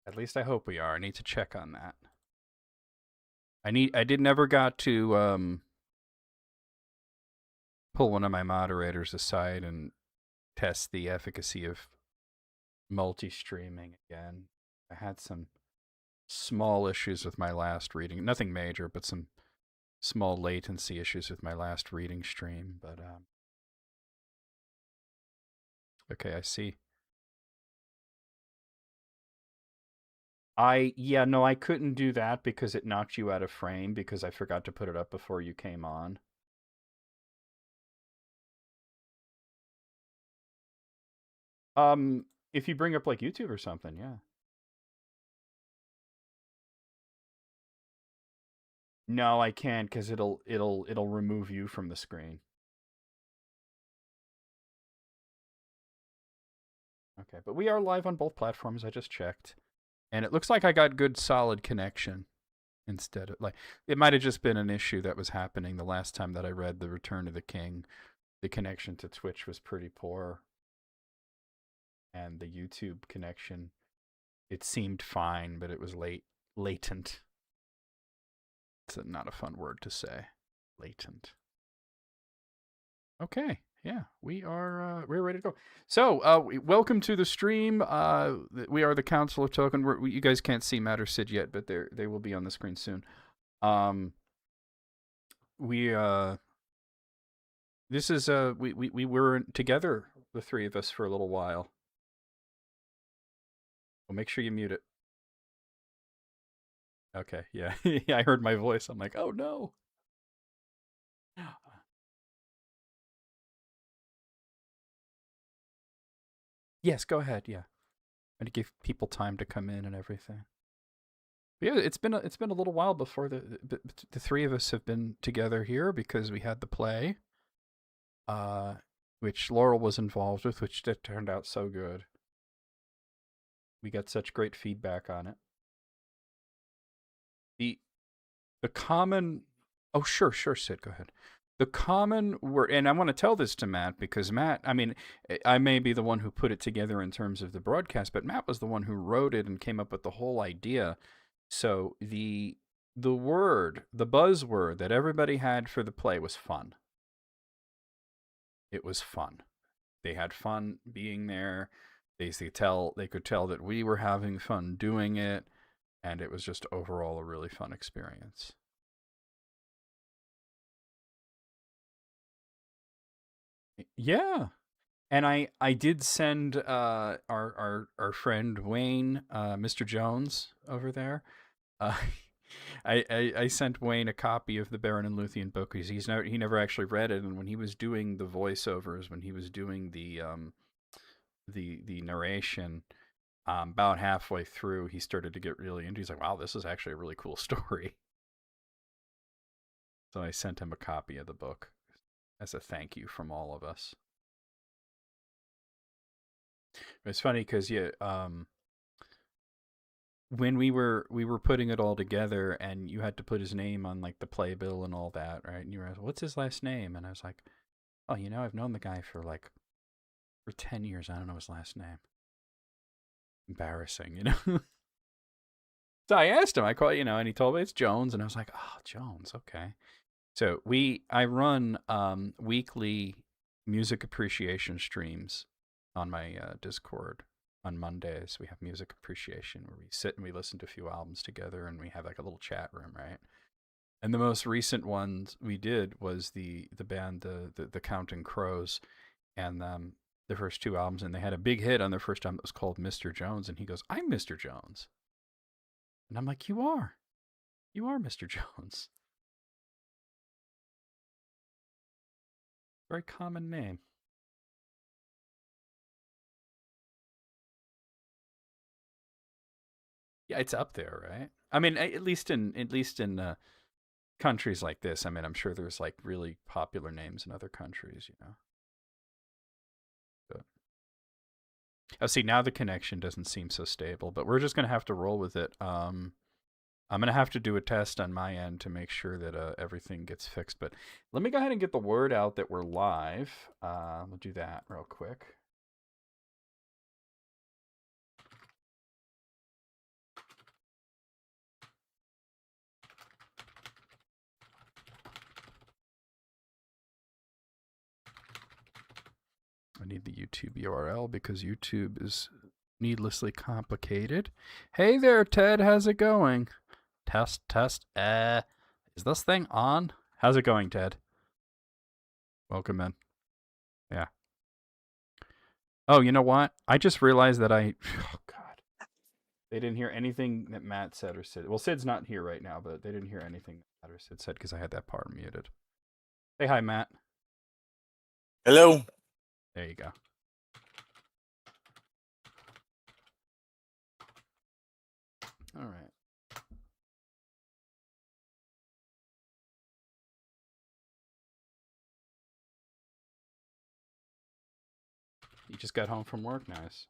At least I hope we are. I need to check on that. I did never got to pull one of my moderators aside and test the efficacy of multi-streaming again. I had some small issues with my last reading. Nothing major, but some small latency issues with my last reading stream. But okay, I see. Yeah, no, I couldn't do that because it knocked you out of frame because I forgot to put it up before you came on. If you bring up like YouTube or something, yeah. No, I can't because it'll remove you from the screen. Okay, but we are live on both platforms. I just checked, and it looks like I got good solid connection instead of like it might have just been an issue that was happening the last time that I read The Return of the King. The connection to Twitch was pretty poor, and the YouTube connection it seemed fine, but it was latent. It's not a fun word to say. Latent. Okay. Yeah, we're ready to go. So, welcome to the stream. We are the Council of Tolkien. You guys can't see Matt or Sid yet, but they will be on the screen soon. We this is we were together, the three of us, for a little while. Well, make sure you mute it. Okay, yeah, yeah. I heard my voice. I'm like, oh no. Yes, go ahead. Yeah, and to give people time to come in and everything. But yeah, it's been a little while before the three of us have been together here because we had the play, uh, which Laurel was involved with, which turned out so good. We got such great feedback on it. The the common oh sure Sid, go ahead. The common word, and I want to tell this to Matt because Matt, I mean, I may be the one who put it together in terms of the broadcast, but Matt was the one who wrote it and came up with the whole idea. So the word, the buzzword that everybody had for the play was fun. It was fun. They had fun being there. They could tell that we were having fun doing it, and it was just overall a really fun experience. Yeah. And I did send our friend Wayne, Mr. Jones over there. Uh, I sent Wayne a copy of the Baron and Luthien book because he never actually read it, and when he was doing the voiceovers, when he was doing the narration, about halfway through, he started to get really into. He's like, "Wow, this is actually a really cool story." So I sent him a copy of the book as a thank you from all of us. It's funny because yeah, when we were putting it all together, and you had to put his name on like the playbill and all that, right? And you were like, "What's his last name?" And I was like, "Oh, I've known the guy for 10 years. I don't know his last name." Embarrassing. So I asked him. I called, and he told me it's Jones, and I was like, "Oh, Jones, okay." So I run weekly music appreciation streams on my Discord. On Mondays, we have music appreciation where we sit and we listen to a few albums together, and we have like a little chat room, right? And the most recent ones we did was the band the Counting Crows, and the first two albums, and they had a big hit on their first album that was called Mr. Jones, and he goes, "I'm Mr. Jones," and I'm like, you are Mr. Jones." Very common name. Yeah, it's up there, right? I mean, at least in countries like this. I mean, I'm sure there's like really popular names in other countries. But oh, see, now the connection doesn't seem so stable, but we're just gonna have to roll with it. I'm gonna have to do a test on my end to make sure that everything gets fixed. But let me go ahead and get the word out that we're live. We'll do that real quick. need the YouTube URL because YouTube is needlessly complicated. Hey there, Ted. How's it going? Test, test. Is this thing on? How's it going, Ted? Welcome in. Yeah. Oh, you know what? I just realized that oh, God. They didn't hear anything that Matt said or Sid. Well, Sid's not here right now, but they didn't hear anything that Matt or Sid said because I had that part muted. Say hi, Matt. Hello. There you go. All right. You just got home from work, nice.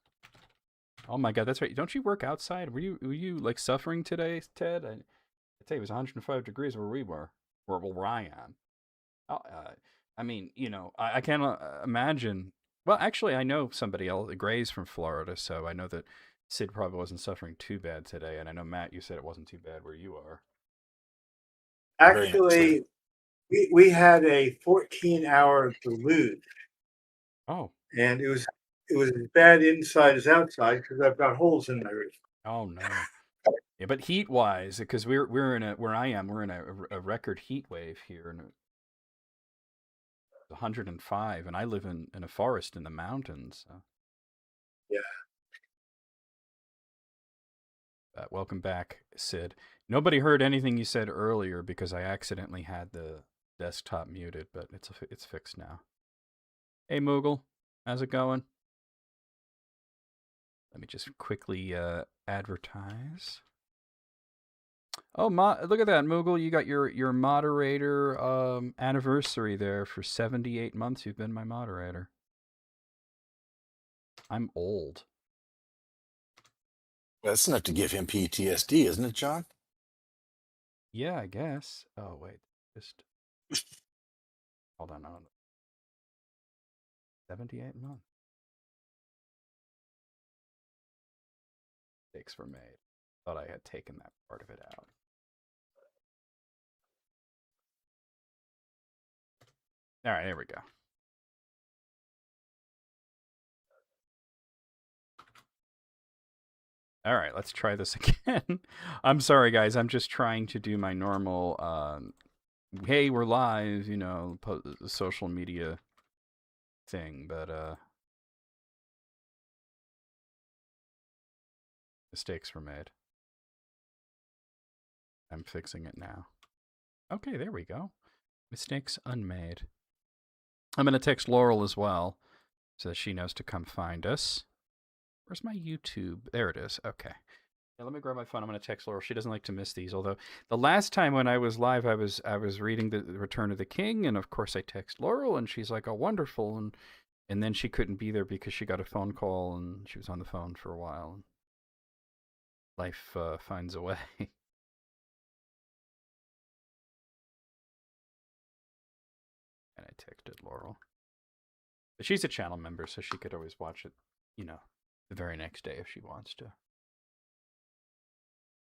Oh my God, that's right. Don't you work outside? Were you like suffering today, Ted? I'd say it was 105 degrees where we were, where I am. I mean, you know, I can't imagine. Well, actually, I know somebody else. Gray's from Florida, so I know that Sid probably wasn't suffering too bad today. And I know Matt, you said it wasn't too bad where you are. Actually, we had a 14-hour deluge. Oh. And it was as bad inside as outside because I've got holes in my roof. Oh no. Yeah, but heat wise, because we're in where I am, we're in a record heat wave here, and 105, and I live in a forest in the mountains. So. Yeah. Welcome back, Sid. Nobody heard anything you said earlier because I accidentally had the desktop muted, but it's fixed now. Hey, Moogle, how's it going? Let me just quickly advertise. Oh, look at that, Moogle. You got your moderator anniversary there for 78 months. You've been my moderator. I'm old. Well, that's enough to give him PTSD, isn't it, John? Yeah, I guess. Oh, wait. Just hold on. 78 months. Mistakes were made. Thought I had taken that part of it out. All right, there we go. All right, let's try this again. I'm sorry, guys. I'm just trying to do my normal, hey, we're live, you know, social media thing, but mistakes were made. I'm fixing it now. Okay, there we go. Mistakes unmade. I'm going to text Laurel as well so that she knows to come find us. Where's my YouTube? There it is. Okay. Now let me grab my phone. I'm going to text Laurel. She doesn't like to miss these. Although the last time when I was live, I was reading the Return of the King, and of course I text Laurel, and she's like, "Oh, wonderful!" And then she couldn't be there because she got a phone call, and she was on the phone for a while. Life finds a way. And I texted Laurel, but she's a channel member, so she could always watch it, you know, the very next day if she wants to.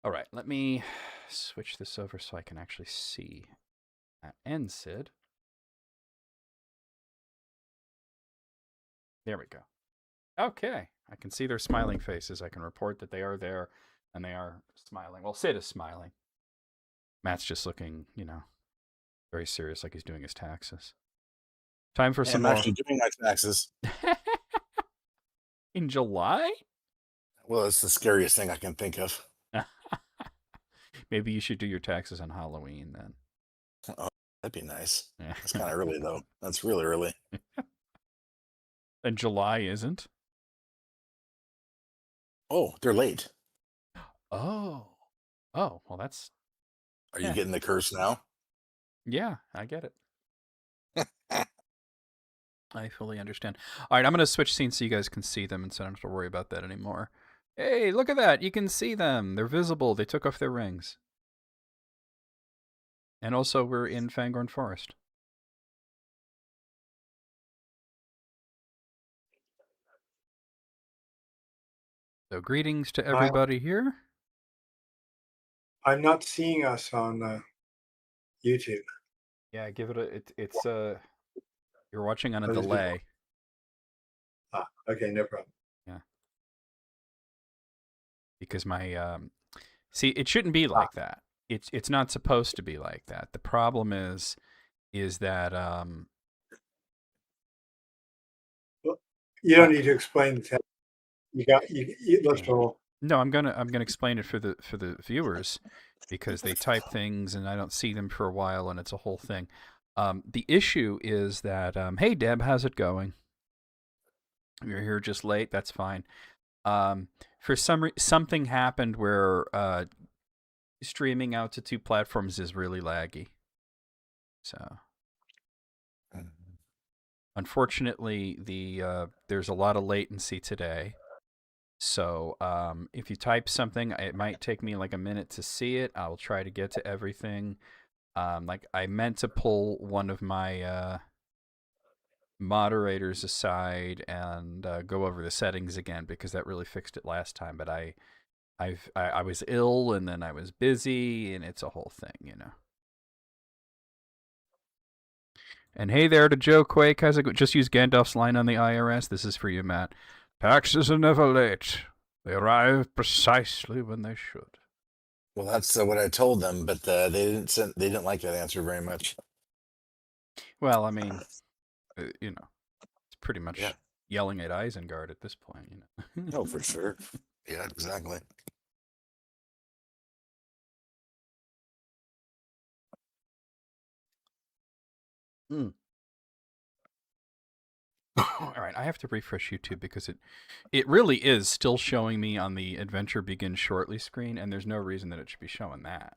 All right, let me switch this over so I can actually see and Sid. There we go. Okay, I can see their smiling faces. I can report that they are there and they are smiling. Well, Sid is smiling. Matt's just looking, you know, very serious, like he's doing his taxes. Time for some more. I'm actually doing my taxes. In July? Well, it's the scariest thing I can think of. Maybe you should do your taxes on Halloween then. Oh, that'd be nice. That's kind of early, though. That's really early. And July isn't? Oh, they're late. Oh. Oh, well, that's... Are you getting the curse now? Yeah, I get it. I fully understand. All right, I'm going to switch scenes so you guys can see them, and so I don't have to worry about that anymore. Hey, look at that. You can see them. They're visible. They took off their rings. And also, we're in Fangorn Forest. So, greetings to everybody here. I'm not seeing us on YouTube. Yeah, give it a... You're watching on a delay. Okay, no problem. Yeah. Because my see, it shouldn't be like that. It's not supposed to be like that. The problem is that Well, you don't need to explain the tech. Let's roll. no, I'm gonna explain it for the viewers because they type things and I don't see them for a while and it's a whole thing. The issue is that hey Deb, how's it going? You're here just late. That's fine. For something happened where streaming out to two platforms is really laggy. So unfortunately, there's a lot of latency today. So if you type something, it might take me like a minute to see it. I'll try to get to everything. Like I meant to pull one of my moderators aside and go over the settings again because that really fixed it last time. But I was ill and then I was busy and it's a whole thing, you know. And hey there to Joe Quake. How's it go? Just use Gandalf's line on the IRS. This is for you, Matt. Taxes are never late. They arrive precisely when they should. Well, that's what I told them, but they didn't like that answer very much. Well, I mean, you know, it's pretty much yelling at Isengard at this point, you know. Oh, for sure. Yeah, exactly. All right, I have to refresh YouTube because it really is still showing me on the Adventure Begins Shortly screen, and there's no reason that it should be showing that.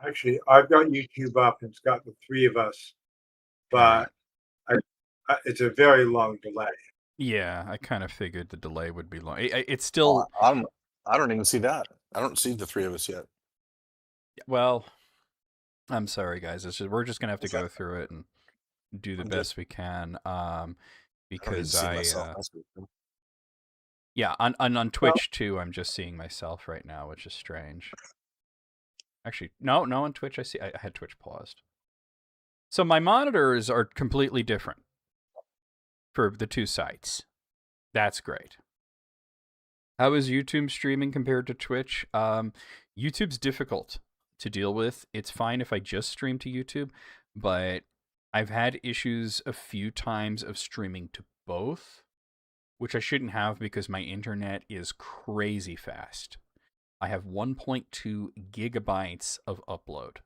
Actually, I've got YouTube up and it's got the three of us, but it's a very long delay. Yeah, I kind of figured the delay would be long. It's still. I don't even see that. I don't see the three of us yet. Well, I'm sorry, guys. We're just gonna have to go through it and do the best we can. Because yeah, on Twitch too. I'm just seeing myself right now, which is strange. Actually, no, on Twitch I had Twitch paused. So my monitors are completely different for the two sites. That's great. How is YouTube streaming compared to Twitch? YouTube's difficult to deal with. It's fine if I just stream to YouTube, but I've had issues a few times of streaming to both, which I shouldn't have because my internet is crazy fast. I have 1.2 gigabytes of upload.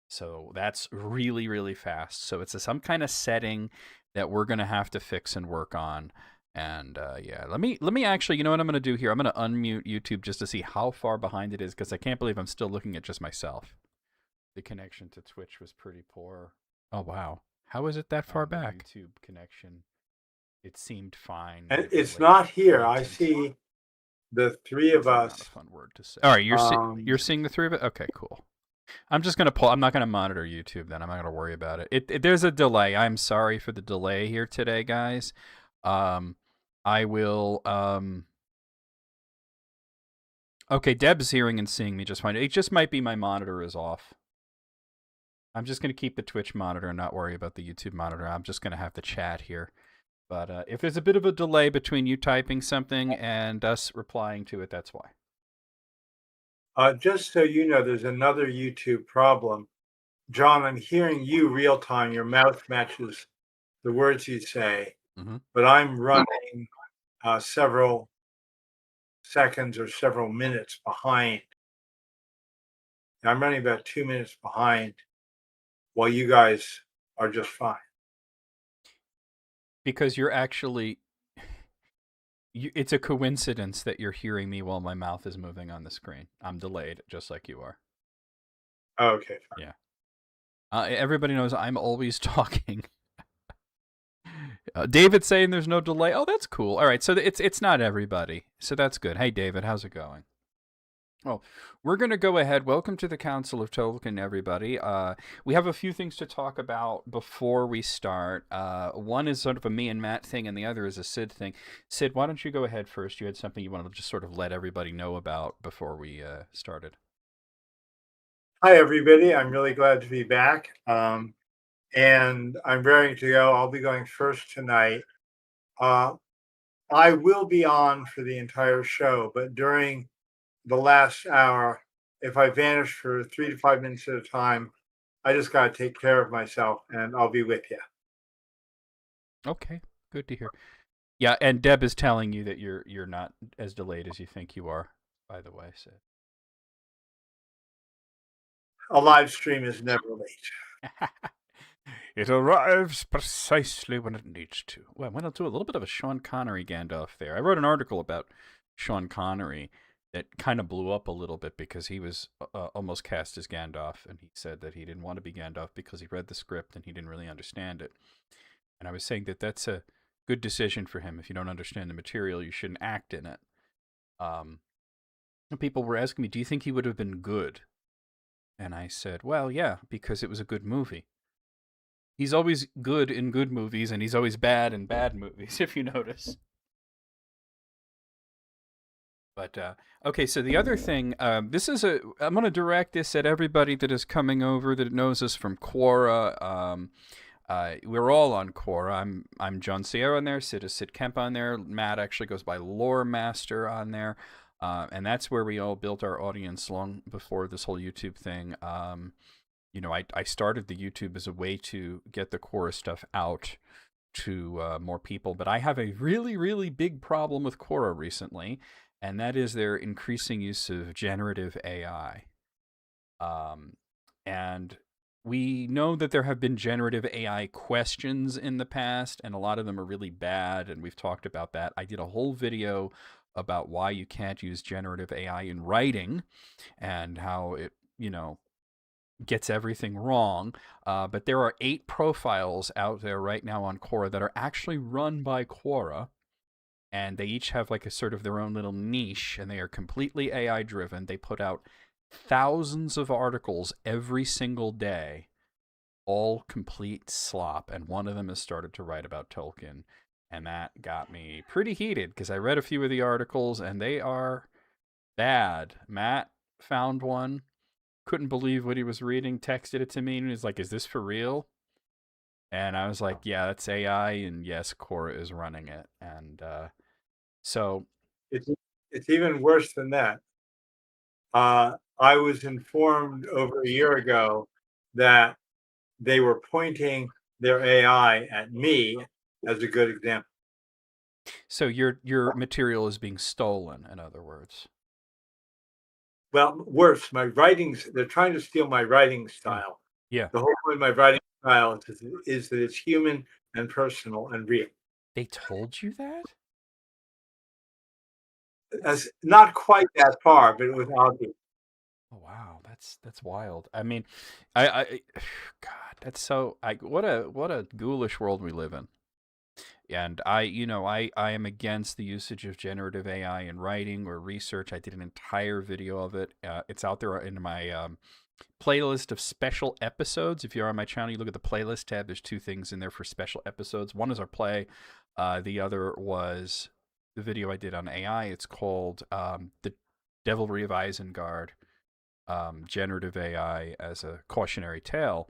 So that's really, really fast. So it's some kind of setting that we're going to have to fix and work on. And yeah, let me actually, you know what I'm going to do here? I'm going to unmute YouTube just to see how far behind it is because I can't believe I'm still looking at just myself. The connection to Twitch was pretty poor. Oh, wow. How is it that far back? YouTube connection. It seemed fine. And it's not here. I see the three of us. Not a fun word to say. All right, you're seeing the three of it? Okay, cool. I'm just going to pull. I'm not going to monitor YouTube then. I'm not going to worry about it. There's a delay. I'm sorry for the delay here today, guys. I will. Okay, Deb's hearing and seeing me just fine. It just might be my monitor is off. I'm just going to keep the Twitch monitor and not worry about the YouTube monitor. I'm just going to have to chat here. But if there's a bit of a delay between you typing something and us replying to it, that's why. Just so you know, there's another YouTube problem. John, I'm hearing you real time. Your mouth matches the words you say, but I'm running several seconds or several minutes behind. I'm running about 2 minutes behind while you guys are just fine. Because you're actually... it's a coincidence that you're hearing me while my mouth is moving on the screen. I'm delayed, just like you are. Okay. Fine. Yeah. Everybody knows I'm always talking. David's saying there's no delay. Oh, that's cool. All right, so it's not everybody. So that's good. Hey, David, how's it going? Oh, we're going to go ahead. Welcome to the Council of Tolkien, everybody. We have a few things to talk about before we start. One is sort of a me and Matt thing, and the other is a Sid thing. Sid, why don't you go ahead first? You had something you wanted to just sort of let everybody know about before we started. Hi, everybody. I'm really glad to be back. And I'm raring to go. I'll be going first tonight. I will be on for the entire show, but during the last hour, if I vanish for 3 to 5 minutes at a time, I just got to take care of myself, and I'll be with you. Okay, good to hear. Yeah, and Deb is telling you that you're not as delayed as you think you are, by the way. So A live stream is never late. it arrives precisely when it needs to. Well, I went into a little bit of a Sean Connery Gandalf there. I wrote an article about Sean Connery that kind of blew up a little bit because he was almost cast as Gandalf, and he said that he didn't want to be Gandalf because he read the script and he didn't really understand it. And I was saying that that's a good decision for him. If you don't understand the material, you shouldn't act in it. And people were asking me, do you think he would have been good? And I said, well, yeah, because it was a good movie. He's always good in good movies, and he's always bad in bad movies, if you notice. But, okay, so the other thing, I'm going to direct this at everybody that is coming over that knows us from Quora. We're all on Quora. I'm John Sierra on there, Sid is Sid Kemp on there, Matt actually goes by Lore Master on there. And that's where we all built our audience long before this whole YouTube thing. I started the YouTube as a way to get the Quora stuff out to more people. But I have a really, really big problem with Quora recently, and that is their increasing use of generative AI. And we know that there have been generative AI questions in the past, and a lot of them are really bad, and we've talked about that. I did a whole video about why you can't use generative AI in writing and how it, gets everything wrong. But there are 8 profiles out there right now on Quora that are actually run by Quora, and they each have like a sort of their own little niche, and they are completely AI driven. They put out thousands of articles every single day, all complete slop, and one of them has started to write about Tolkien. And that got me pretty heated because I read a few of the articles and they are bad. Matt found one, couldn't believe what he was reading, texted it to me, and he's like, is this for real? And I was like, yeah, that's AI, and yes, Quora is running it. And so It's even worse than that. I was informed over a year ago that they were pointing their AI at me as a good example. So your material is being stolen, in other words. Well, worse, my writings, they're trying to steal my writing style. Yeah. The whole point of my writing style is that it's human and personal and real. They told you that? As not quite that far, but it was obvious. Oh wow, that's wild. I mean, I God, that's so what a ghoulish world we live in. And I am against the usage of generative AI in writing or research. I did an entire video of it. It's out there in my playlist of special episodes. If you're on my channel, you look at the playlist tab. There's 2 things in there for special episodes. One is our play. The other was the video I did on AI. It's called The Devilry of Isengard, generative AI as a cautionary tale.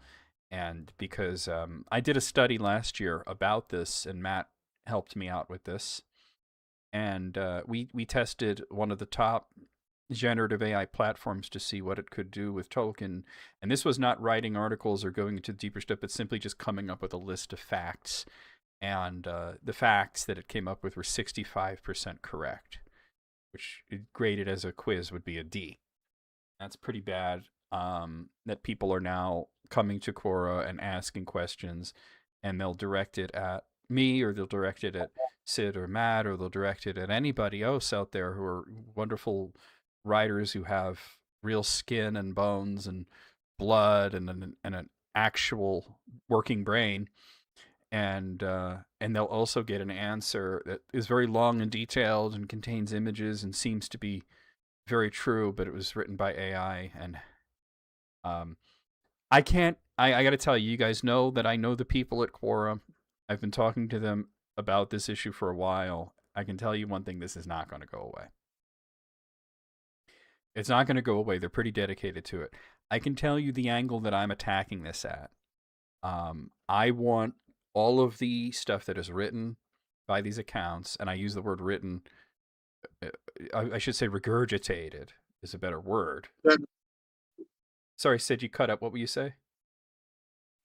And because I did a study last year about this, and Matt helped me out with this, and we tested one of the top generative AI platforms to see what it could do with Tolkien. And this was not writing articles or going into deeper stuff, but simply just coming up with a list of facts. And the facts that it came up with were 65% correct, which graded as a quiz would be a D. That's pretty bad. That people are now coming to Quora and asking questions, and they'll direct it at me, or they'll direct it at Sid or Matt, or they'll direct it at anybody else out there who are wonderful writers who have real skin and bones and blood and an actual working brain. And they'll also get an answer that is very long and detailed and contains images and seems to be very true, but it was written by AI. And I got to tell you, you guys know that I know the people at Quora. I've been talking to them about this issue for a while. I can tell you one thing, this is not going to go away. It's not going to go away. They're pretty dedicated to it. I can tell you the angle that I'm attacking this at. I want all of the stuff that is written by these accounts, and I use the word written. I should say regurgitated is a better word. Sorry, Sid, you cut up. What will you say?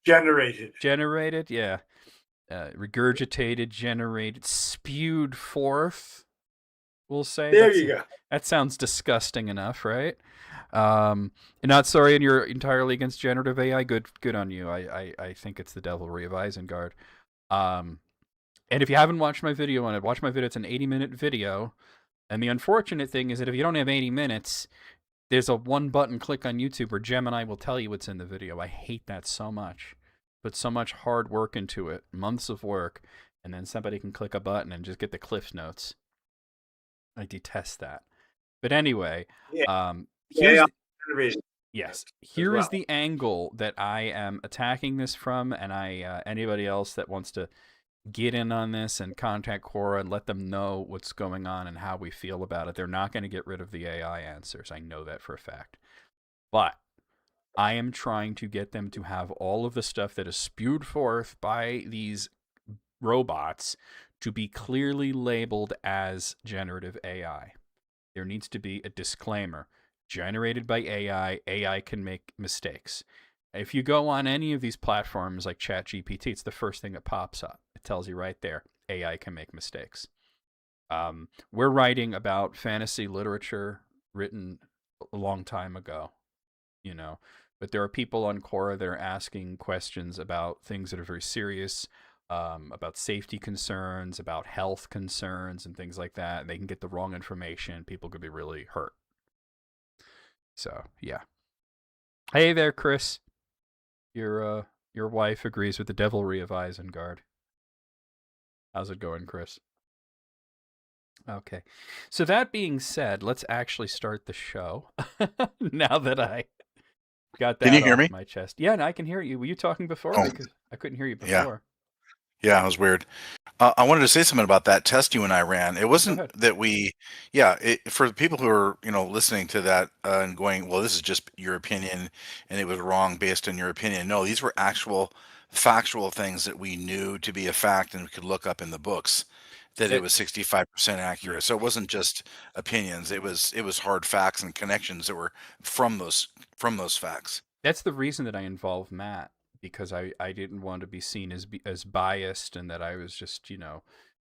Generated. Generated, yeah. Regurgitated, generated, spewed forth. We'll say. There you go. That sounds disgusting enough, right? You're not sorry, and you're entirely against generative AI. Good on you. I think it's the devilry of Isengard. And if you haven't watched my video on it, watch my video. It's an 80-minute video. And the unfortunate thing is that if you don't have 80 minutes, there's a one button click on YouTube where Gemini will tell you what's in the video. I hate that so much. Put so much hard work into it, months of work, and then somebody can click a button and just get the Cliff Notes. I detest that. But anyway, here is the angle that I am attacking this from, and anybody else that wants to get in on this and contact Quora and let them know what's going on and how we feel about it. They're not going to get rid of the AI answers. I know that for a fact. But I am trying to get them to have all of the stuff that is spewed forth by these robots to be clearly labeled as generative AI. There needs to be a disclaimer. Generated by AI, AI can make mistakes. If you go on any of these platforms like ChatGPT, it's the first thing that pops up. It tells you right there, AI can make mistakes. We're writing about fantasy literature written a long time ago, but there are people on Quora that are asking questions about things that are very serious, about safety concerns, about health concerns, and things like that. And they can get the wrong information. People could be really hurt. So, yeah. Hey there, Chris. Your wife agrees with the devilry of Isengard. How's it going, Chris? Okay. So that being said, let's actually start the show. Now that I got that Can you hear off me? my chest. Yeah, and I can hear you. Were you talking before? Oh. Because I couldn't hear you before. Yeah, it was weird. I wanted to say something about that test you and I ran. It wasn't that for the people who are, listening to that and going, well, this is just your opinion and it was wrong based on your opinion. No, these were actual factual things that we knew to be a fact and we could look up in the books that it was 65% accurate. So it wasn't just opinions. It was hard facts and connections that were from those facts. That's the reason that I involved Matt, because I didn't want to be seen as biased, and that I was just,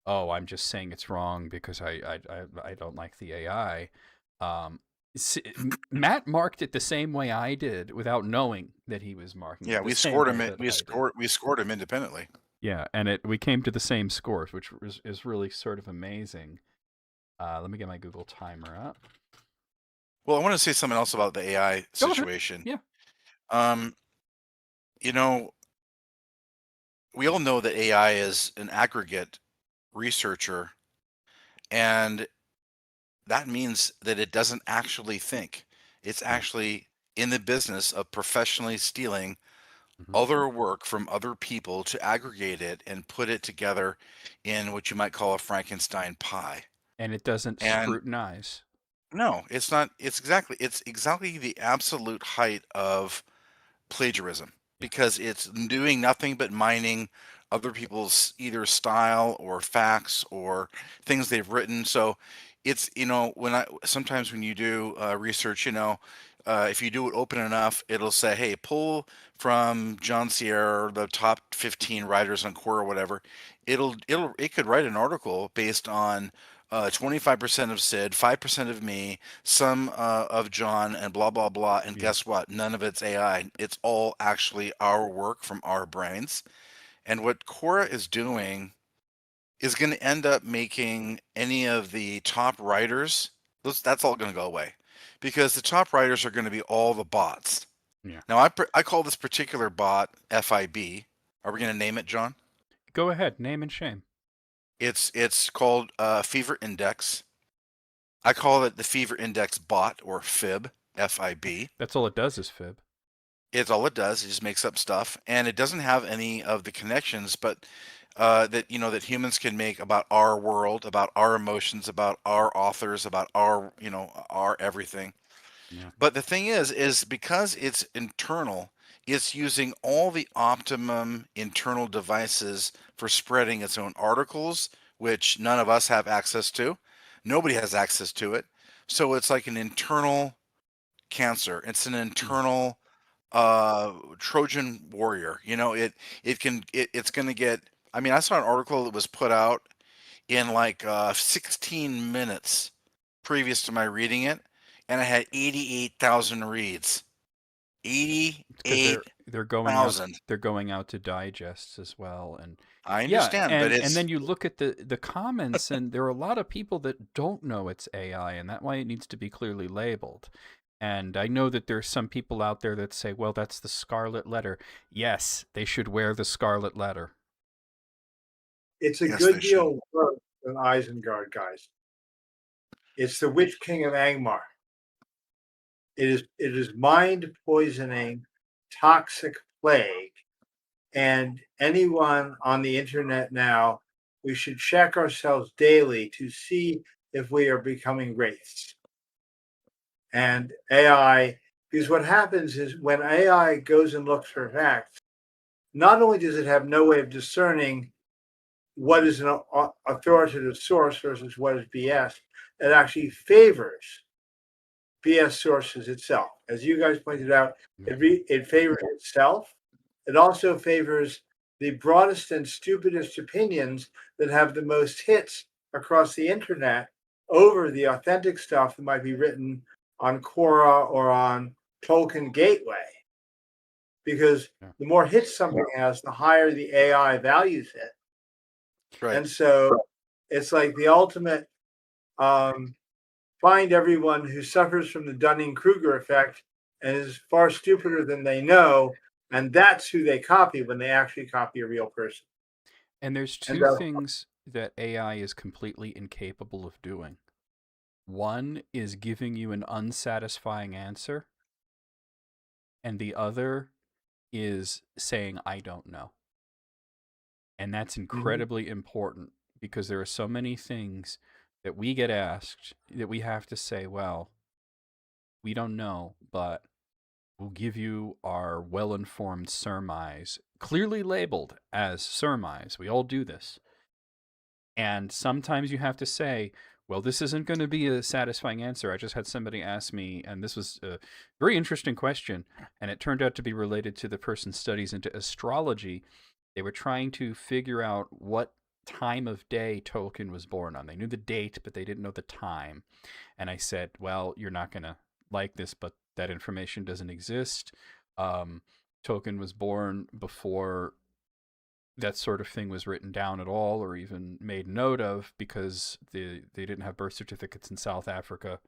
I'm just saying it's wrong because I don't like the AI. Matt marked it the same way I did without knowing that he was marking. Yeah, it we scored him. We scored him independently. Yeah, and we came to the same scores, which is really sort of amazing. Let me get my Google timer up. Well, I want to say something else about the AI situation. Yeah. We all know that AI is an aggregate researcher, and that means that it doesn't actually think. It's actually in the business of professionally stealing other work from other people to aggregate it and put it together in what you might call a Frankenstein pie. And it doesn't scrutinize. No, it's not. It's exactly the absolute height of plagiarism, because it's doing nothing but mining other people's either style or facts or things they've written. So it's, sometimes when you do research, if you do it open enough, it'll say, hey, pull from John Sierra, the top 15 writers on Quora or whatever. It could write an article based on 25% of Sid, 5% of me, some of John, and blah, blah, blah. And guess what? None of it's AI. It's all actually our work from our brains. And what Quora is doing is going to end up making any of the top writers, that's all going to go away, because the top writers are going to be all the bots. Yeah. Now, I call this particular bot FIB. Are we going to name it, John? Go ahead. Name and shame. It's called Fever Index. I call it the Fever Index bot, or FIB, FIB. That's all it does is fib. It's all it does. It just makes up stuff, and it doesn't have any of the connections, but that humans can make about our world, about our emotions, about our authors, about our our everything. Yeah. But the thing is because it's internal, it's using all the optimum internal devices for spreading its own articles, which none of us have access to. Nobody has access to it. So it's like an internal cancer. It's an internal Trojan warrior. It's going to get. I mean, I saw an article that was put out in like 16 minutes previous to my reading it, and I had 88,000 reads. Because they're going out 88,000. they're going out to digests as well, and I yeah, understand, but and then it's you look at the comments, and there are a lot of people that don't know it's AI, and that's why it needs to be clearly labeled. And I know that there's some people out there that say, well, that's the scarlet letter. Yes, they should wear the scarlet letter. It's a Yes, good they deal worse than Isengard, guys. It's the Witch King of Angmar. It is mind poisoning, toxic plague. And anyone on the internet now, we should check ourselves daily to see if we are becoming wraiths. And AI, because what happens is when AI goes and looks for facts, not only does it have no way of discerning what is an authoritative source versus what is BS, it actually favors BS sources itself. As you guys pointed out, it favors itself. It also favors the broadest and stupidest opinions that have the most hits across the internet over the authentic stuff that might be written on Quora or on Tolkien Gateway. Because the more hits something has, the higher the AI values it. right. And so it's like the ultimate find everyone who suffers from the Dunning-Kruger effect and is far stupider than they know, and that's who they copy when they actually copy a real person. And there's two things that AI is completely incapable of doing. One is giving you an unsatisfying answer, and the other is saying, I don't know. And that's incredibly important, because there are so many things that we get asked that we have to say, well, we don't know, but we'll give you our well-informed surmise, clearly labeled as surmise. We all do this. And sometimes you have to say, well, this isn't going to be a satisfying answer. I just had somebody ask me, and this was a very interesting question, and it turned out to be related to the person's studies into astrology. They were trying to figure out what time of day Tolkien was born on. They knew the date, but they didn't know the time. And I said, well, you're not going to like this, but that information doesn't exist. Tolkien was born before that sort of thing was written down at all, or even made note of, because they didn't have birth certificates in South Africa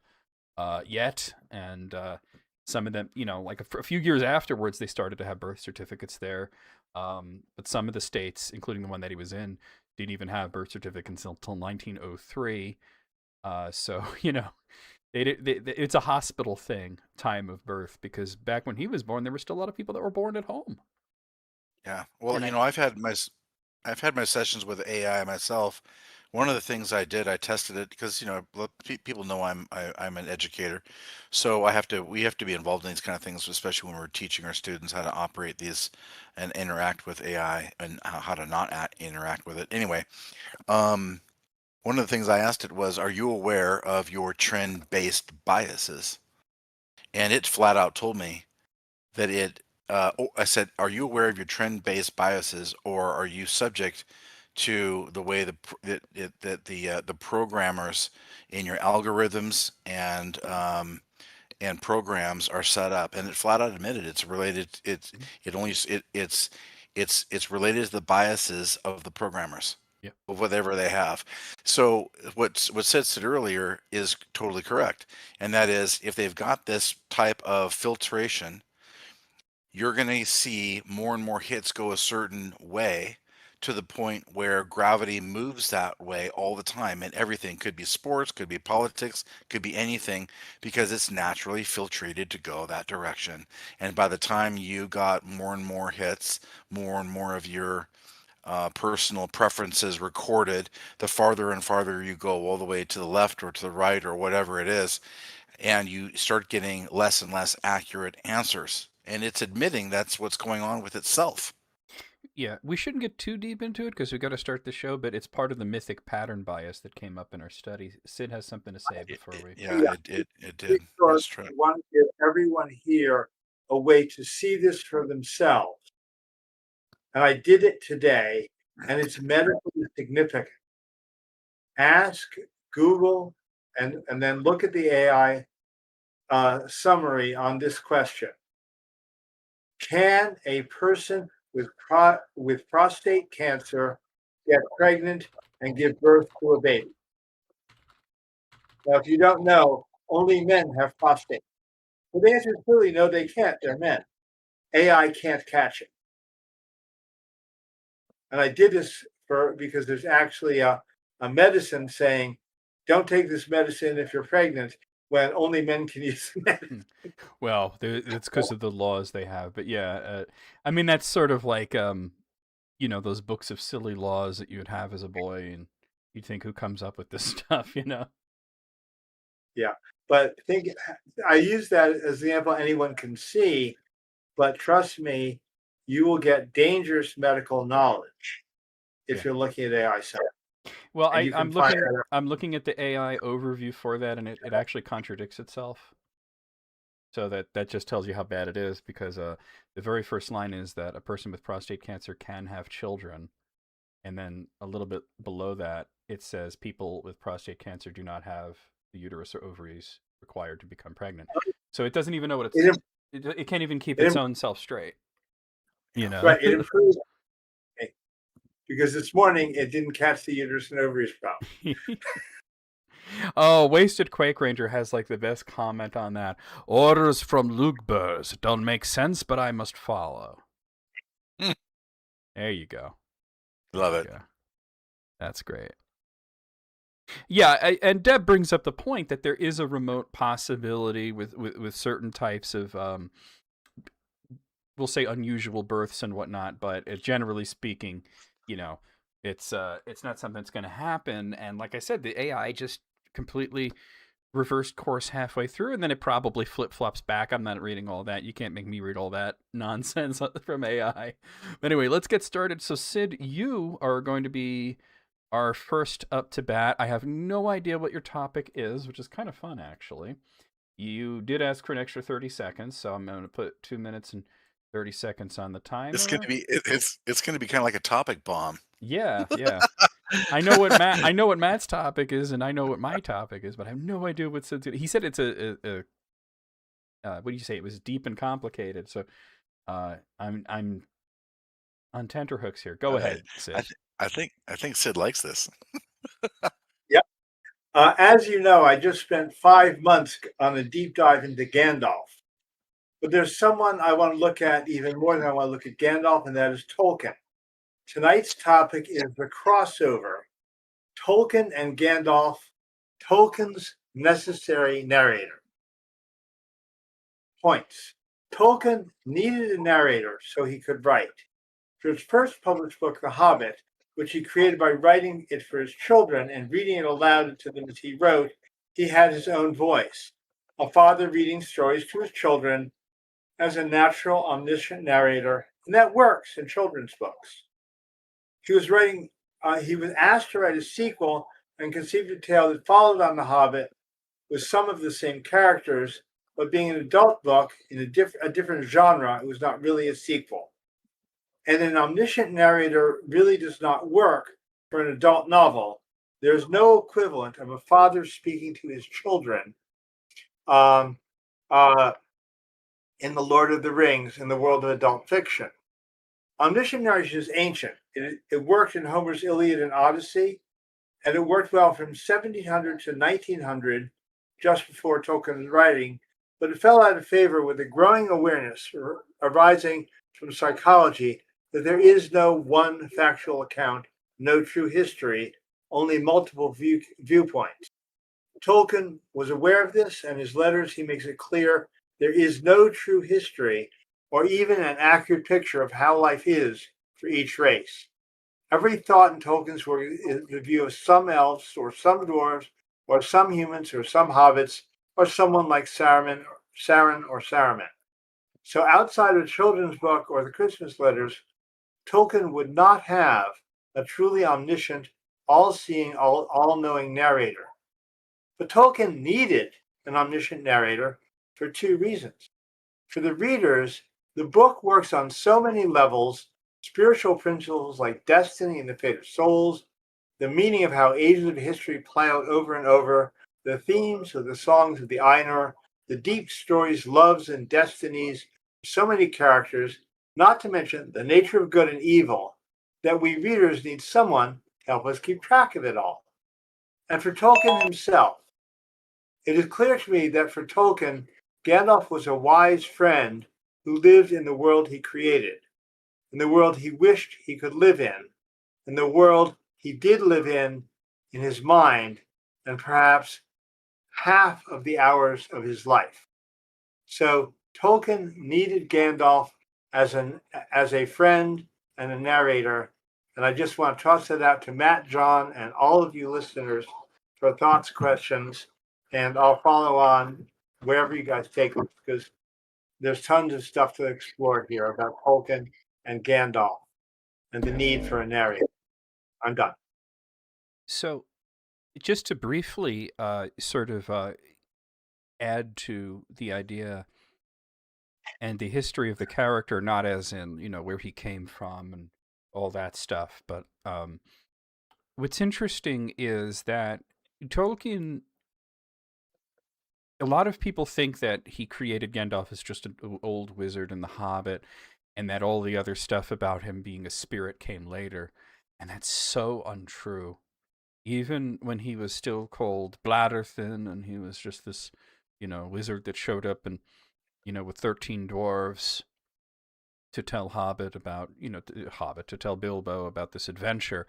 yet. And some of them, like a few years afterwards, they started to have birth certificates there. But some of the states, including the one that he was in, didn't even have birth certificates until 1903. So, it's a hospital thing, time of birth, because back when he was born, there were still a lot of people that were born at home. Yeah. Well, I've had my sessions with AI myself. One of the things I did, I tested it because people know I'm an educator, so we have to be involved in these kind of things, especially when we're teaching our students how to operate these and interact with AI, and how to not interact with it. Anyway, one of the things I asked it was, "Are you aware of your trend-based biases?" And it flat out told me that I said, "Are you aware of your trend-based biases, or are you subject to the way the programmers in your algorithms and programs are set up?" And it flat out admitted it's related. It's related to the biases of the programmers. Yep. Of whatever they have. So what Sid said earlier is totally correct, and that is, if they've got this type of filtration, you're going to see more and more hits go a certain way, to the point where gravity moves that way all the time, and everything could be sports, could be politics, could be anything, because it's naturally filtrated to go that direction. And by the time you got more and more hits, more and more of your personal preferences recorded, the farther and farther you go, all the way to the left or to the right or whatever it is, and you start getting less and less accurate answers. And it's admitting that's what's going on with itself. Yeah, we shouldn't get too deep into it because we got to start the show, but it's part of the mythic pattern bias that came up in our study. Sid has something to say before we. Yeah, Yeah. it did. Sure, That's true. I want to give everyone here a way to see this for themselves. And I did it today, and it's medically significant. Ask Google and then look at the AI summary on this question. Can a person with prostate cancer get pregnant and give birth to a baby? Now, if you don't know, only men have prostate. Well, the answer is clearly no, they can't. They're men. AI can't catch it. And I did this because there's actually a medicine saying, don't take this medicine if you're pregnant, when only men can use the medicine. Well, it's because of the laws they have. But yeah, I mean, that's sort of like, those books of silly laws that you would have as a boy, and you'd think, who comes up with this stuff, Yeah, but I use that as an example anyone can see, but trust me, you will get dangerous medical knowledge if you're looking at AI science. Well, I'm looking at the AI overview for that, and it actually contradicts itself. So that just tells you how bad it is, because the very first line is that a person with prostate cancer can have children, and then a little bit below that it says people with prostate cancer do not have the uterus or ovaries required to become pregnant. So it doesn't even know what it can't even keep its own self straight. Right, it improves. Because this morning it didn't catch the uterus and ovaries problem. Oh, Wasted Quake Ranger has like the best comment on that. Orders from Lugbers don't make sense, but I must follow. There you go. Love it. That's great. Yeah, and Deb brings up the point that there is a remote possibility with certain types of, we'll say, unusual births and whatnot, but generally speaking, it's not something that's going to happen. And like I said, the AI just completely reversed course halfway through, and then it probably flip-flops back. I'm not reading all that. You can't make me read all that nonsense from AI. But anyway, let's get started. So Sid, you are going to be our first up to bat. I have no idea what your topic is, which is kind of fun, actually. You did ask for an extra 30 seconds, so I'm going to put 2 minutes and 30 seconds on the timer. It's going to be kind of like a topic bomb. Yeah. I know what Matt's topic is, and I know what my topic is, but I have no idea what Sid's gonna. He said it's a what do you say? It was deep and complicated. So I'm on tenterhooks here. Go ahead, Sid. I think Sid likes this. Yep. As you know, I just spent 5 months on a deep dive into Gandalf. But there's someone I want to look at even more than I want to look at Gandalf, and that is Tolkien. Tonight's topic is the crossover, Tolkien and Gandalf, Tolkien's necessary narrator. Points. Tolkien needed a narrator so he could write. For his first published book, The Hobbit, which he created by writing it for his children and reading it aloud to them as he wrote, he had his own voice, a father reading stories to his children as a natural, omniscient narrator, and that works in children's books. He was asked to write a sequel and conceived a tale that followed on The Hobbit with some of the same characters, but being an adult book in a different genre, it was not really a sequel. And an omniscient narrator really does not work for an adult novel. There's no equivalent of a father speaking to his children in The Lord of the Rings in the world of adult fiction. Omniscient narration is ancient. It worked in Homer's Iliad and Odyssey, and it worked well from 1700 to 1900, just before Tolkien's writing, but it fell out of favor with a growing awareness arising from psychology that there is no one factual account, no true history, only multiple viewpoints. Tolkien was aware of this, and in his letters he makes it clear there is no true history or even an accurate picture of how life is for each race. Every thought in Tolkien's work is the view of some elves or some dwarves or some humans or some hobbits or someone like Sauron or Saruman. So outside of a children's book or the Christmas letters, Tolkien would not have a truly omniscient, all-seeing, all-knowing narrator. But Tolkien needed an omniscient narrator for two reasons. For the readers, the book works on so many levels, spiritual principles like destiny and the fate of souls, the meaning of how ages of history play out over and over, the themes of the songs of the Ainur, the deep stories, loves, and destinies, so many characters, not to mention the nature of good and evil, that we readers need someone to help us keep track of it all. And for Tolkien himself, it is clear to me that for Tolkien, Gandalf was a wise friend who lived in the world he created, in the world he wished he could live in the world he did live in his mind, and perhaps half of the hours of his life. So Tolkien needed Gandalf as a friend and a narrator. And I just want to toss it out to Matt, John, and all of you listeners for thoughts, questions, and I'll follow on wherever you guys take us, because there's tons of stuff to explore here about Tolkien and Gandalf and the need for a narrator. I'm done. So, just to briefly sort of add to the idea and the history of the character, not as in, where he came from and all that stuff, but what's interesting is that Tolkien, a lot of people think that he created Gandalf as just an old wizard in The Hobbit, and that all the other stuff about him being a spirit came later. And that's so untrue. Even when he was still called Bladderthin, and he was just this, wizard that showed up and, with 13 dwarves to tell to tell Bilbo about this adventure.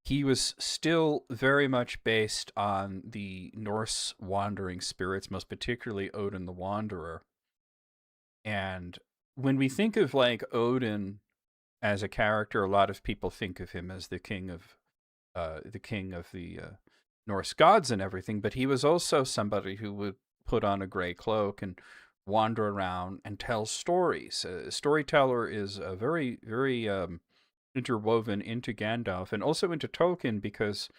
He was still very much based on the Norse wandering spirits, most particularly Odin the Wanderer. And when we think of like Odin as a character, a lot of people think of him as the king of the Norse gods and everything. But he was also somebody who would put on a gray cloak and wander around and tell stories. A storyteller is a very, very interwoven into Gandalf and also into Tolkien because,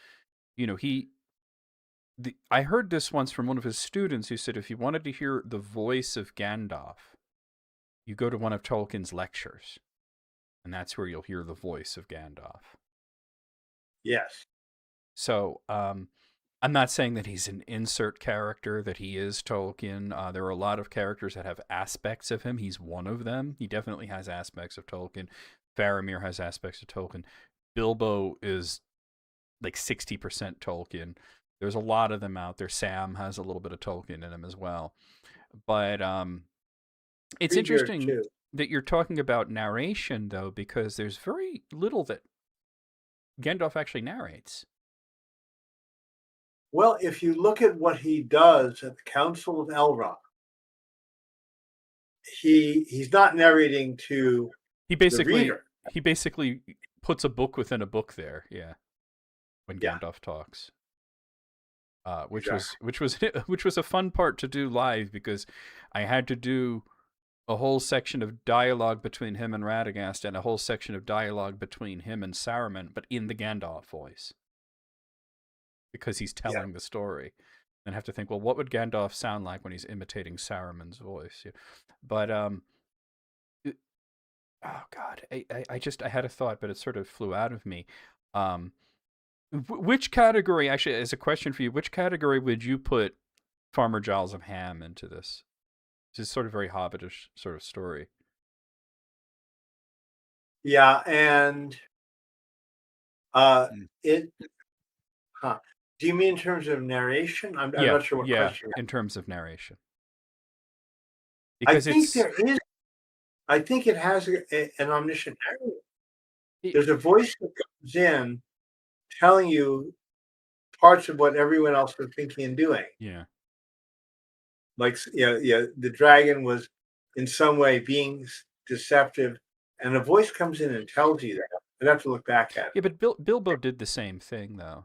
I heard this once from one of his students who said if you wanted to hear the voice of Gandalf, you go to one of Tolkien's lectures, and that's where you'll hear the voice of Gandalf. Yes. So, I'm not saying that he's an insert character, that he is Tolkien. There are a lot of characters that have aspects of him. He's one of them. He definitely has aspects of Tolkien. Faramir has aspects of Tolkien. Bilbo is like 60% Tolkien. There's a lot of them out there. Sam has a little bit of Tolkien in him as well. But it's interesting that you're talking about narration, though, because there's very little that Gandalf actually narrates. Well, if you look at what he does at the Council of Elrond, he's not narrating to the reader. He basically puts a book within a book there, yeah. When Gandalf talks, which was a fun part to do live because I had to do a whole section of dialogue between him and Radagast and a whole section of dialogue between him and Saruman, but in the Gandalf voice. Because he's telling the story. And have to think, well, what would Gandalf sound like when he's imitating Saruman's voice? Yeah. But, oh God, I had a thought, but it sort of flew out of me. Which category, actually, as a question for you, which category would you put Farmer Giles of Ham into this? It's sort of very hobbitish sort of story. Yeah, and do you mean in terms of narration? I'm not sure what question. In terms of narration. Because I think it has an omniscient narrator. There's a voice that comes in telling you parts of what everyone else was thinking and doing. Yeah. Like, the dragon was in some way being deceptive, and a voice comes in and tells you that. I'd have to look back at it. Yeah, but Bilbo did the same thing, though,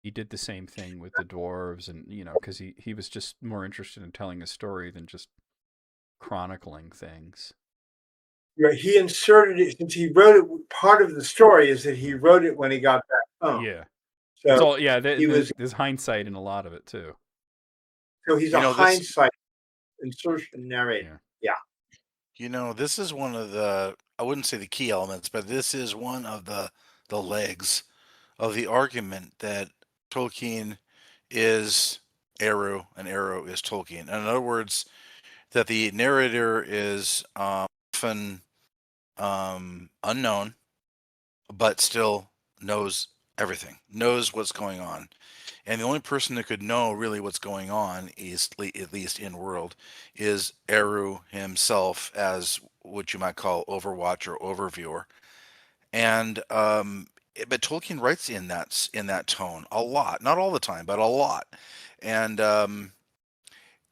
He did the same thing with the dwarves, and, because he was just more interested in telling a story than just chronicling things. Right, he inserted it since he wrote it. Part of the story is that he wrote it when he got back home. Yeah. It's So all he was. there's hindsight in a lot of it too. So he's You a know this. hindsight insertion narrator. Yeah. You know, this is one of the, I wouldn't say the key elements, but this is one of the legs of the argument that Tolkien is Eru and Eru is Tolkien. In other words, that the narrator is often unknown, but still knows everything, knows what's going on. And the only person that could know really what's going on, is at least in world, is Eru himself, as what you might call Overwatch or Overviewer. And but Tolkien writes in that tone a lot, not all the time, but a lot. And and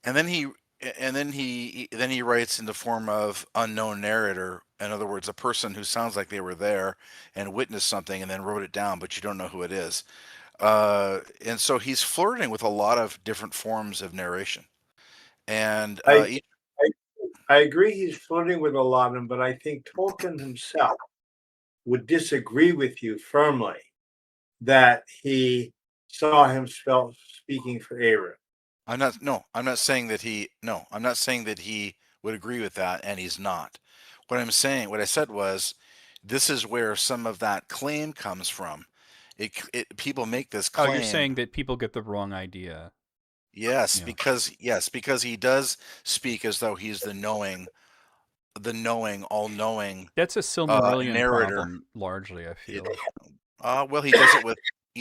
then he then he writes in the form of unknown narrator. In other words, a person who sounds like they were there and witnessed something and then wrote it down, but you don't know who it is. And so he's flirting with a lot of different forms of narration. And I, I I agree he's flirting with a lot of them, but I think Tolkien himself would disagree with you firmly that he saw himself speaking for Eru. I'm not saying that he, no, I'm not saying that he would agree with that, and he's not. What I said was, this is where some of that claim comes from. People make this Oh, you're claim. saying that people get the wrong idea. Yes, Yeah. because he does speak as though he's the knowing, all knowing That's a Silmarillion narrator. problem, largely, I feel. Well, he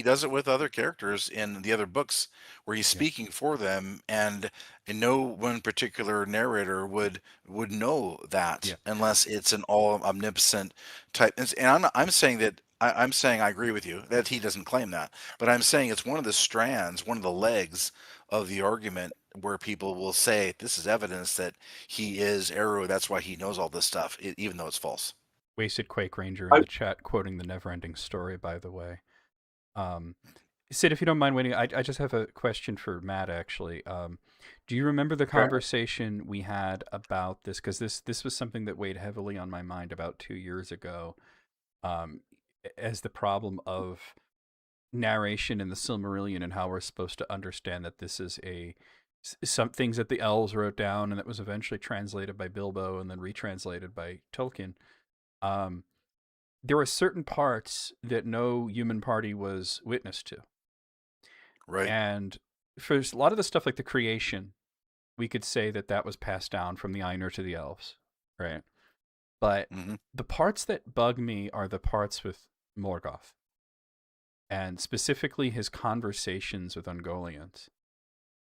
does it with other characters in the other books where he's speaking for them, and no one particular narrator would know that Yeah. unless it's an all omnipotent type. And I'm saying that I'm saying I agree with you that he doesn't claim that, but I'm saying it's one of the strands, one of the legs of the argument where people will say this is evidence that he is Eru. That's why he knows all this stuff, even though it's false. Wasted Quake Ranger in the chat quoting the Neverending Story, by the way. Sid, if you don't mind waiting, I just have a question for Matt, actually. Do you remember the conversation we had about this? Because this was something that weighed heavily on my mind about 2 years ago, as the problem of narration in the Silmarillion and how we're supposed to understand that this is some things that the elves wrote down and that was eventually translated by Bilbo and then retranslated by Tolkien. There were certain parts that no human party was witness to. Right. And for a lot of the stuff like the creation, we could say that that was passed down from the Ainur to the elves, right? But the parts that bug me are the parts with Morgoth, and specifically his conversations with Ungoliant.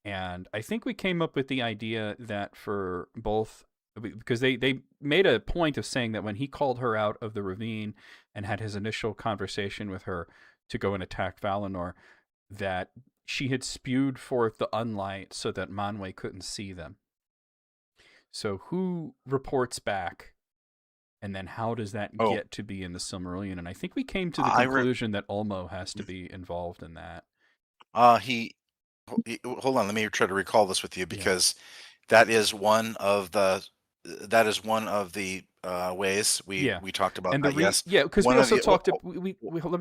And I think we came up with the idea that for both, because they made a point of saying that when he called her out of the ravine and had his initial conversation with her to go and attack Valinor, that she had spewed forth the unlight so that Manwë couldn't see them. So who reports back, and then how does that get to be in the Silmarillion? And I think we came to the conclusion that Ulmo has to be involved in that. Hold on, let me try to recall this with you, because that is one of the ways we talked about and that. Yes, because we also talked. Let me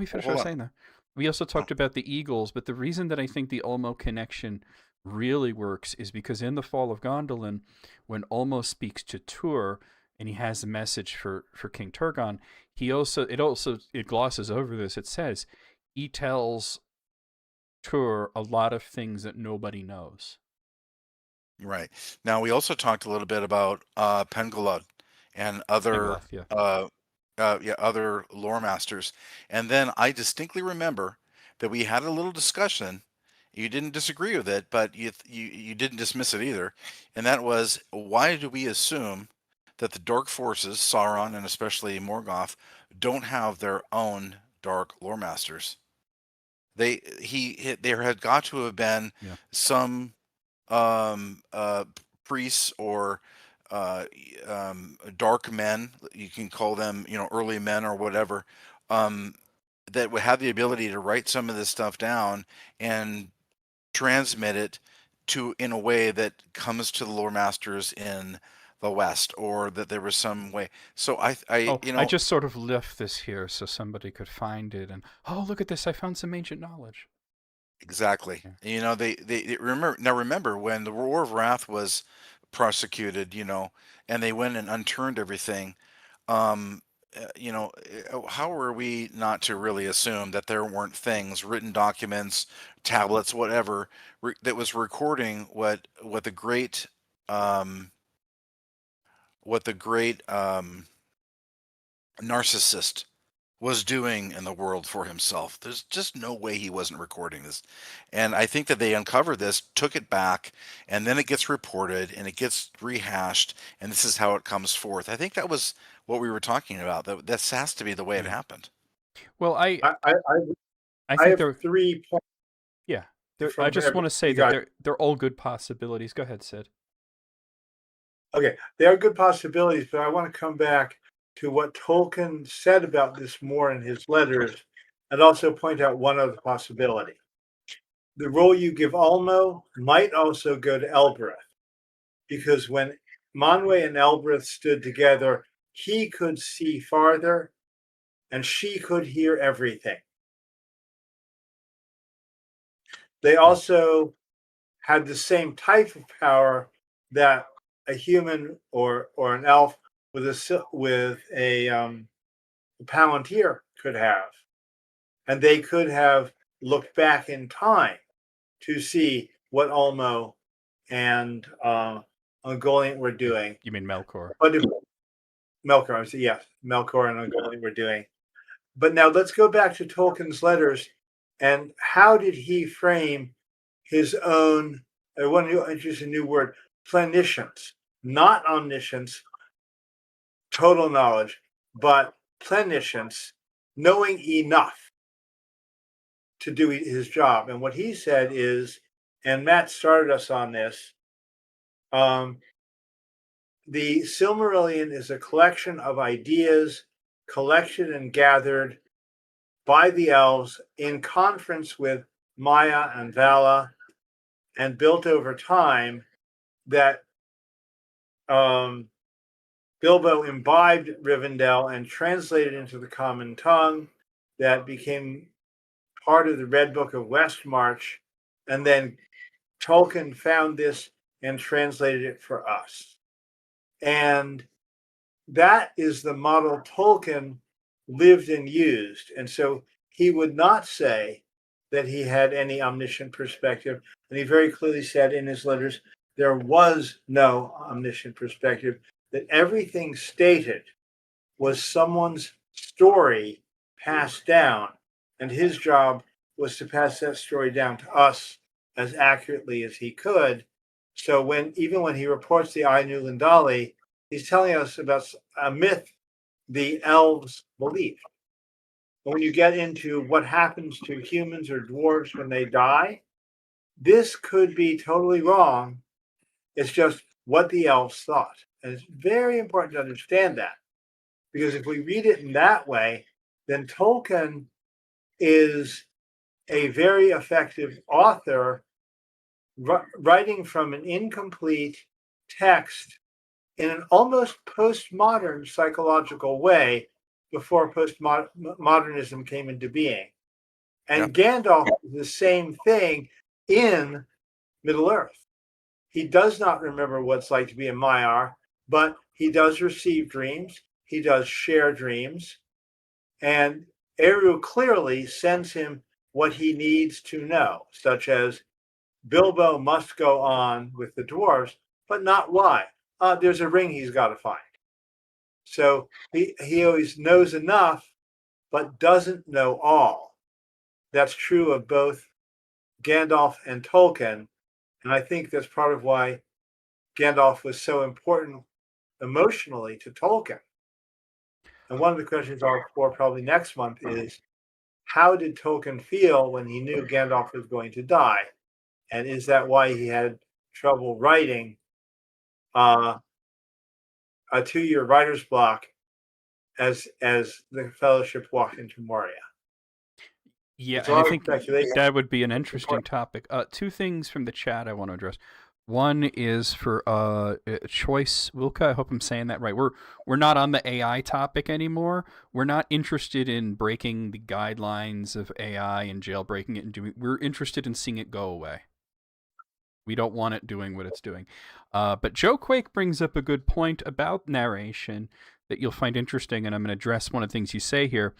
finish what I was saying there. We also talked about the eagles, but the reason that I think the Ulmo connection really works is because in the Fall of Gondolin, when Ulmo speaks to Tur and he has a message for King Turgon, it glosses over this. It says he tells Tur a lot of things that nobody knows. Right. Now we also talked a little bit about Pengalud and other other lore masters, and then I distinctly remember that we had a little discussion. You didn't disagree with it, but you didn't dismiss it either, and that was, why do we assume that the dark forces, Sauron and especially Morgoth, don't have their own dark lore masters? There had got to have been some priests or dark men, you can call them, early men or whatever, that would have the ability to write some of this stuff down and transmit it in a way that comes to the lore masters in the West, or that there was some way. So I I just sort of left this here so somebody could find it and, oh, look at this, I found some ancient knowledge. Exactly. Yeah. They remember when the War of Wrath was prosecuted, and they went and unturned everything. Um, how are we not to really assume that there weren't things, written documents, tablets, whatever, that was recording what the great um, narcissist was doing in the world for himself. There's just no way he wasn't recording this. And I think that they uncovered this, took it back, and then it gets reported and it gets rehashed, and this is how it comes forth. I think that was what we were talking about. That has to be the way it happened. Well, I think have they're 3 points yeah. I from just want to say you guys. that they're all good possibilities. Go ahead, Sid. Okay, they are good possibilities, but I want to come back to what Tolkien said about this more in his letters, and also point out one other possibility. The role you give Ulmo might also go to Elbereth, because when Manwë and Elbereth stood together, he could see farther, and she could hear everything. They also had the same type of power that a human or an elf with a Palantir could have, and they could have looked back in time to see what Ulmo and Ungoliant were doing. You mean Melkor? But if Melkor, I say yes, Melkor and Ungoliant were doing. But now let's go back to Tolkien's letters, and how did he frame his own? I want to introduce a new word: pleniscience, not omniscience, total knowledge, but pleniscience, knowing enough to do his job. And what he said is, and Matt started us on this, the Silmarillion is a collection of ideas collected and gathered by the elves in conference with Maya and Vala, and built over time, that Bilbo imbibed Rivendell and translated into the common tongue, that became part of the Red Book of Westmarch, and then Tolkien found this and translated it for us. And that is the model Tolkien lived and used. And so he would not say that he had any omniscient perspective. And he very clearly said in his letters, there was no omniscient perspective, that everything stated was someone's story passed down. And his job was to pass that story down to us as accurately as he could. So even when he reports the Ainu Lindali, he's telling us about a myth the elves believe. When you get into what happens to humans or dwarves when they die, this could be totally wrong. It's just what the elves thought. And it's very important to understand that, because if we read it in that way, then Tolkien is a very effective author, writing from an incomplete text in an almost postmodern psychological way before postmodernism came into being. And Gandalf is the same thing in Middle Earth. He does not remember what it's like to be in Maiar, but he does receive dreams. He does share dreams. And Eru clearly sends him what he needs to know, such as Bilbo must go on with the dwarves, but not why. There's a ring he's got to find. So he always knows enough, but doesn't know all. That's true of both Gandalf and Tolkien. And I think that's part of why Gandalf was so important emotionally to Tolkien. And one of the questions I'll explore probably next month is, how did Tolkien feel when he knew Gandalf was going to die? And is that why he had trouble writing a 2-year writer's block as the Fellowship walked into Moria? Yeah, and I think that would be an interesting topic. 2 things from the chat I want to address. One is for choice Wilka. I hope I'm saying that right. We're not on the AI topic anymore. We're not interested in breaking the guidelines of AI and jailbreaking it and doing. We're interested in seeing it go away. We don't want it doing what it's doing. But Joe Quake brings up a good point about narration that you'll find interesting, and I'm going to address one of the things you say here.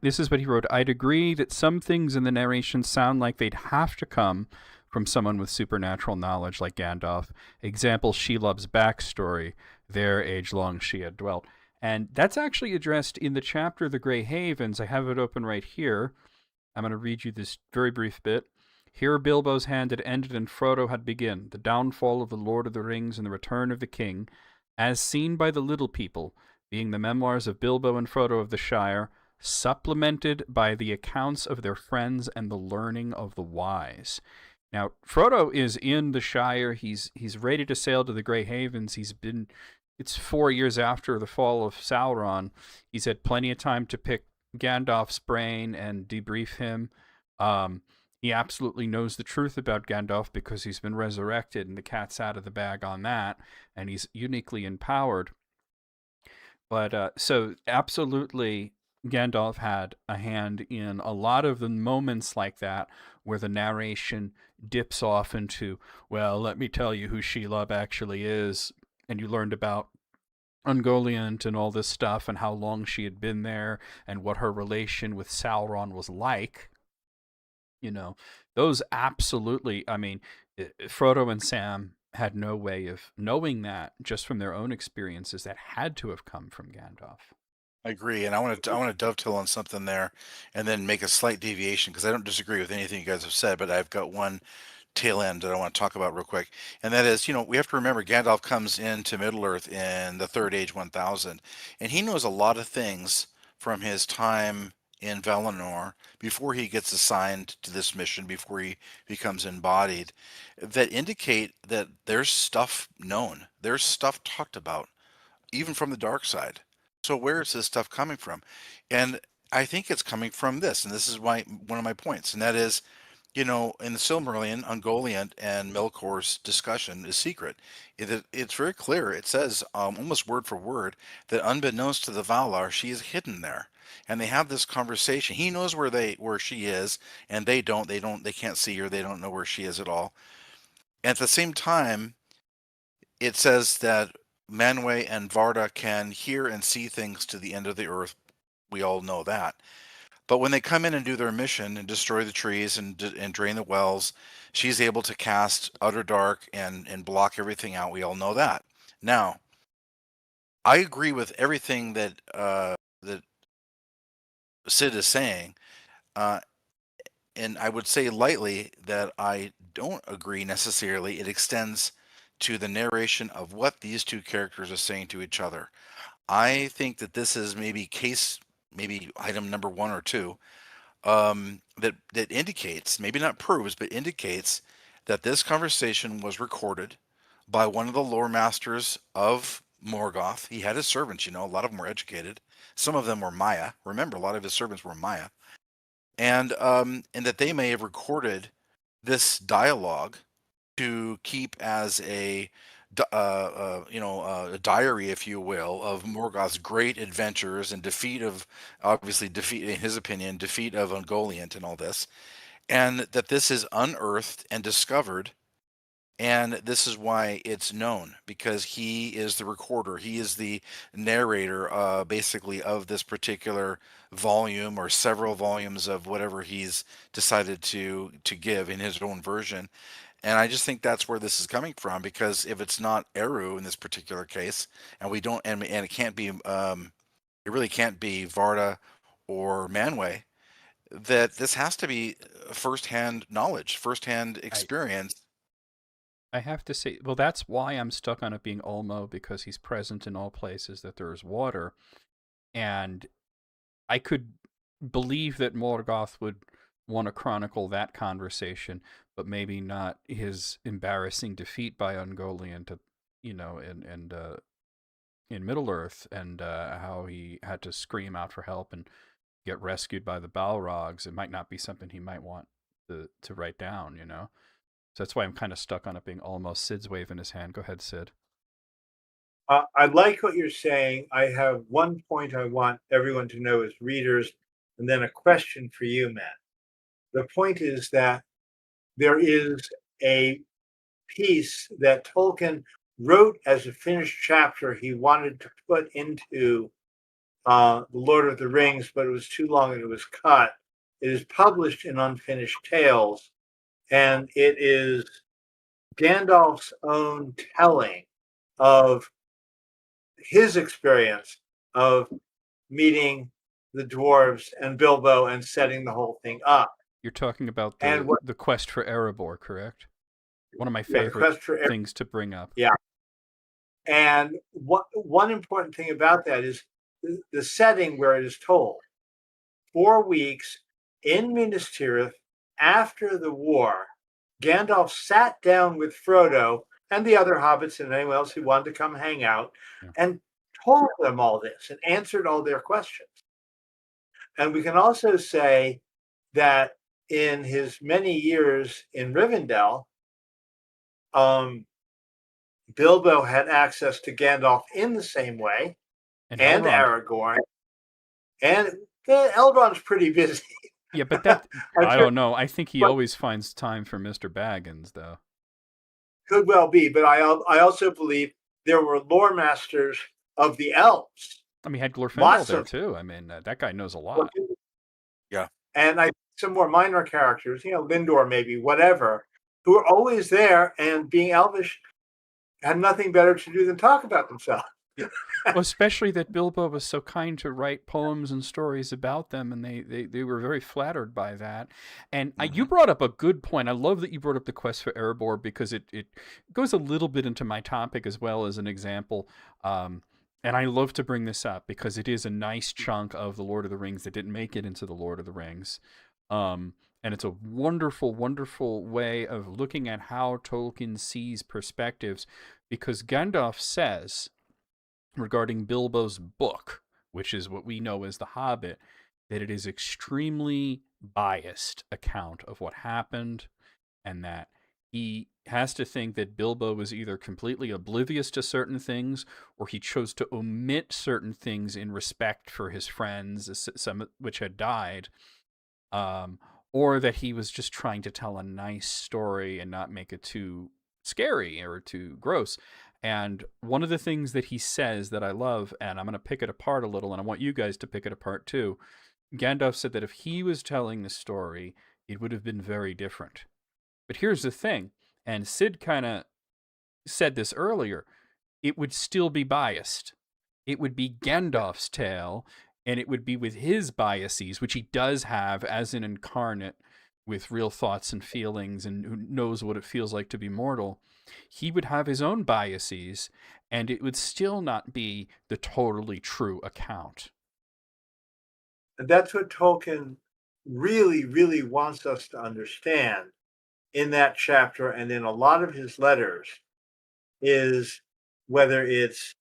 This is what he wrote. I'd agree that some things in the narration sound like they'd have to come from someone with supernatural knowledge like Gandalf. Example, Shelob's backstory, their age-long she had dwelt. And that's actually addressed in the chapter The Grey Havens. I have it open right here. I'm going to read you this very brief bit. Here Bilbo's hand had ended and Frodo had begun, the downfall of the Lord of the Rings and the return of the king, as seen by the little people, being the memoirs of Bilbo and Frodo of the Shire, supplemented by the accounts of their friends and the learning of the wise. Now, Frodo is in the Shire. He's ready to sail to the Grey Havens. It's 4 years after the fall of Sauron. He's had plenty of time to pick Gandalf's brain and debrief him. He absolutely knows the truth about Gandalf because he's been resurrected and the cat's out of the bag on that, and he's uniquely empowered. But so absolutely, Gandalf had a hand in a lot of the moments like that where the narration dips off into, well, let me tell you who Shelob actually is, and you learned about Ungoliant and all this stuff and how long she had been there and what her relation with Sauron was like. Those absolutely, I mean, Frodo and Sam had no way of knowing that just from their own experiences. That had to have come from Gandalf. I agree, and I want to dovetail on something there, and then make a slight deviation because I don't disagree with anything you guys have said, but I've got one tail end that I want to talk about real quick, and that is, we have to remember Gandalf comes into Middle Earth in the Third Age 1000, and he knows a lot of things from his time in Valinor before he gets assigned to this mission, before he becomes embodied, that indicate that there's stuff known, there's stuff talked about, even from the dark side. So where is this stuff coming from? And I think it's coming from this, and this is one of my points, and that is, in the Silmarillion, Ungoliant and Melkor's discussion is secret. It's very clear. It says, almost word for word, that unbeknownst to the Valar, she is hidden there. And they have this conversation. He knows where she is, and they don't. They can't see her. They don't know where she is at all. And at the same time, it says that Manwë and Varda can hear and see things to the end of the earth. We all know that. But when they come in and do their mission and destroy the trees and drain the wells, she's able to cast utter dark and block everything out. We all know that. Now, I agree with everything that Sid is saying, and I would say lightly that I don't agree necessarily. It extends to the narration of what these two characters are saying to each other. I think that this is maybe item number 1 or 2, that indicates, maybe not proves, but indicates that this conversation was recorded by one of the lore masters of Morgoth. He had his servants, a lot of them were educated. Some of them were Maya. Remember, a lot of his servants were Maya. And that they may have recorded this dialogue to keep as a diary, if you will, of Morgoth's great adventures and defeat, in his opinion, defeat of Ungoliant and all this, and that this is unearthed and discovered, and this is why it's known, because he is the recorder, he is the narrator, basically, of this particular volume or several volumes of whatever he's decided to give in his own version. And I just think that's where this is coming from, because if it's not Eru in this particular case, and we don't, and it can't be, it really can't be Varda or Manwë, that this has to be firsthand knowledge, firsthand experience. I have to say, well, that's why I'm stuck on it being Ulmo, because he's present in all places that there is water. And I could believe that Morgoth would want to chronicle that conversation, but maybe not his embarrassing defeat by Ungoliant, in Middle Earth, and how he had to scream out for help and get rescued by the Balrogs. It might not be something he might want to write down. So that's why I'm kind of stuck on it being almost. Sid's waving his hand. Go ahead, Sid. I like what you're saying. I have one point I want everyone to know as readers, and then a question for you, Matt. The point is that there is a piece that Tolkien wrote as a finished chapter he wanted to put into The Lord of the Rings, but it was too long and it was cut. It is published in Unfinished Tales, and it is Gandalf's own telling of his experience of meeting the dwarves and Bilbo and setting the whole thing up. You're talking about And the quest for Erebor, correct? One of my the favorite quest for things to bring up. Yeah. And one important thing about that is the setting where it is told. 4 weeks in Minas Tirith after the war, Gandalf sat down with Frodo and the other hobbits and anyone else who wanted to come hang out and told them all this and answered all their questions. And we can also say that in his many years in Rivendell, Bilbo had access to Gandalf in the same way, and Aragorn, and Elrond's pretty busy. Yeah, but that I don't know. I think he always finds time for Mr. Baggins, though. Could well be, but I also believe there were lore masters of the elves. I mean, had Glorfindel there too. I mean, that guy knows a lot. Yeah, and some more minor characters, Lindor maybe, whatever, who are always there, and being elvish had nothing better to do than talk about themselves. Well, especially that Bilbo was so kind to write poems and stories about them, and they were very flattered by that. And you brought up a good point. I love that you brought up the quest for Erebor, because it goes a little bit into my topic as well as an example. And I love to bring this up because it is a nice chunk of The Lord of the Rings that didn't make it into The Lord of the Rings. And it's a wonderful, wonderful way of looking at how Tolkien sees perspectives, because Gandalf says regarding Bilbo's book, which is what we know as The Hobbit, that it is extremely biased account of what happened, and that he has to think that Bilbo was either completely oblivious to certain things, or he chose to omit certain things in respect for his friends, some which had died, or that he was just trying to tell a nice story and not make it too scary or too gross. And one of the things that he says that I love, and I'm going to pick it apart a little, and I want you guys to pick it apart too. Gandalf said that if he was telling the story, it would have been very different. But here's the thing, and Sid kind of said this earlier, it would still be biased. It would be Gandalf's tale, and it would be with his biases, which he does have as an incarnate with real thoughts and feelings, and who knows what it feels like to be mortal. He would have his own biases, and it would still not be the totally true account. And that's what Tolkien really, really wants us to understand in that chapter and in a lot of his letters, is whether it's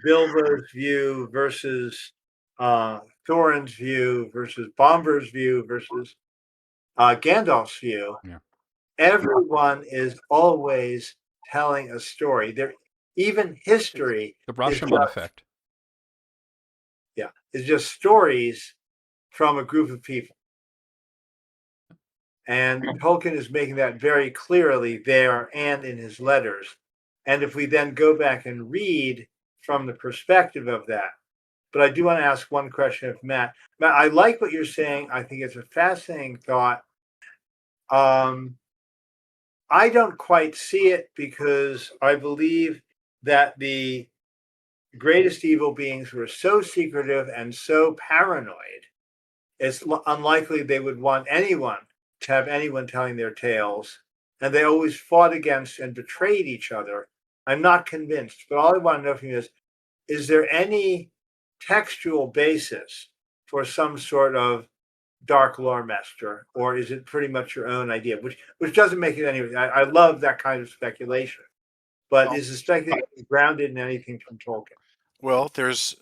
Bilbo's view versus Thorin's view versus Bomber's view versus Gandalf's view. Yeah. Everyone is always telling a story. Even history, the Rashomon effect. Yeah, it's just stories from a group of people. And Tolkien is making that very clearly there and in his letters. And if we then go back and read from the perspective of that, but I do want to ask one question of Matt. Matt, I like what you're saying. I think it's a fascinating thought. I don't quite see it, because I believe that the greatest evil beings were so secretive and so paranoid, it's unlikely they would want anyone to have anyone telling their tales. And they always fought against and betrayed each other. I'm not convinced, but all I want to know from you is there any textual basis for some sort of dark lore master, or is it pretty much your own idea, which doesn't make it any? I love that kind of speculation, but is the speculation grounded in anything from Tolkien? Well, there's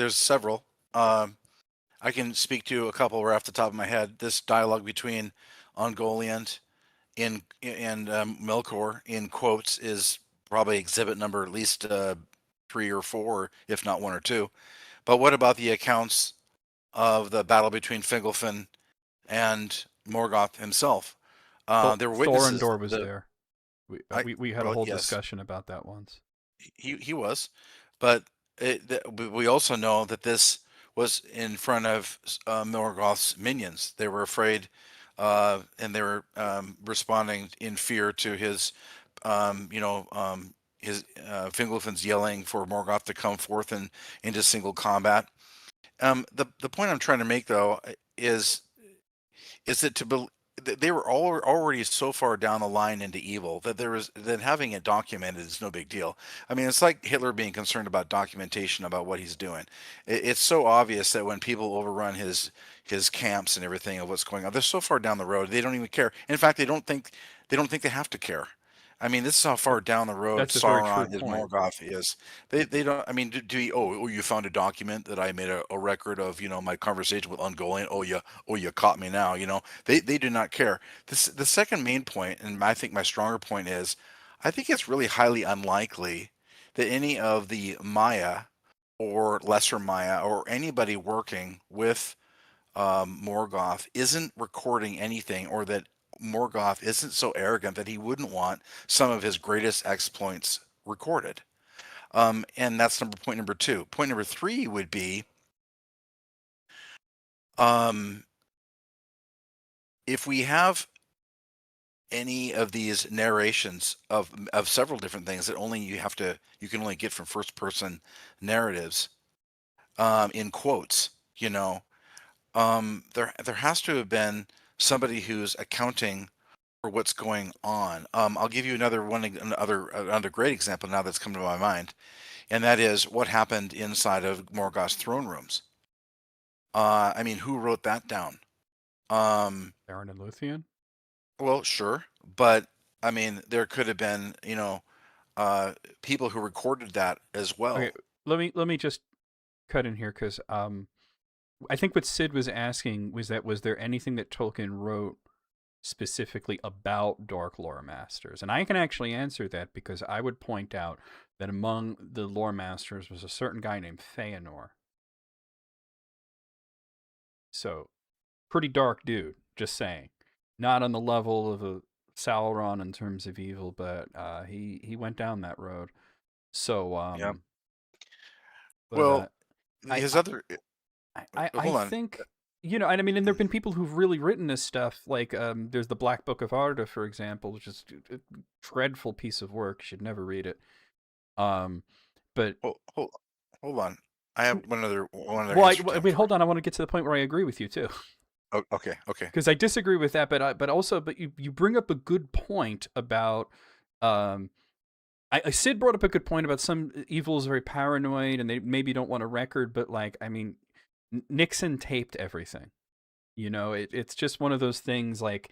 several. I can speak to a couple right off the top of my head. This dialogue between Ungoliant Melkor in quotes is probably exhibit number at least 3 or 4, if not 1 or 2. But what about the accounts of the battle between Fingolfin and Morgoth himself? There were witnesses. Thorondor was there. We had a Well, whole yes, discussion about that once. he was, but we also know that this was in front of Morgoth's minions. They were afraid, and they were responding in fear to his, his Fingolfin's yelling for Morgoth to come forth and into single combat. The point I'm trying to make though is that they were already so far down the line into evil that having it documented is no big deal. I mean, it's like Hitler being concerned about documentation about what he's doing. It's so obvious that when people overrun his camps and everything of what's going on, they're so far down the road they don't even care. In fact, they don't think they have to care. I mean, this is how far down the road That's a very true Sauron is, point. Morgoth is. They don't. I mean, oh, you found a document that I made a record of, my conversation with Ungoliant. Oh, you caught me now. They do not care. The second main point, and I think my stronger point is, I think it's really highly unlikely that any of the Maya or lesser Maya or anybody working with Morgoth isn't recording anything, or that Morgoth isn't so arrogant that he wouldn't want some of his greatest exploits recorded. And that's point number two. Point number three would be, if we have any of these narrations of several different things that you can only get from first person narratives, in quotes, there has to have been somebody who's accounting for what's going on. I'll give you another great example now that's come to my mind, and that is what happened inside of Morgoth's throne rooms. I mean, who wrote that down? Aaron and Luthien. Well, sure, but I mean, there could have been, people who recorded that as well. Okay, let me just cut in here because I think what Sid was asking was there anything that Tolkien wrote specifically about Dark Lore Masters? And I can actually answer that because I would point out that among the Lore Masters was a certain guy named Feanor. So, pretty dark dude, just saying. Not on the level of a Sauron in terms of evil, but he went down that road. So, Yeah. but Well, I, his I other. I Hold on. think and I mean, and there've been people who've really written this stuff. Like, there's the Black Book of Arda, for example, which is a dreadful piece of work. You should never read it. But Hold on. I have one other well, answer, Tim, wait, hold on. I want to get to the point where I agree with you too. Oh, okay. Because I disagree with that, but you bring up a good point about Sid brought up a good point about some evil is very paranoid and they maybe don't want a record, but like, I mean, Nixon taped everything. It's just one of those things. Like,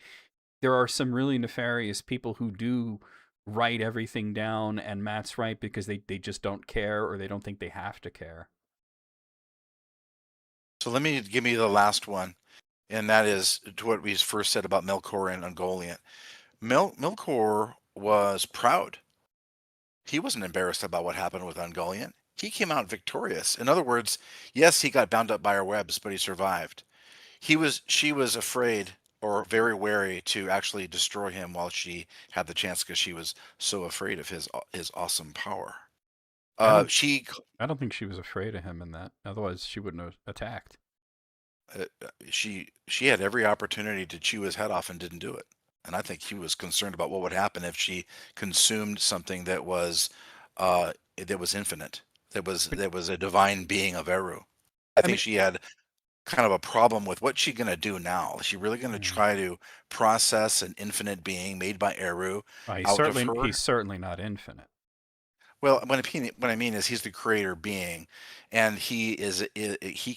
there are some really nefarious people who do write everything down, and Matt's right because they just don't care, or they don't think they have to care. So give me the last one, and that is to what we first said about Melkor and Ungoliant. Melkor was proud. He wasn't embarrassed about what happened with Ungoliant. He came out victorious. In other words, yes, he got bound up by her webs, but he survived. She was afraid or very wary to actually destroy him while she had the chance, because she was so afraid of his awesome power. I don't think she was afraid of him in that. Otherwise, she wouldn't have attacked. She had every opportunity to chew his head off and didn't do it. And I think he was concerned about what would happen if she consumed something that was infinite, that was a divine being of Eru. I think she had kind of a problem with what's she going to do now. Is she really going to try to process an infinite being made by Eru out of her? He's certainly not infinite. Well, what I mean is he's the creator being, and he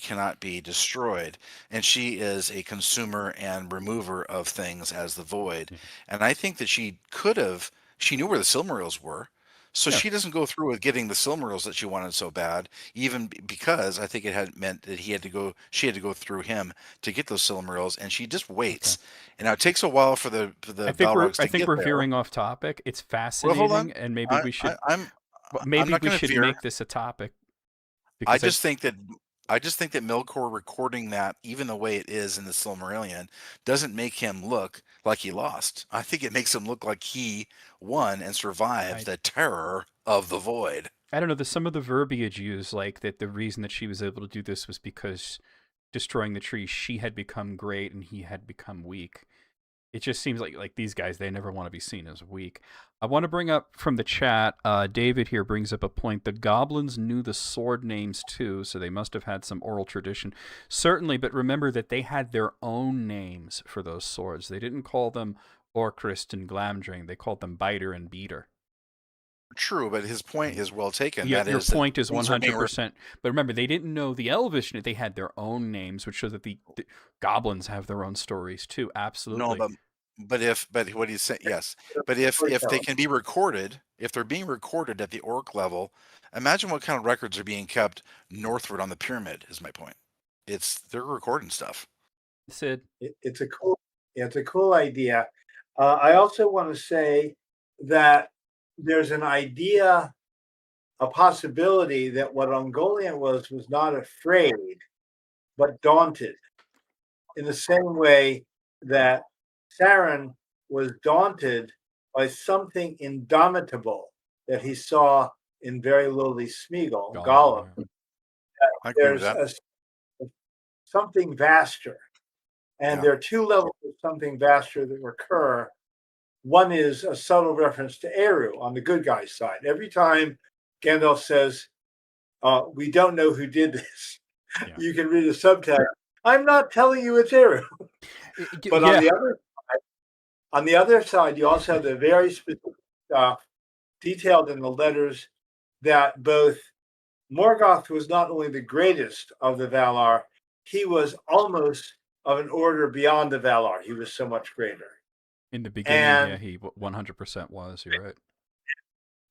cannot be destroyed, and she is a consumer and remover of things as the void. And I think that she knew where the Silmarils were, So Yeah. she doesn't go through with getting the Silmarils that she wanted so bad, even because I think it had meant that she had to go through him to get those Silmarils, and she just waits. Okay. And now it takes a while for the Balrogs I to think get we're there. veering off topic. It's Well, hold fascinating, on. and maybe I, we I, should I'm not going to veer. make this a topic I because just think that Melkor recording that even the way it is in the Silmarillion doesn't make him look like he lost. I think it makes him look like he won and survived the terror of the void. I don't know. There's some of the verbiage used, like that the reason that she was able to do this was because destroying the tree, she had become great and he had become weak. It just seems like these guys, they never want to be seen as weak. I want to bring up from the chat, David here brings up a point. The goblins knew the sword names too, so they must have had some oral tradition. Certainly, but remember that they had their own names for those swords. They didn't call them Orcrist and Glamdring. They called them Biter and Beater. True, but his point is well taken. Yeah, That your is that point is things are being 100%. But remember, they didn't know the Elvish. They had their own names, which shows that the goblins have their own stories too. no, Absolutely. but what he's saying, yes, but if they can be recorded, if they're being recorded at the orc level, imagine what kind of records are being kept northward on the pyramid. Is my point. They're recording stuff. Sid. It's a cool idea. I also want to say that there's an idea, a possibility that what Ungoliant was not afraid, but daunted. In the same way that Sauron was daunted by something indomitable that he saw in very lowly Smeagol, Gollum. Yeah. I agree with There's that. something vaster. And there are two levels of something vaster that recur. One is a subtle reference to Eru on the good guy's side. Every time Gandalf says, we don't know who did this, you can read a subtext. I'm not telling you it's Eru. But on the other side, you also have the very specific stuff detailed in the letters that both Morgoth was not only the greatest of the Valar, he was almost of an order beyond the Valar. He was so much greater. In the beginning, he 100% was. You're right.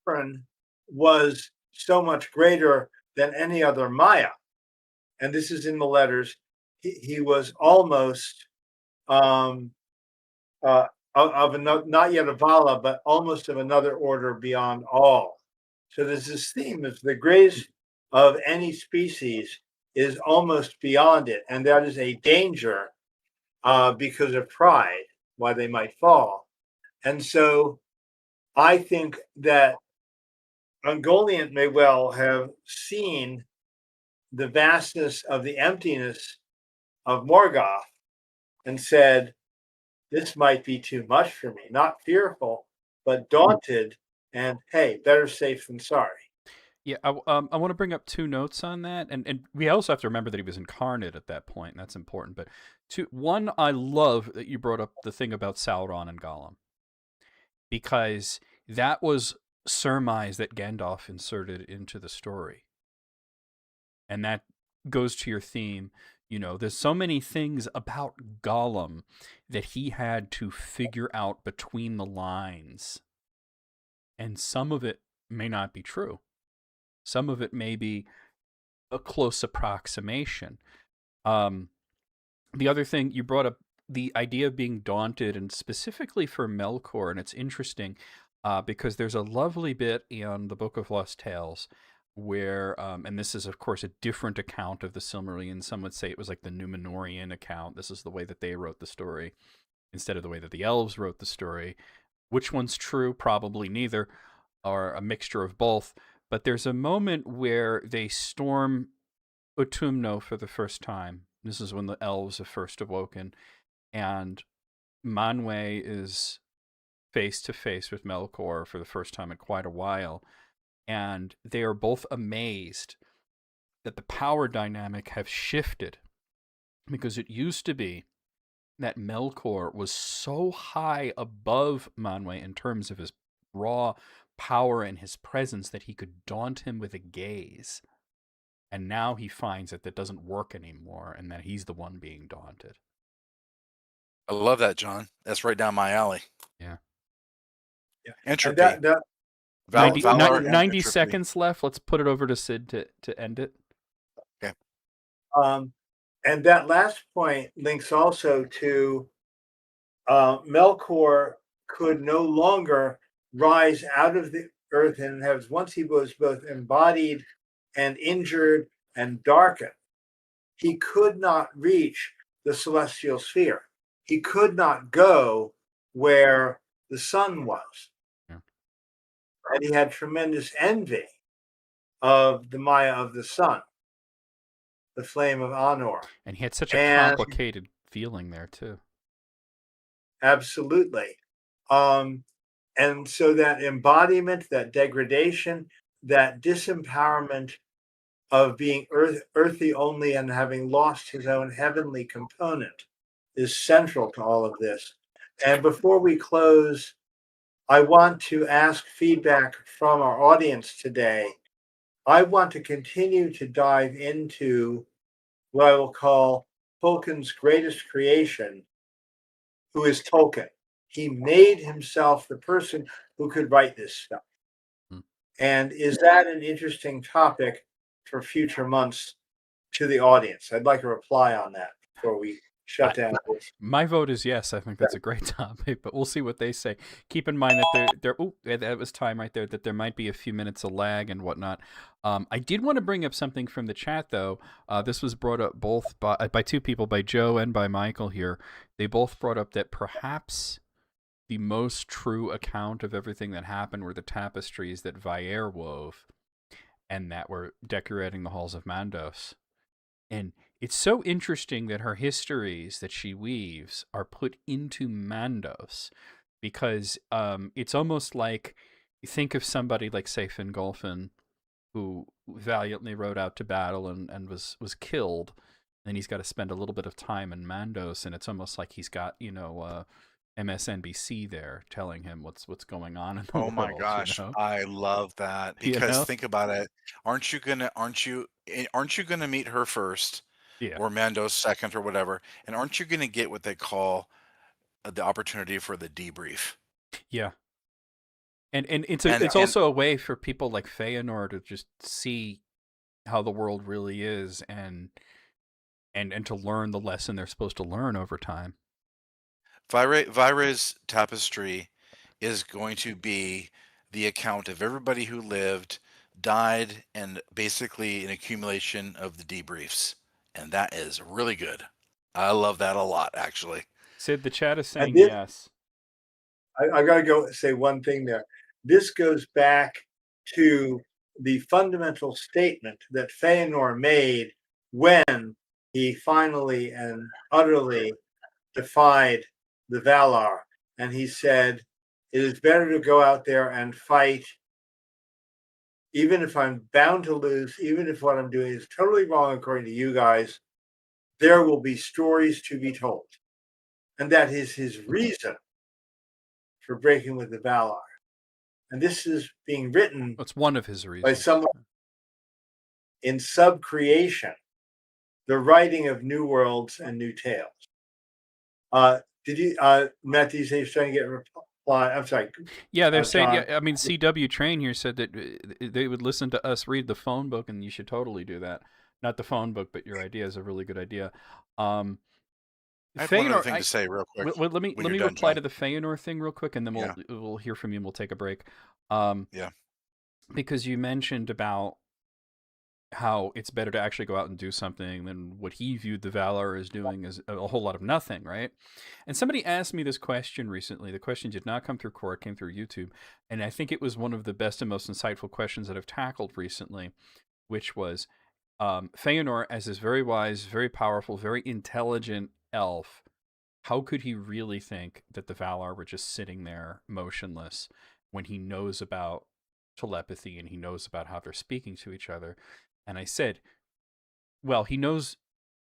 Sauron was so much greater than any other Maya. And this is in the letters. He was almost of another, not yet a Vala, but almost of another order beyond all. So there's this theme of the greatest of any species is almost beyond it, and that is a danger because of pride, why they might fall. And so I think that Ungoliant may well have seen the vastness of the emptiness of Morgoth and said, this might be too much for me, not fearful, but daunted, and hey, better safe than sorry. Yeah, I want to bring up two notes on that, and we also have to remember that he was incarnate at that point, and that's important. But one, I love that you brought up the thing about Sauron and Gollum, because that was surmise that Gandalf inserted into the story, and that goes to your theme. You know, there's so many things about Gollum that he had to figure out between the lines, and some of it may not be true. Some of it may be a close approximation. The other thing you brought up, the idea of being daunted, and specifically for Melkor, and it's interesting because there's a lovely bit in the Book of Lost Tales where, and this is of course a different account of the Silmarillion. Some would say it was like the Númenórean account. This is the way that they wrote the story instead of the way that the elves wrote the story. Which one's true? Probably neither, or a mixture of both. But there's a moment where they storm Utumno for the first time. This is when the elves have first awoken, and Manwë is face to face with Melkor for the first time in quite a while, and they are both amazed that the power dynamic have shifted, because it used to be that Melkor was so high above Manwë in terms of his raw power and his presence that he could daunt him with a gaze. And now he finds that doesn't work anymore, and that he's the one being daunted. I love that, John. That's right down my alley. Yeah. Entropy. Valar 90 seconds left. Let's put it over to Sid to end it. Okay. And that last point links also to Melkor could no longer rise out of the earth, and once he was both embodied and injured and darkened, he could not reach the celestial sphere. He could not go where the sun was. Yeah. And he had tremendous envy of the Maya of the sun, the flame of Anor. And he had such a complicated feeling there too. Absolutely. And so that embodiment, that degradation, that disempowerment of being earthy only and having lost his own heavenly component is central to all of this. And before we close, I want to ask feedback from our audience today. I want to continue to dive into what I will call Tolkien's greatest creation, who is Tolkien. He made himself the person who could write this stuff. And is that an interesting topic for future months to the audience? I'd like a reply on that before we shut down. My vote is yes. I think that's a great topic, but we'll see what they say. Keep in mind that that was time right there, that there might be a few minutes of lag and whatnot. I did want to bring up something from the chat, though. This was brought up both by two people, by Joe and by Michael here. They both brought up that perhaps the most true account of everything that happened were the tapestries that Vaer wove and that were decorating the halls of Mandos. And it's so interesting that her histories that she weaves are put into Mandos, because it's almost like, you think of somebody like, say, Fingolfin, who valiantly rode out to battle and was killed, and he's got to spend a little bit of time in Mandos, and it's almost like he's got, MSNBC there telling him what's going on in the world. Oh my gosh, I love that, because think about it. Aren't you gonna meet her first, or Mandos second, or whatever? And aren't you gonna get what they call the opportunity for the debrief? Yeah. And it's also a way for people like Feanor to just see how the world really is, and to learn the lesson they're supposed to learn over time. Vaer's tapestry is going to be the account of everybody who lived, died, and basically an accumulation of the debriefs. And that is really good. I love that a lot, actually. Sid, the chat is saying yes. I got to go say one thing there. This goes back to the fundamental statement that Feanor made when he finally and utterly defied the Valar. And he said, it is better to go out there and fight, even if I'm bound to lose, even if what I'm doing is totally wrong according to you guys, there will be stories to be told. And that is his reason for breaking with the Valar. And this is being written. It's one of his reasons. By someone in Subcreation, the writing of New Worlds and New Tales. Did you, Matt, you say you're trying to get a reply? I'm sorry. Yeah, they're saying, I mean, CW Train here said that they would listen to us read the phone book, and you should totally do that. Not the phone book, but your idea is a really good idea. I have one other thing to say real quick. Let me reply to the Feanor thing real quick, and then we'll hear from you and we'll take a break. Because you mentioned about how it's better to actually go out and do something than what he viewed the Valar as doing is a whole lot of nothing, right? And somebody asked me this question recently. The question did not come through Quora, it came through YouTube. And I think it was one of the best and most insightful questions that I've tackled recently, which was, Feanor, as this very wise, very powerful, very intelligent elf, how could he really think that the Valar were just sitting there motionless when he knows about telepathy and he knows about how they're speaking to each other? And I said, well, he knows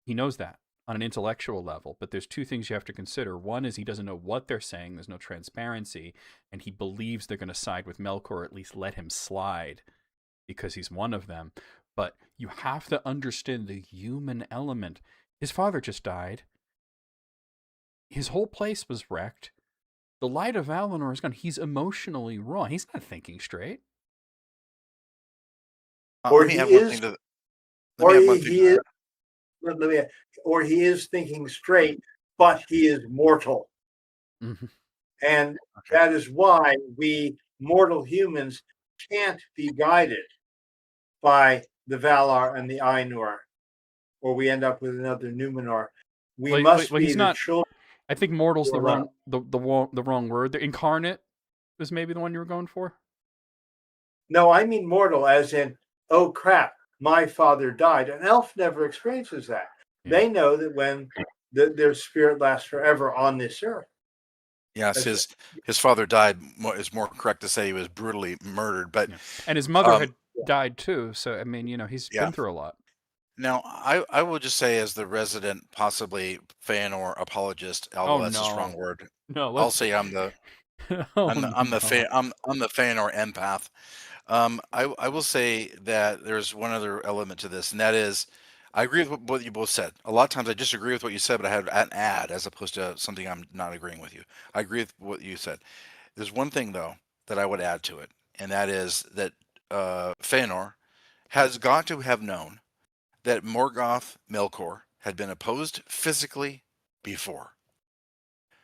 that on an intellectual level, but there's two things you have to consider. One is he doesn't know what they're saying. There's no transparency, and he believes they're going to side with Melkor, or at least let him slide because he's one of them. But you have to understand the human element. His father just died. His whole place was wrecked. The light of Valinor is gone. He's emotionally raw. He's not thinking straight. Or let me he add one is, thing to let me or add one thing he to is, that. let me, or he is thinking straight, but he is mortal. Mhm. And Okay. that is why we mortal humans can't be guided by the Valar and the Ainur, or we end up with another Numenor. We must Well, be he's the not. children. I think mortal's the Well, wrong word. The incarnate was maybe the one you were going for. no, I mean mortal, as in, oh crap, my father died. An elf never experiences that. Yeah. They know that when their spirit lasts forever on this earth. Yes, That's his father died. It's more correct to say he was brutally murdered. But Yeah. And his mother um, had died too. So I mean, he's yeah. been through a lot. Now, I will just say, as the resident, possibly fan or apologist, Oh although that's a strong no, word, no. I'll Let's. say Oh I'm the no. fan I'm the fan or empath. I will say that there's one other element to this, and that is, I agree with what you both said. A lot of times I disagree with what you said, but I have an add as opposed to something I'm not agreeing with you. I agree with what you said. There's one thing though that I would add to it, and that is that Feanor has got to have known that Morgoth Melkor had been opposed physically before.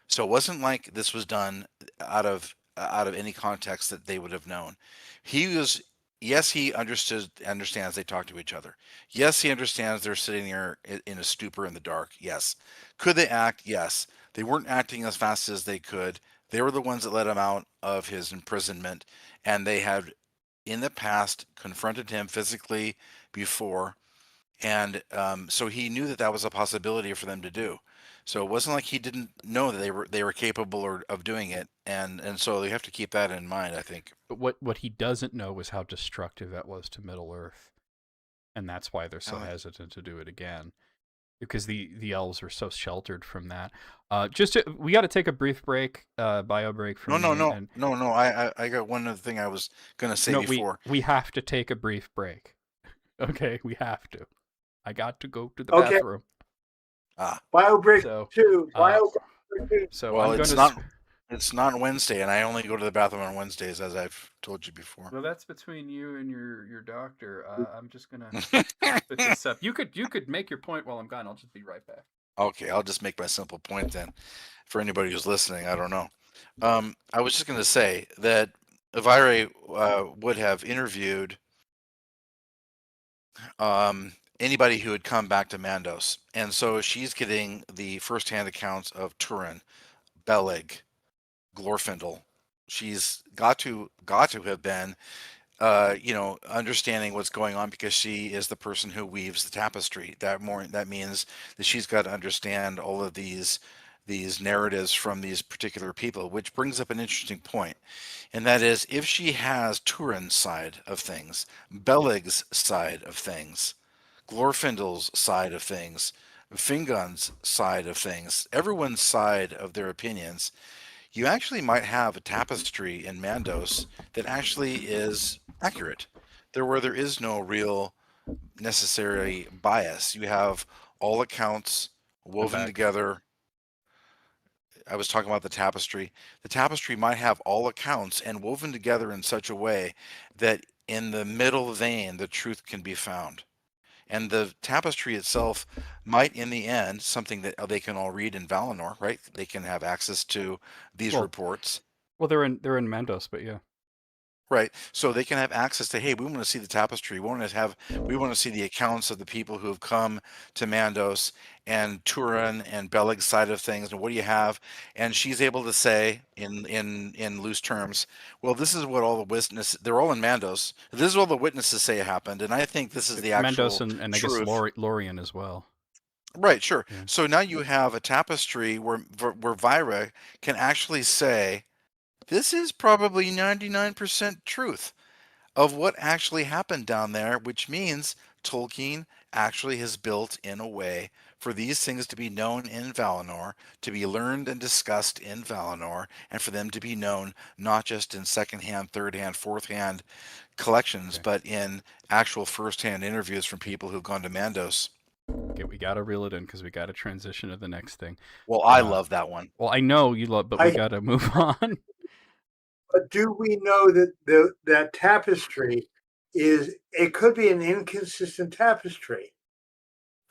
So it wasn't like this was done out of any context that they would have known. He was, yes, he understands they talk to each other. Yes, he understands they're sitting there in a stupor in the dark. Yes. Could they act? Yes. They weren't acting as fast as they could. They were the ones that let him out of his imprisonment, and they had in the past confronted him physically before, and so he knew that that was a possibility for them to do. So it wasn't like he didn't know that they were capable of doing it, and so you have to keep that in mind, I think. But what he doesn't know is how destructive that was to Middle Earth, and that's why they're so hesitant to do it again, because the elves are so sheltered from that. We got to take a brief break, bio break No, from no, me, no, and no, no. I got one other thing I was gonna say no, before. we have to take a brief break. Okay, we have to. I got to go to the okay. bathroom. Bio break So, 2. Bio break 2. so Well, I'm it's gonna. not Wednesday, and I only go to the bathroom on Wednesdays, as I've told you before. Well, that's between you and your doctor. I'm just gonna put this up. You could make your point while I'm gone. I'll just be right back. Okay, I'll just make my simple point then. For anybody who's listening, I don't know. I was just going to say that Evire would have interviewed anybody who had come back to Mandos, and so she's getting the firsthand accounts of Turin, Beleg, Glorfindel. She's got to have been, understanding what's going on because she is the person who weaves the tapestry. That means that she's got to understand all of these narratives from these particular people, which brings up an interesting point, and that is if she has Turin's side of things, Beleg's side of things, Glorfindel's side of things, Fingon's side of things, everyone's side of their opinions, you actually might have a tapestry in Mandos that actually is accurate. Where there is no real necessary bias. You have all accounts woven together. I was talking about the tapestry. The tapestry might have all accounts and woven together in such a way that in the middle vein the truth can be found. And the tapestry itself might, in the end, something that they can all read in Valinor, right? They can have access to these reports. Well, they're in Mandos, but yeah. Right. So they can have access to, hey, we want to see the tapestry. We want to see the accounts of the people who have come to Mandos and Turin and Beleg's side of things. And what do you have? And she's able to say in loose terms, well, this is what all the witnesses, they're all in Mandos. This is what all the witnesses say happened. And I think this is the Mandos actual and I guess truth. Lorien as well. Right, sure. Yeah. So now you have a tapestry where Vira can actually say, this is probably 99% truth of what actually happened down there, which means Tolkien actually has built in a way for these things to be known in Valinor, to be learned and discussed in Valinor, and for them to be known not just in second-hand, third-hand, fourth-hand collections, but in actual first-hand interviews from people who've gone to Mandos. Okay, we gotta reel it in because we gotta transition to the next thing. Well, I love that one. Well, I know you love, but we gotta move on. But do we know that that tapestry is it could be an inconsistent tapestry.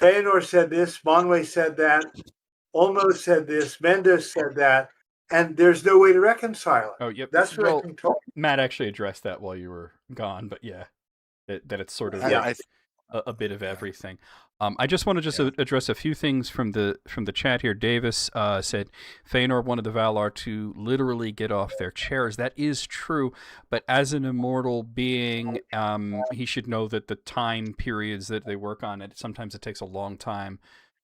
Feanor said this, Monway said that, Olmo said this, Mendes said that, and there's no way to reconcile it. Oh, yep. That's what I think. Matt actually addressed that while you were gone, but yeah, that it's sort of a bit of everything. I just want to address a few things from the chat here. Davis said Feanor wanted the Valar to literally get off their chairs. That is true, but as an immortal being, he should know that the time periods that they work on it, sometimes it takes a long time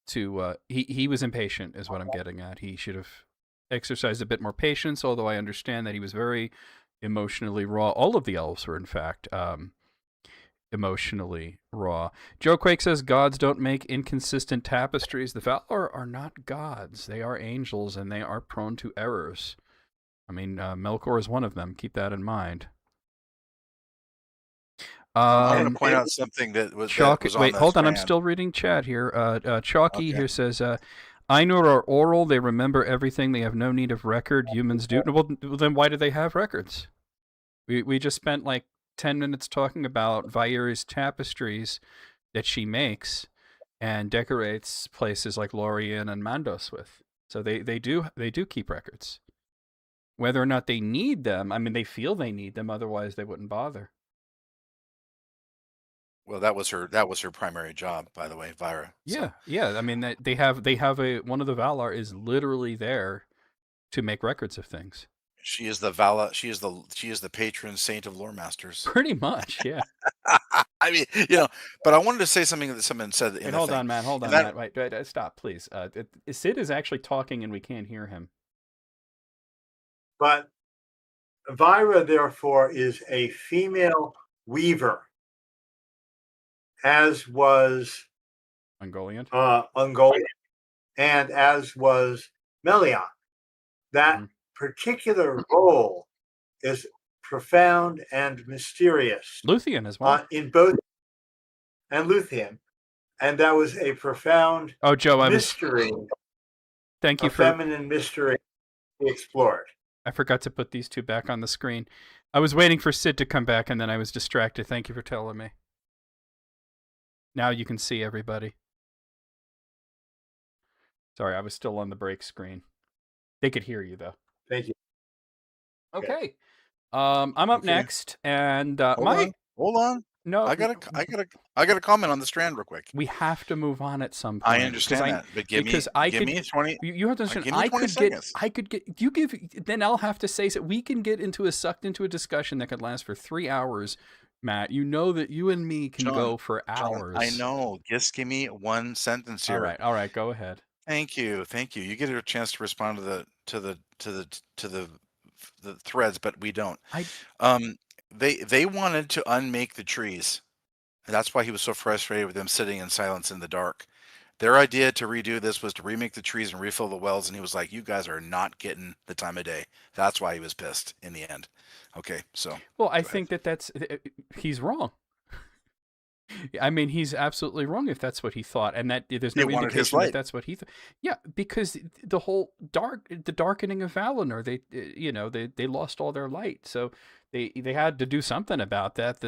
to. He was impatient, is what I'm getting at. He should have exercised a bit more patience. Although I understand that he was very emotionally raw. All of the elves were, in fact. Emotionally raw. Joe Quake says gods don't make inconsistent tapestries. The Valar are not gods. They are angels, and they are prone to errors. I mean, Melkor is one of them. Keep that in mind. I'm going to point out something that was wait, hold on. I'm still reading chat here. Chalky here says, Ainur are oral. They remember everything. They have no need of record. Humans do. Well, then why do they have records? We just spent like 10 minutes talking about Vairi's tapestries that she makes and decorates places like Lorien and Mandos with. So they do keep records. Whether or not they need them, I mean, they feel they need them, otherwise they wouldn't bother. Well, that was her primary job, by the way, Vaira. Yeah, so. Yeah. I mean, they have one of the Valar is literally there to make records of things. She is the Vala. She is the patron saint of lore masters. Pretty much, yeah. I mean, but I wanted to say something that someone said. Hold on, Matt. Wait, stop, please. Sid is actually talking, and we can't hear him. But Vaira, therefore, is a female weaver, as was Ungoliant, and as was Melian. That particular role is profound and mysterious. Luthien as well. In both, and Luthien, and that was a profound mystery. Thank you for feminine mystery explored. I forgot to put these two back on the screen. I was waiting for Sid to come back, and then I was distracted. Thank you for telling me. Now you can see everybody. Sorry, I was still on the break screen. They could hear you, though. Thank you. Okay. I'm up next, and hold on. No, I got a comment on the Strand real quick. We have to move on at some point. I understand that, but give me 20. You have to understand. I could get. You give. Then I'll have to say that we can get sucked into a discussion that could last for 3 hours. Matt, you know that you and me can go for hours. I know. Just give me one sentence here. All right. Go ahead. Thank you. You get a chance to respond to the threads, but we don't. They wanted to unmake the trees. And that's why he was so frustrated with them sitting in silence in the dark. Their idea to redo this was to remake the trees and refill the wells, and he was like, "You guys are not getting the time of day." That's why he was pissed in the end. Okay, so. Well, I think he's wrong. I mean, he's absolutely wrong if that's what he thought, and that there's no indication that that's what he thought. Yeah, because the whole the darkening of Valinor, they lost all their light, so they had to do something about that.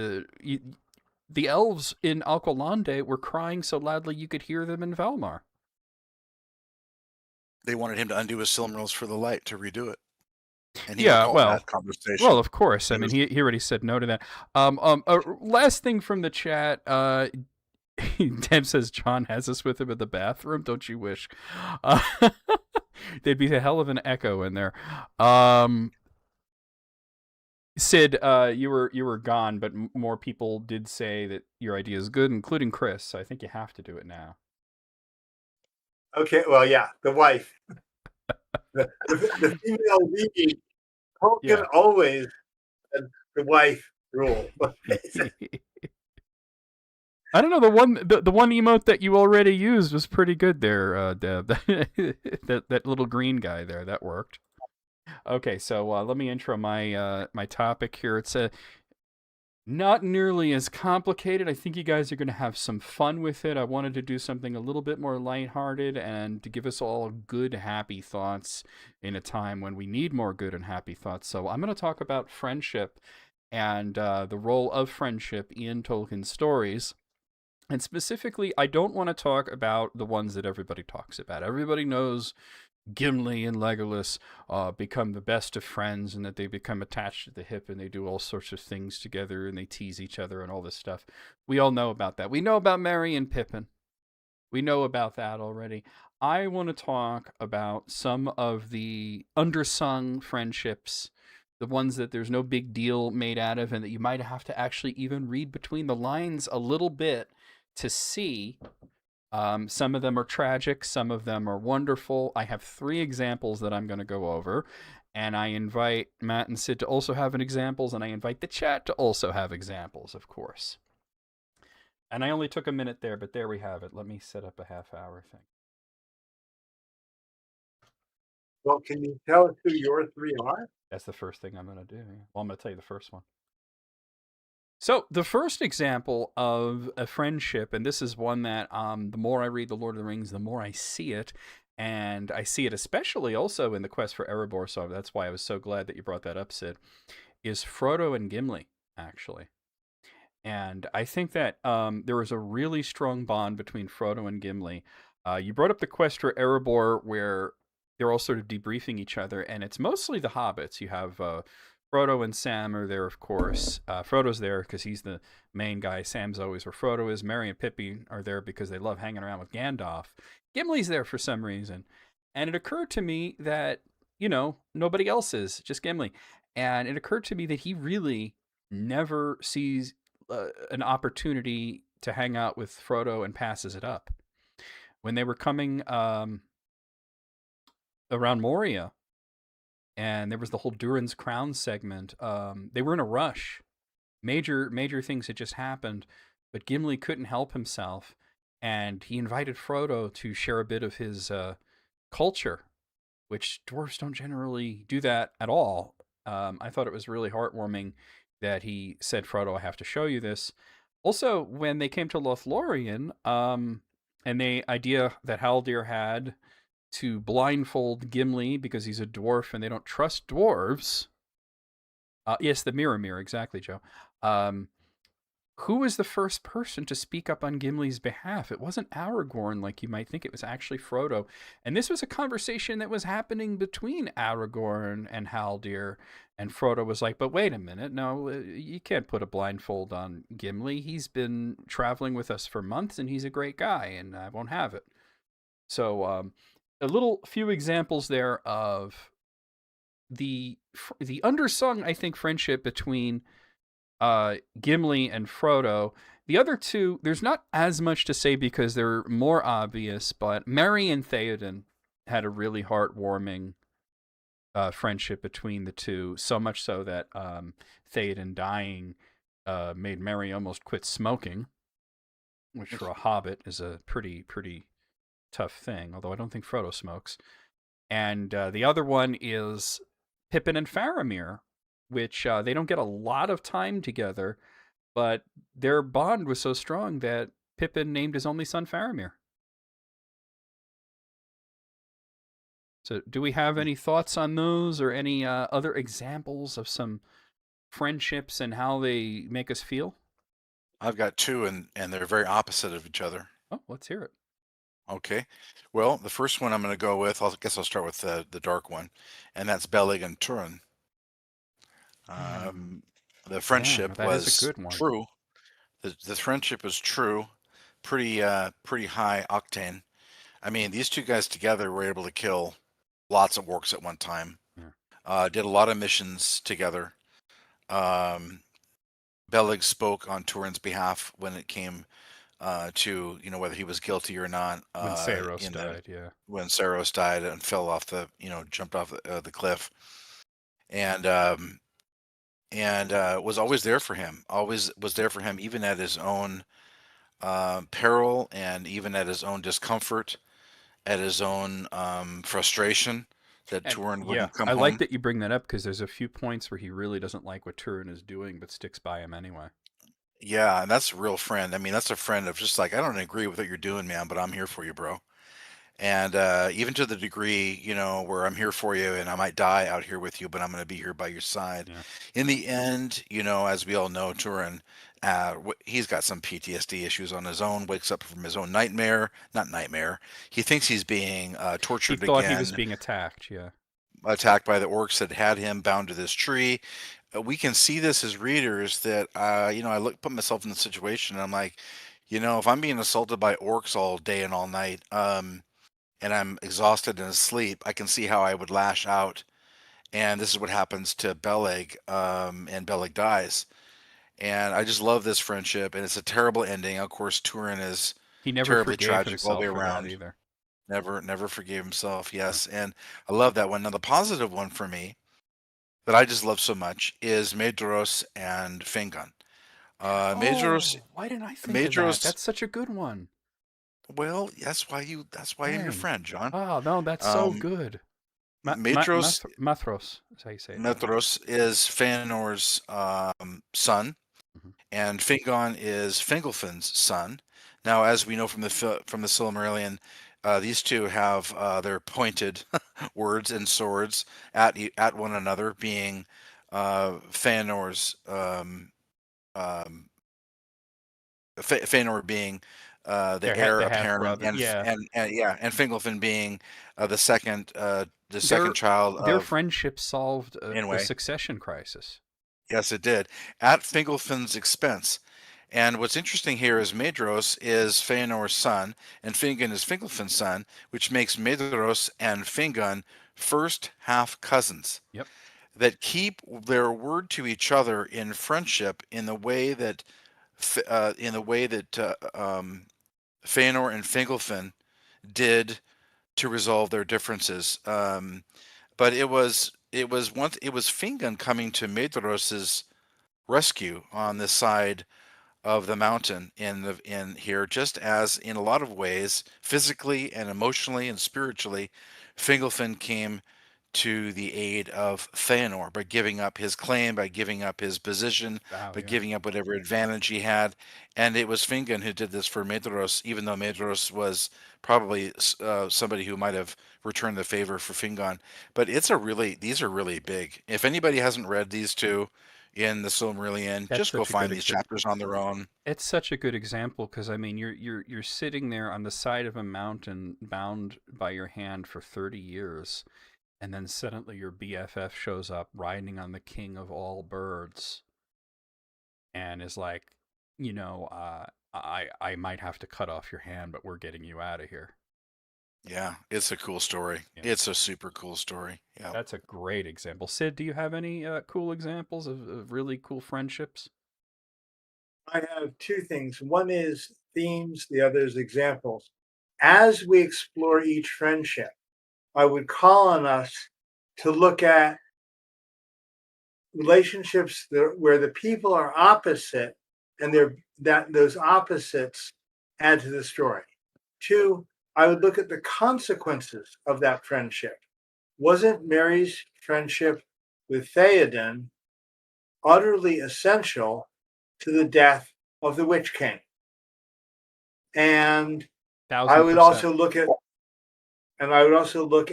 The elves in Alcolande were crying so loudly you could hear them in Valmar. They wanted him to undo his Silmarils for the light to redo it. And conversation. Well, of course. I mean, he already said no to that. Last thing from the chat. Deb says John has us with him in the bathroom. Don't you wish? There'd be a hell of an echo in there. Sid, you were gone, but more people did say that your idea is good, including Chris. So I think you have to do it now. Okay. Well, yeah, the wife. The female lead. Tolkien always had the wife rule. I don't know, the one emote that you already used was pretty good there, Deb. that little green guy there, that worked. Okay, so let me intro my my topic here. It's not nearly as complicated. I think you guys are going to have some fun with it. I wanted to do something a little bit more lighthearted and to give us all good, happy thoughts in a time when we need more good and happy thoughts. So I'm going to talk about friendship and the role of friendship in Tolkien's stories. And specifically, I don't want to talk about the ones that everybody talks about. Everybody knows Gimli and Legolas become the best of friends, and that they become attached at the hip, and they do all sorts of things together, and they tease each other and all this stuff. We all know about that. We know about Merry and Pippin. We know about that already. I want to talk about some of the undersung friendships, the ones that there's no big deal made out of, and that you might have to actually even read between the lines a little bit to see. Some of them are tragic, some of them are wonderful. I have 3 examples that I'm going to go over, and I invite Matt and Sid to also have examples, and I invite the chat to also have examples, of course. And I only took a minute there, but there we have it. Let me set up a half-hour thing. Well, can you tell us who your 3 are? That's the first thing I'm going to do. Well, I'm going to tell you the first one. So the first example of a friendship, and this is one that the more I read The Lord of the Rings, the more I see it. And I see it especially also in The Quest for Erebor, so that's why I was so glad that you brought that up, Sid, is Frodo and Gimli, actually. And I think that there was a really strong bond between Frodo and Gimli. You brought up The Quest for Erebor, where they're all sort of debriefing each other, and it's mostly the hobbits. You have Frodo and Sam are there, of course. Frodo's there because he's the main guy. Sam's always where Frodo is. Merry and Pippi are there because they love hanging around with Gandalf. Gimli's there for some reason. And it occurred to me that, nobody else is, just Gimli. And it occurred to me that he really never sees an opportunity to hang out with Frodo and passes it up. When they were coming around Moria, and there was the whole Durin's Crown segment, they were in a rush. Major things had just happened, but Gimli couldn't help himself, and he invited Frodo to share a bit of his culture, which dwarves don't generally do that at all. I thought it was really heartwarming that he said, Frodo, I have to show you this. Also, when they came to Lothlorien, and the idea that Haldir had to blindfold Gimli because he's a dwarf and they don't trust dwarves. Yes, the Mirror, exactly, Joe. Who was the first person to speak up on Gimli's behalf? It wasn't Aragorn like you might think. It was actually Frodo. And this was a conversation that was happening between Aragorn and Haldir. And Frodo was like, but wait a minute. No, you can't put a blindfold on Gimli. He's been traveling with us for months and he's a great guy and I won't have it. So a few examples there of the undersung, I think, friendship between Gimli and Frodo. The other 2, there's not as much to say because they're more obvious, but Merry and Theoden had a really heartwarming friendship between the 2, so much so that Theoden dying made Merry almost quit smoking, which for a hobbit is a pretty tough thing, although I don't think Frodo smokes. And the other one is Pippin and Faramir, which they don't get a lot of time together, but their bond was so strong that Pippin named his only son Faramir. So do we have any thoughts on those or any other examples of some friendships and how they make us feel? I've got 2, and they're very opposite of each other. Oh, let's hear it. Okay. Well, the first one I'm going to go with, I guess I'll start with the dark one, and that's Belig and Turin. The friendship was a good one. true. The friendship was true, pretty high octane. I mean, these 2 guys together were able to kill lots of orcs at one time. Yeah. Did a lot of missions together. Belig spoke on Turin's behalf when it came to whether he was guilty or not. When Saros died, yeah. When Saros died and fell off jumped off the cliff, and was always there for him. Always was there for him, even at his own peril, and even at his own discomfort, at his own frustration. That Turin wouldn't come home. I like that you bring that up because there's a few points where he really doesn't like what Turin is doing, but sticks by him anyway. Yeah, and that's a real friend. I mean, that's a friend of just like, I don't agree with what you're doing, man, but I'm here for you, bro. And even to the degree, where I'm here for you and I might die out here with you, but I'm going to be here by your side. Yeah. In the end, as we all know, Turin, he's got some PTSD issues on his own, wakes up from his own nightmare, not nightmare. He thinks he's being He tortured thought he was again, being attacked. Yeah. attacked by the orcs that had him bound to this tree. We can see this as readers that, I put myself in the situation and I'm like, if I'm being assaulted by orcs all day and all night, and I'm exhausted and asleep, I can see how I would lash out. And this is what happens to Beleg, and Beleg dies. And I just love this friendship, and it's a terrible ending. Of course, Turin is He never terribly forgave tragic all the way himself for that around. either. Never forgave himself. Yeah. Yes, and I love that one. Now, the positive one for me that I just love so much is Medros and Fingon. Medros, Oh, why didn't I think of that? Medros. That's such a good one. Well, that's why I'm your Dang. friend, John. Oh, no, that's so Um, good. Medros Mathros is how you say it. Methros is Feanor's son, Mhm. and Fingon is Fingolfin's son. Now, as we know from the Silmarillion, these two have their pointed words and swords at one another, being Feanor's Feanor being the heir The half apparent, brother. Yeah. and Fingolfin being the second Their child their of friendship solved a Inway. succession crisis. Yes, it did, at Fingolfin's expense. And what's interesting here is Maedhros is Feanor's son, and Fingon is Fingolfin's son, which makes Maedhros and Fingon first half cousins Yep. that keep their word to each other in friendship in the way that Feanor and Fingolfin did to resolve their differences. But it was Fingon coming to Maedhros's rescue on this side of the mountain in here, just as in a lot of ways, physically and emotionally and spiritually, Fingolfin came to the aid of Feanor by giving up his claim, by giving up his position, Wow. by Yeah. giving up whatever advantage he had. And it was Fingon who did this for Maedhros, even though Maedhros was probably somebody who might have returned the favor for Fingon. But these are really big. If anybody hasn't read these two in the Silmarillion, That's just go such a good find these chapters on their own. It's such a good example because I mean you're sitting there on the side of a mountain bound by your hand for 30 years, and then suddenly your BFF shows up riding on the king of all birds and is like, I might have to cut off your hand, but we're getting you out of here. Yeah, it's a cool story. Yeah. It's a super cool story. Yeah. That's a great example. Sid, do you have any cool examples of really cool friendships? I have two things. One is themes, the other is examples. As we explore each friendship, I would call on us to look at relationships where the people are opposite and those opposites add to the story. Two, I would look at the consequences of that friendship. Wasn't Mary's friendship with Theoden utterly essential to the death of the Witch King? And I would 1000%. also look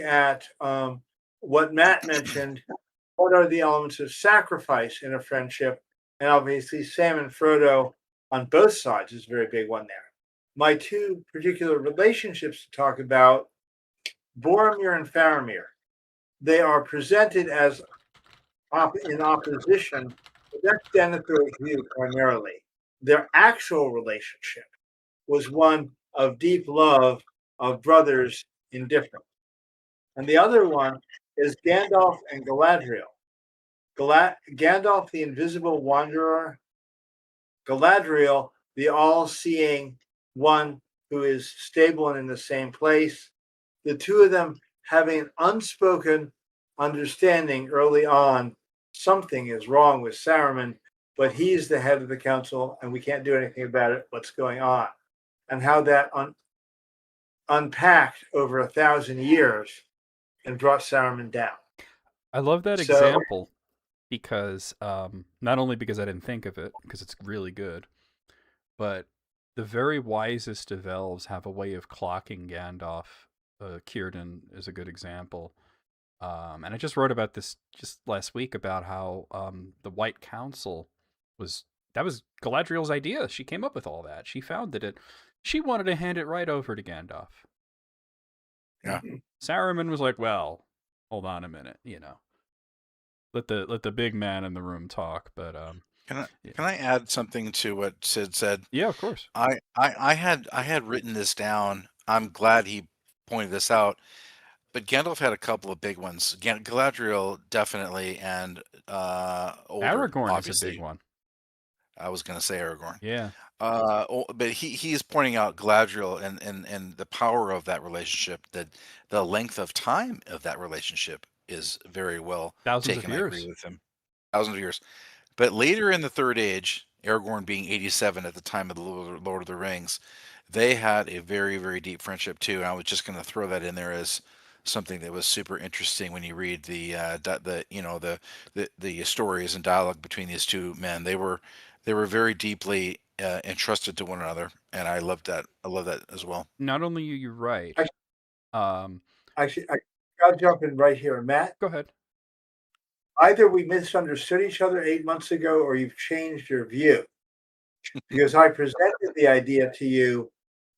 at what Matt mentioned. What are the elements of sacrifice in a friendship? And obviously, Sam and Frodo on both sides is a very big one there. My two particular relationships to talk about, Boromir and Faramir. They are presented as in opposition, but that's Denethor's view primarily. Their actual relationship was one of deep love of brothers in difference. And the other one is Gandalf and Galadriel. Gandalf, the invisible wanderer, Galadriel, the all-seeing one who is stable and in the same place. The two of them having an unspoken understanding early on, something is wrong with Saruman, but he's the head of the council and we can't do anything about it. What's going on? And how that unpacked over 1,000 years and brought Saruman down. I love that example because not only because I didn't think of it, because it's really good, but the very wisest of elves have a way of clocking Gandalf Círdan is a good example. And I just wrote about this just last week about how the White Council was Galadriel's idea. She came up with all that. She founded it. She wanted to hand it right over to Gandalf. Yeah. Saruman was like, "Well, hold on a minute, let the big man in the room talk." But Can I add something to what Sid said? yeah, of course. I had written this down. I'm glad he pointed this out. But Gandalf had a couple of big ones. Galadriel definitely, and older, Aragorn obviously. is a big one. I was going to say Aragorn. Yeah. But he is pointing out Galadriel and the power of that relationship. That the length of time of that relationship is very well Thousands taken. of I years. agree with him. Thousands of years. But later in the Third Age, Aragorn being 87 at the time of the Lord of the Rings, they had a very, very deep friendship too. And I was just going to throw that in there as something that was super interesting when you read the stories and dialogue between these two men. They were very deeply entrusted to one another, and I love that. I love that as well. Not only are you right. Actually, I'll jump in right here, Matt. Go ahead. Either we misunderstood each other 8 months ago, or you've changed your view. Because I presented the idea to you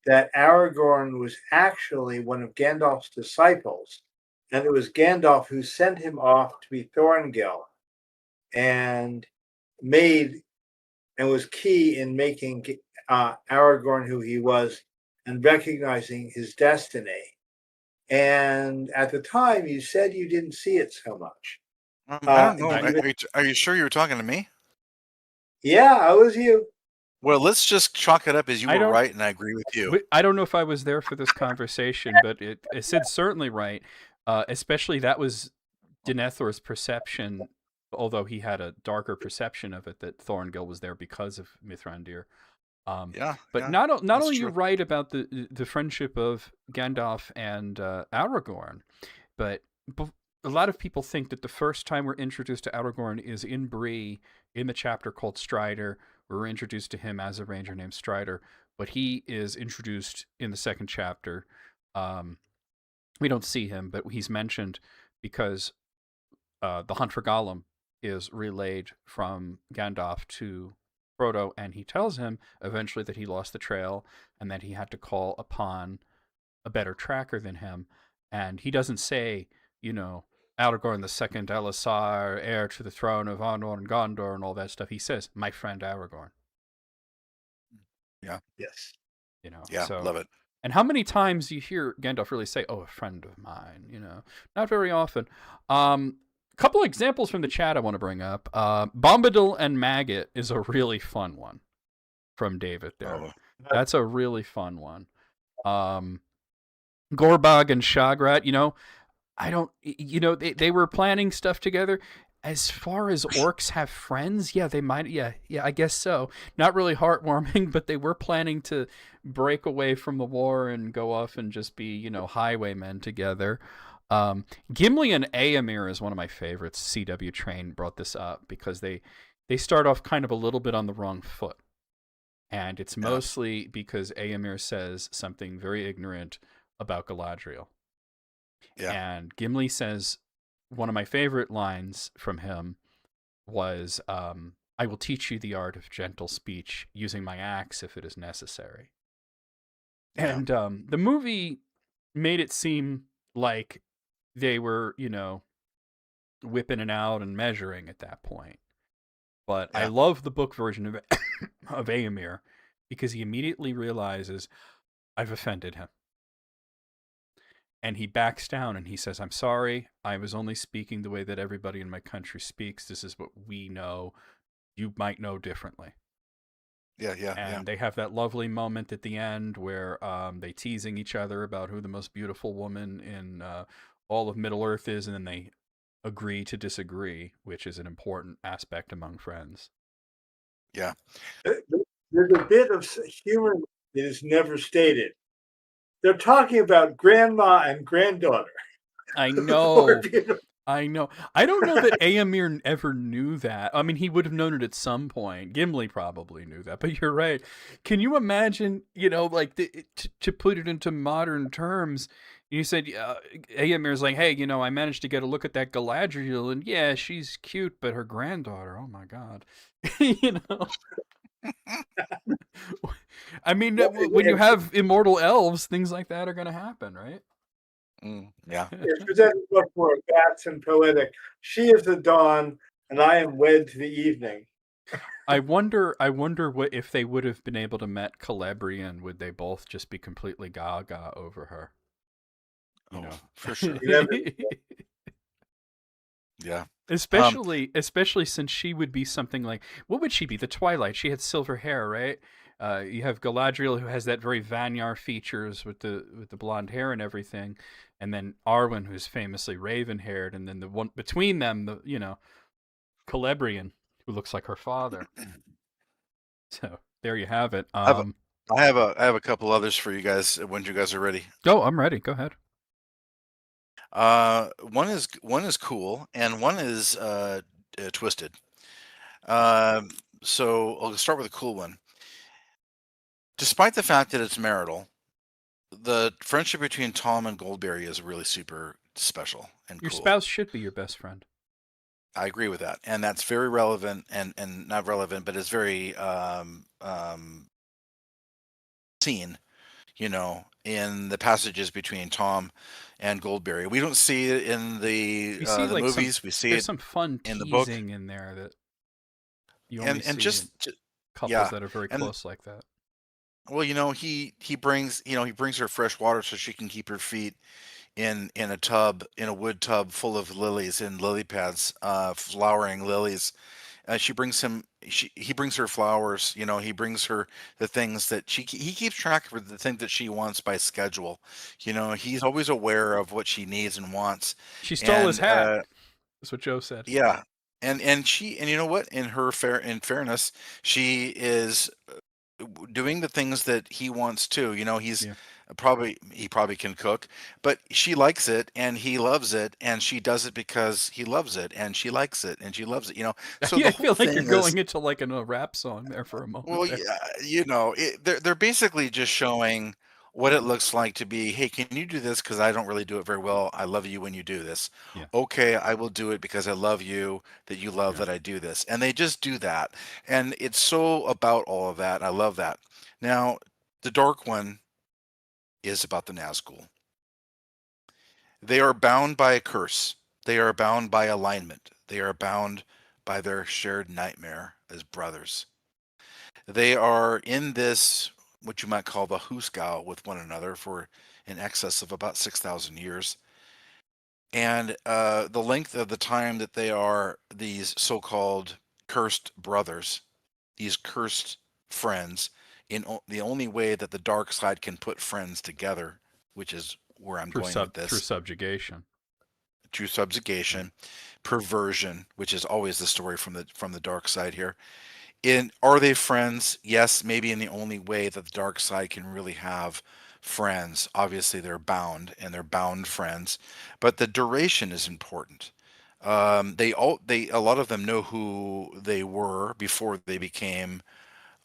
that Aragorn was actually one of Gandalf's disciples, and it was Gandalf who sent him off to be Thorngil, and was key in making Aragorn who he was and recognizing his destiny. And at the time, you said you didn't see it so much. I don't know. Are you sure you were talking to me? Yeah, I was you. Well, let's just chalk it up as you were right, and I agree with you. I don't know if I was there for this conversation, but Sid's certainly right. Especially that was Denethor's perception, although he had a darker perception of it, that Thorngil was there because of Mithrandir. But not only you're right about the friendship of Gandalf and Aragorn, but a lot of people think that the first time we're introduced to Aragorn is in Bree, in the chapter called Strider. We're introduced to him as a ranger named Strider, but he is introduced in the second chapter. We don't see him, but he's mentioned because the hunt for Gollum is relayed from Gandalf to Frodo, and he tells him eventually that he lost the trail and that he had to call upon a better tracker than him. And he doesn't say, Aragorn the Second Elisar, heir to the throne of Arnor and Gondor and all that stuff. He says, my friend Aragorn. Yeah. Yes. So, love it. And how many times do you hear Gandalf really say, oh, a friend of mine? Not very often. Couple examples from the chat I want to bring up. Bombadil and Maggot is a really fun one from David there. Oh. That's a really fun one. Gorbag and Shagrat, they were planning stuff together. As far as orcs have friends, they might, I guess so. Not really heartwarming, but they were planning to break away from the war and go off and just be, highwaymen together. Gimli and Éomer is one of my favorites. CW Train brought this up because they start off kind of a little bit on the wrong foot. And it's mostly because Éomer says something very ignorant about Galadriel. Yeah. And Gimli says, one of my favorite lines from him was, I will teach you the art of gentle speech, using my axe if it is necessary. Yeah. And the movie made it seem like they were, whipping it out and measuring at that point. But I love the book version of Éomer because he immediately realizes, I've offended him. And he backs down and he says, I'm sorry. I was only speaking the way that everybody in my country speaks. This is what we know. You might know differently. Yeah. And they have that lovely moment at the end where they teasing each other about who the most beautiful woman in all of Middle-earth is, and then they agree to disagree, which is an important aspect among friends. Yeah. There's a bit of humor that is never stated. They're talking about grandma and granddaughter. I know. I don't know that Éomer ever knew that. I mean, he would have known it at some point. Gimli probably knew that, but you're right. Can you imagine, to put it into modern terms, You said Eomer's like, hey, I managed to get a look at that Galadriel, and yeah, she's cute, but her granddaughter, oh my god, you know. I mean, Well, when you have immortal elves, things like that are going to happen, right? Yeah. if you just look for bats and poetic, she is the dawn, and I am wed to the evening. I wonder what if they would have been able to met Celebrian, would they both just be completely gaga over her? For sure. Yeah. Especially since she would be something like, what would she be? The Twilight. She had silver hair, right? You have Galadriel, who has that very Vanyar features with the blonde hair and everything, and then Arwen, who's famously raven haired, and then the one between them, Celebrian, who looks like her father. So there you have it. I have a couple others for you guys when you guys are ready. Oh, I'm ready. Go ahead. One is cool, and one is twisted. So I'll start with a cool one. Despite the fact that it's marital, the friendship between Tom and Goldberry is really super special and Your cool. spouse should be your best friend. I agree with that, and that's very relevant and not relevant, but it's very seen, in the passages between Tom and Goldberry. We don't see it in the like movies. We see there's it some fun in the book, teasing in there that you only and see just in couples yeah, that are very and close like that. well, he brings her fresh water so she can keep her feet in a wood tub full of lilies and lily pads, flowering lilies. He brings her flowers. He brings her the things that he keeps track of the things that she wants by schedule. He's always aware of what she needs and wants. She stole his And hat. That's what Joe said. yeah, and you know what? In fairness, she is doing the things that he wants to. He's Yeah. he probably can cook, but she likes it and he loves it, and she does it because he loves it and she likes it and she loves it. So Yeah, the I whole feel like you're thing is, going into like a rap song there for a moment. well, There. yeah, they're basically just showing what it looks like to be, hey, can you do this? Because I don't really do it very well. I love you when you do this. Yeah. Okay, I will do it because I love you, that you love that I do this. And they just do that. And it's so about all of that. I love that. Now, the dark one is about the Nazgul. They are bound by a curse. They are bound by alignment. They are bound by their shared nightmare as brothers. They are in this, what you might call the Hooskow, with one another for in excess of about 6,000 years. And the length of the time that they are these so-called cursed brothers, these cursed friends, the only way that the dark side can put friends together, which is where I'm going with Through this, subjugation. through subjugation, perversion, which is always the story from the dark side here. Are they friends? Yes, maybe in the only way that the dark side can really have friends. Obviously, they're bound and they're bound friends, but the duration is important. A lot of them know who they were before they became.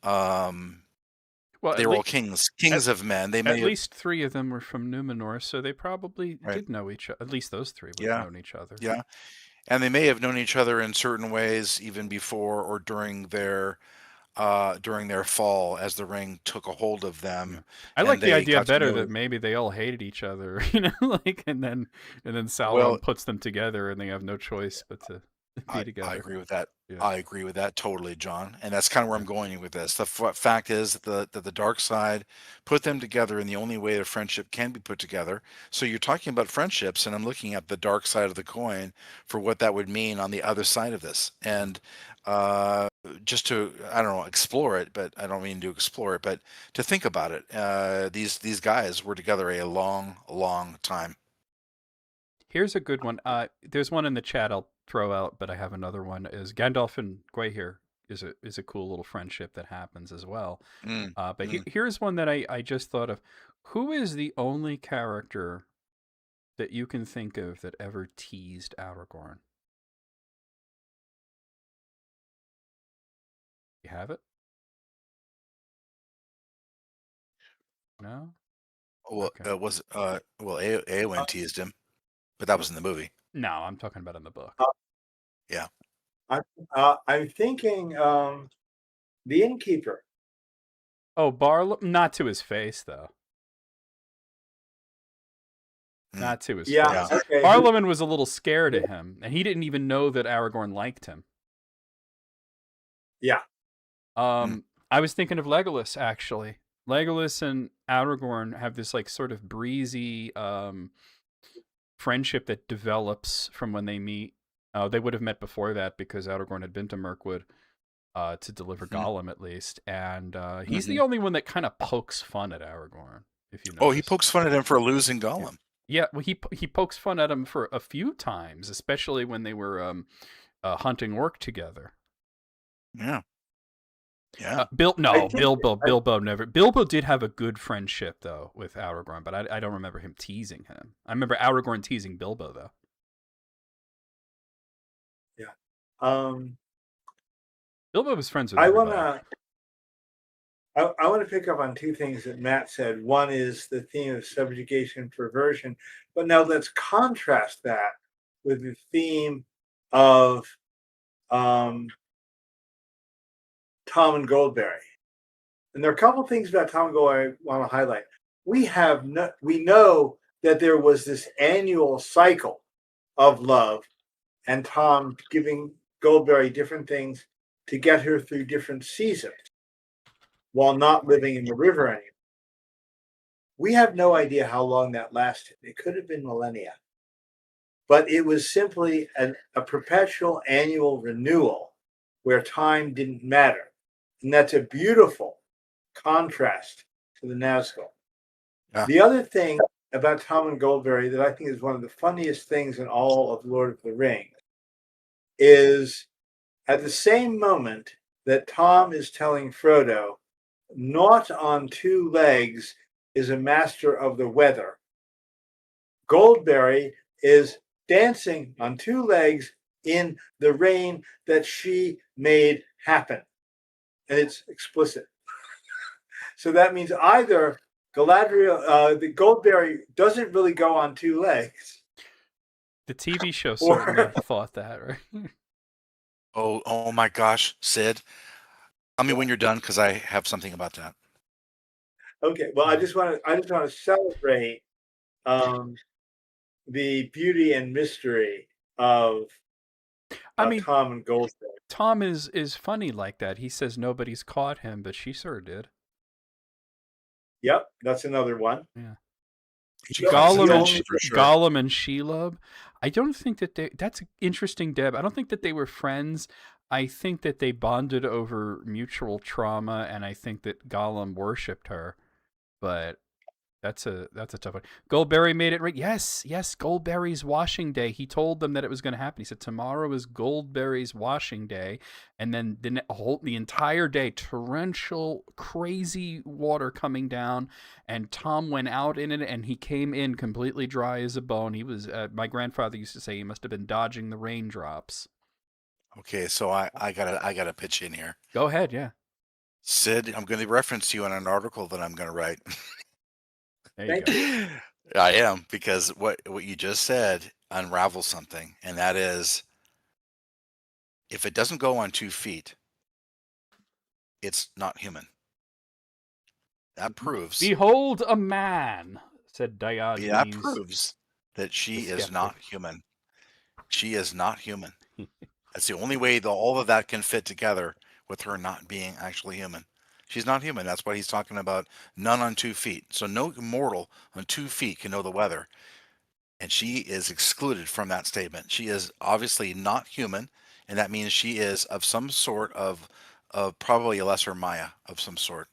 Well, They were all kings of men. They at may have, least 3 of them were from Numenor, so they probably right? did know each other. At least those 3 would have Yeah, known each other. yeah, and they may have known each other in certain ways even before or during their fall as the ring took a hold of them, Yeah. I like and the they idea got to better know. that maybe they all hated each other, and then Well, Sauron puts them together and they have no choice but to be I together. agree with that. Yeah. I agree with that totally, John. And that's kind of where I'm going with this. The fact is that the dark side put them together in the only way a friendship can be put together. So you're talking about friendships, and I'm looking at the dark side of the coin for what that would mean on the other side of this. And just to, I don't know, explore it, but I don't mean to explore it, but to think about it. These guys were together a long, long time. Here's a good one. There's one in the chat I'll throw out, but I have another one. Is Gandalf and Gwaihir is a cool little friendship that happens as well. Mm, But mm. here's one that I just thought of. Who is the only character that you can think of that ever teased Aragorn? You have it? No? Well, Okay. Eowyn teased him, but that was in the movie. No, I'm talking about in the book. Yeah. I'm thinking the innkeeper. Oh, Barlow, not to his face though. Not to his Yeah. face. Okay. Barlowman was a little scared of him, and he didn't even know that Aragorn liked him. Yeah. I was thinking of Legolas actually. Legolas and Aragorn have this like sort of breezy friendship that develops from when they meet. They would have met before that because Aragorn had been to Mirkwood to deliver Gollum at least, and he's the only one that kind of pokes fun at Aragorn. If you notice. He pokes fun at him for losing Gollum. Yeah, well, he pokes fun at him for a few times, especially when they were hunting orc together. Yeah. Yeah. Bilbo never. Bilbo did have a good friendship though with Aragorn, but I don't remember him teasing him. I remember Aragorn teasing Bilbo though. Yeah. Bilbo was friends with everybody. I want to pick up on two things that Matt said. One is the theme of subjugation and perversion, but now let's contrast that with the theme of Tom and Goldberry. And there are a couple of things about Tom and Goldberry I want to highlight. We know that there was this annual cycle of love, and Tom giving Goldberry different things to get her through different seasons while not living in the river anymore. We have no idea how long that lasted. It could have been millennia. But it was simply a perpetual annual renewal where time didn't matter. And that's a beautiful contrast to the Nazgul. Yeah. The other thing about Tom and Goldberry that I think is one of the funniest things in all of Lord of the Rings is at the same moment that Tom is telling Frodo, "Not on two legs is a master of the weather," Goldberry is dancing on two legs in the rain that she made happen. And it's explicit. So that means either Galadriel, the Goldberry doesn't really go on two legs. The TV show certainly thought that, right? Oh my gosh, Sid. Tell me when you're done, because I have something about that. Okay, well, I just want to celebrate the beauty and mystery of Tom and Goldberry. Tom is funny like that. He says nobody's caught him, but she sure did. Yep, that's another one. Yeah. Gollum and Shelob. I don't think that that's interesting, Deb. I don't think that they were friends. I think that they bonded over mutual trauma, and I think that Gollum worshipped her. But that's a tough one. Goldberry made it right. Yes, Goldberry's washing day. He told them that it was going to happen. He said tomorrow is Goldberry's washing day, and then the entire day, torrential, crazy water coming down, and Tom went out in it, and he came in completely dry as a bone. He was. My grandfather used to say he must have been dodging the raindrops. Okay, so I gotta pitch in here. Go ahead, yeah. Sid, I'm going to reference you in an article that I'm going to write. There you go. I am, because what you just said unravels something, and that is, if it doesn't go on 2 feet, it's not human. That proves. Behold a man, said Diogenes. That proves that she is not human. She is not human. That's the only way all of that can fit together, with her not being actually human. She's not human. That's why he's talking about none on 2 feet. So no mortal on 2 feet can know the weather. And she is excluded from that statement. She is obviously not human, and that means she is of some sort of probably a lesser Maya of some sort.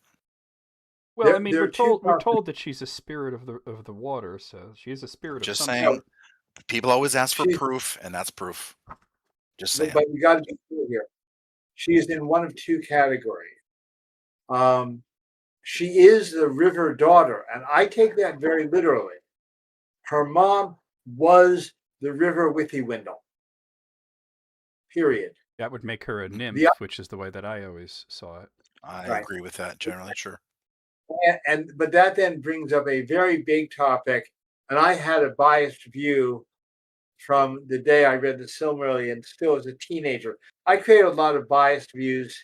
Well, I mean, we're told that she's a spirit of the water, so she is a spirit of some sort. People always ask for proof, and that's proof. Just saying. But we got to be clear here. She is in one of two categories. She is the river daughter, and I take that very literally. Her mom was the river Withywindle. Period. That would make her a nymph, which is the way that I always saw it. I agree with that generally, sure. But that then brings up a very big topic, and I had a biased view from the day I read the Silmarillion, still as a teenager. I created a lot of biased views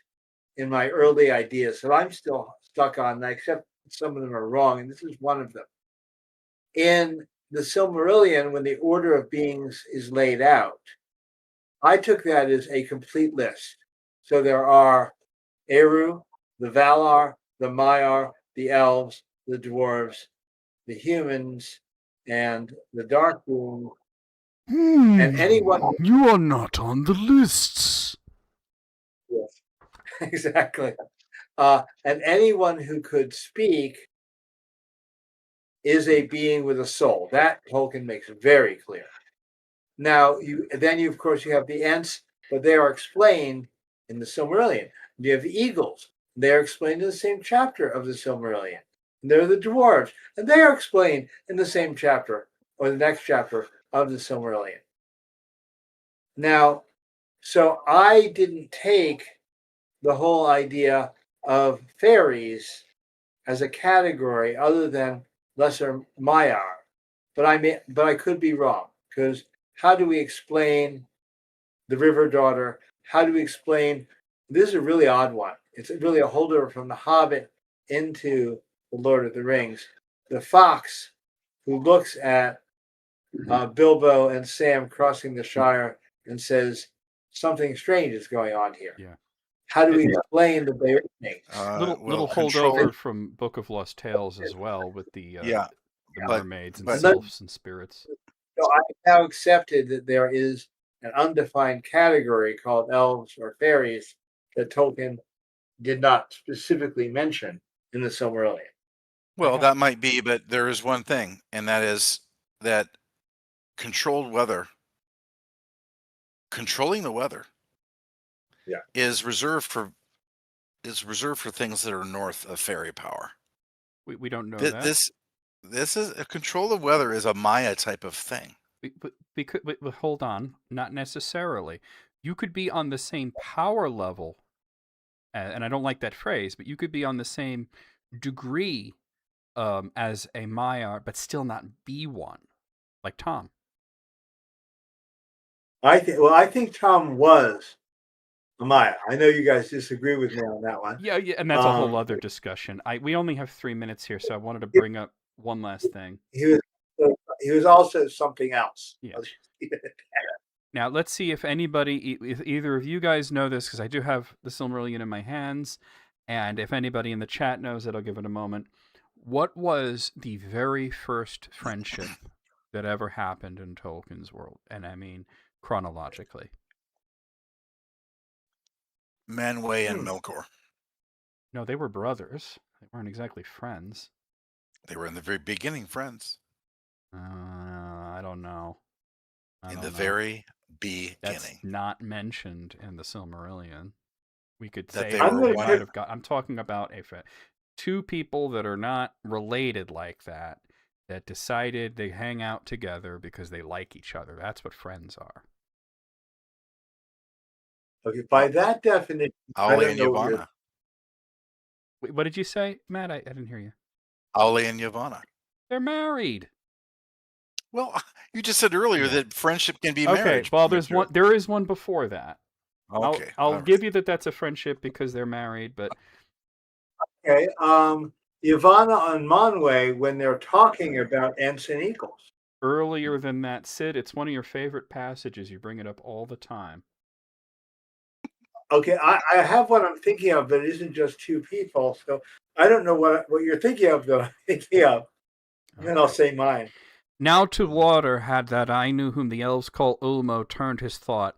in my early ideas that I'm still stuck on, and I accept some of them are wrong, and this is one of them. In the Silmarillion, when the order of beings is laid out, I took that as a complete list. So there are Eru, the Valar, the Maiar, the elves, the dwarves, the humans, and the Darkwood. And anyone you are not on the lists. Yes, exactly. And anyone who could speak is a being with a soul. That Tolkien makes very clear. Now, you of course you have the Ents, but they are explained in the Silmarillion. You have the eagles; they are explained in the same chapter of the Silmarillion. And there are the dwarves, and they are explained in the same chapter or the next chapter of the Silmarillion. Now, so I didn't take the whole idea of fairies as a category other than lesser Maiar, but I could be wrong, because how do we explain the River Daughter? How do we explain? This is a really odd one. It's really a holdover from The Hobbit into The Lord of the Rings. The fox who looks at Bilbo and Sam crossing the Shire and says, something strange is going on here. Yeah. How do we explain the bear snakes? Little holdover from Book of Lost Tales as well, with the mermaids and sylphs and spirits. So I now accepted that there is an undefined category called elves or fairies that Tolkien did not specifically mention in the Silmarillion. Well, that might be, but there is one thing, and that is that controlling the weather, is reserved for things that are north of fairy power. We don't know that. This is a control of weather is a Maya type of thing. But hold on, not necessarily. You could be on the same power level, and I don't like that phrase, but you could be on the same degree as a Maiar, but still not be one, like Tom. I think Tom was a Maya. I know you guys disagree with me on that one. Yeah, and that's a whole other discussion. We only have 3 minutes here, so I wanted to bring up one last thing. He was also something else. Yeah. Now, let's see if anybody, if either of you guys know this, because I do have the Silmarillion in my hands, and if anybody in the chat knows it, I'll give it a moment. What was the very first friendship that ever happened in Tolkien's world? And I mean chronologically. Manwë and Melkor. No, they were brothers. They weren't exactly friends. They were in the very beginning friends. I don't know. In the very beginning. That's not mentioned in the Silmarillion. We could that say I'm talking about two people that are not related like that decided they hang out together because they like each other. That's what friends are. Okay, by that definition, Aule and Yavanna. Wait, what did you say, Matt? I didn't hear you. Aule and Yavanna. They're married. Well, you just said earlier that friendship can be marriage. Well, there is one before that. Okay. I'll give you that's a friendship because they're married, but okay. Yavanna and Manwë, when they're talking about Ents and eagles. Earlier than that, Sid, it's one of your favorite passages. You bring it up all the time. Okay, I have what I'm thinking of, but it isn't just two people. So I don't know what you're thinking of, though. I'm thinking of. And then I'll say mine. Now to water had that I knew whom the elves call Ulmo turned his thought,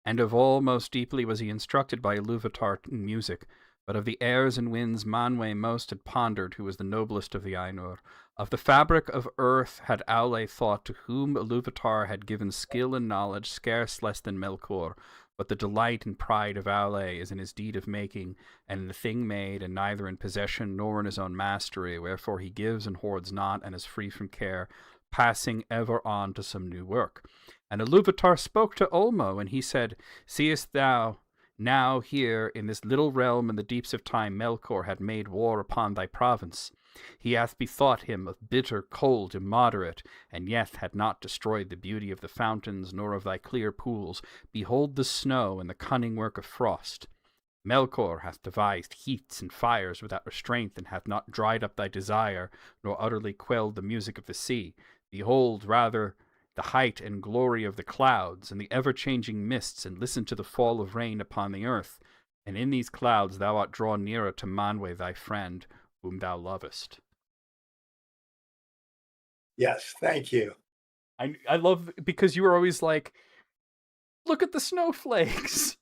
and of all most deeply was he instructed by Iluvatar in music, but of the airs and winds Manwë most had pondered, who was the noblest of the Ainur. Of the fabric of earth had Aule thought, to whom Iluvatar had given skill and knowledge scarce less than Melkor. But the delight and pride of Aule is in his deed of making, and in the thing made, and neither in possession nor in his own mastery, wherefore he gives and hoards not, and is free from care, passing ever on to some new work. And Iluvatar spoke to Ulmo, and he said, Seest thou, Now here, in this little realm in the deeps of time, Melkor had made war upon thy province. He hath bethought him of bitter, cold, immoderate, and yet had not destroyed the beauty of the fountains, nor of thy clear pools. Behold the snow and the cunning work of frost. Melkor hath devised heats and fires without restraint, and hath not dried up thy desire, nor utterly quelled the music of the sea. Behold, rather, the height and glory of the clouds, and the ever-changing mists, and listen to the fall of rain upon the earth. And in these clouds thou art drawn nearer to Manwe thy friend, whom thou lovest. Yes, thank you. I love, because you were always like, look at the snowflakes.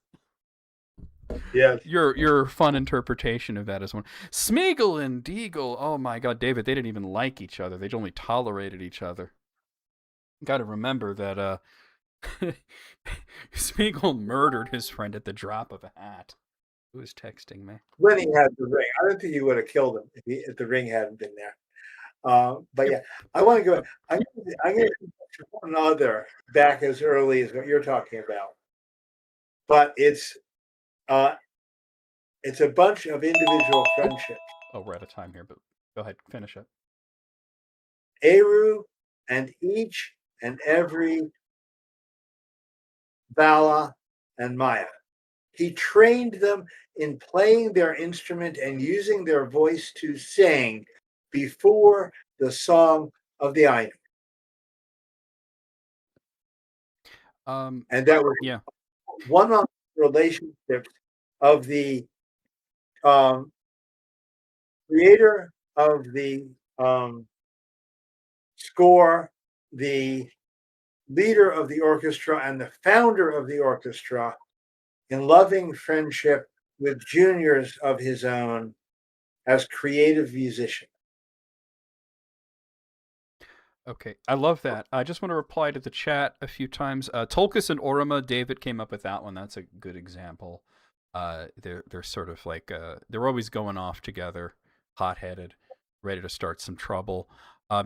Yes. Your fun interpretation of that is one. Smeagol and Deagle, oh my god, David, they didn't even like each other. They only tolerated each other. Got to remember that Smeagol murdered his friend at the drop of a hat. Who was texting me? When he had the ring. I don't think he would have killed him if the ring hadn't been there. But yeah, I want to go. I'm going to one other back as early as what you're talking about. But it's a bunch of individual friendships. Oh, we're out of time here, but go ahead, finish it. Eru and each and every Vala and Maya. He trained them in playing their instrument and using their voice to sing before the song of the Ainu. And that was one of the relationships of the creator of the score, the leader of the orchestra, and the founder of the orchestra in loving friendship with juniors of his own as creative musicians. Okay, I love that. I just want to reply to the chat a few times. Tolkien and Orima, David came up with that one. That's a good example. They're sort of like they're always going off together, hot-headed, ready to start some trouble.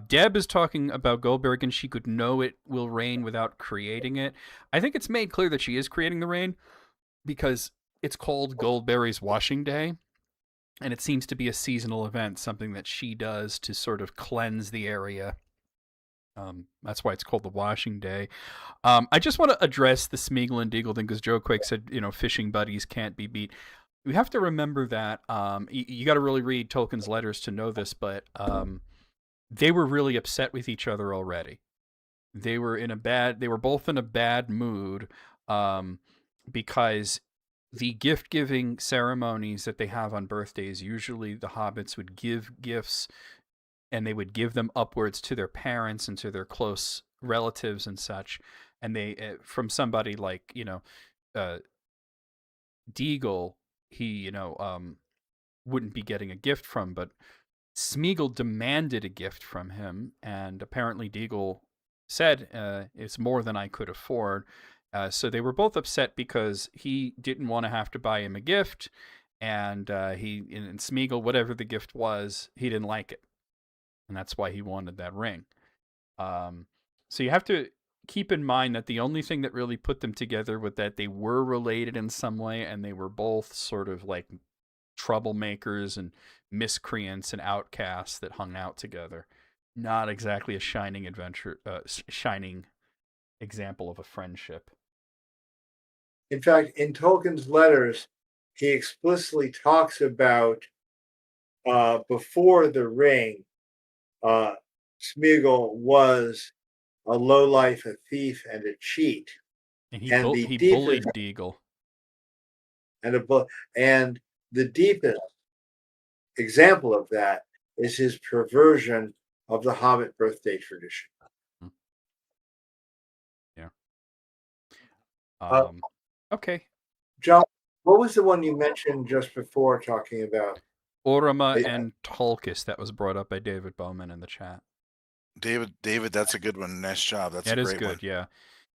Deb is talking about Goldberg, and she could know it will rain without creating it. I think it's made clear that she is creating the rain because it's called Goldberry's Washing Day, and it seems to be a seasonal event, something that she does to sort of cleanse the area. That's why it's called the Washing Day. I just want to address the Smeagol and Deagle thing because Joe Quake said, fishing buddies can't be beat. We have to remember that you got to really read Tolkien's letters to know this, but they were really upset with each other already. They were both in a bad mood because the gift-giving ceremonies that they have on birthdays, usually the hobbits would give gifts and they would give them upwards to their parents and to their close relatives and such. And they, from somebody like, Deagle, he, wouldn't be getting a gift from, but Smeagol demanded a gift from him. And apparently Deagle said, it's more than I could afford. So they were both upset because he didn't want to have to buy him a gift. And and Smeagol, whatever the gift was, he didn't like it. And that's why he wanted that ring. So you have to keep in mind that the only thing that really put them together was that they were related in some way, and they were both sort of like troublemakers and miscreants and outcasts that hung out together. Not exactly a shining shining example of a friendship. In fact, in Tolkien's letters, he explicitly talks about before the ring, Smeagol was a lowlife, a thief, and a cheat. And he bullied Deagle. And the deepest example of that is his perversion of the Hobbit birthday tradition. Yeah. Okay. John, what was the one you mentioned just before talking about? Orima and Tolkien, that was brought up by David Bowman in the chat. David, that's a good one. Nice job. That's a great good, one. Yeah.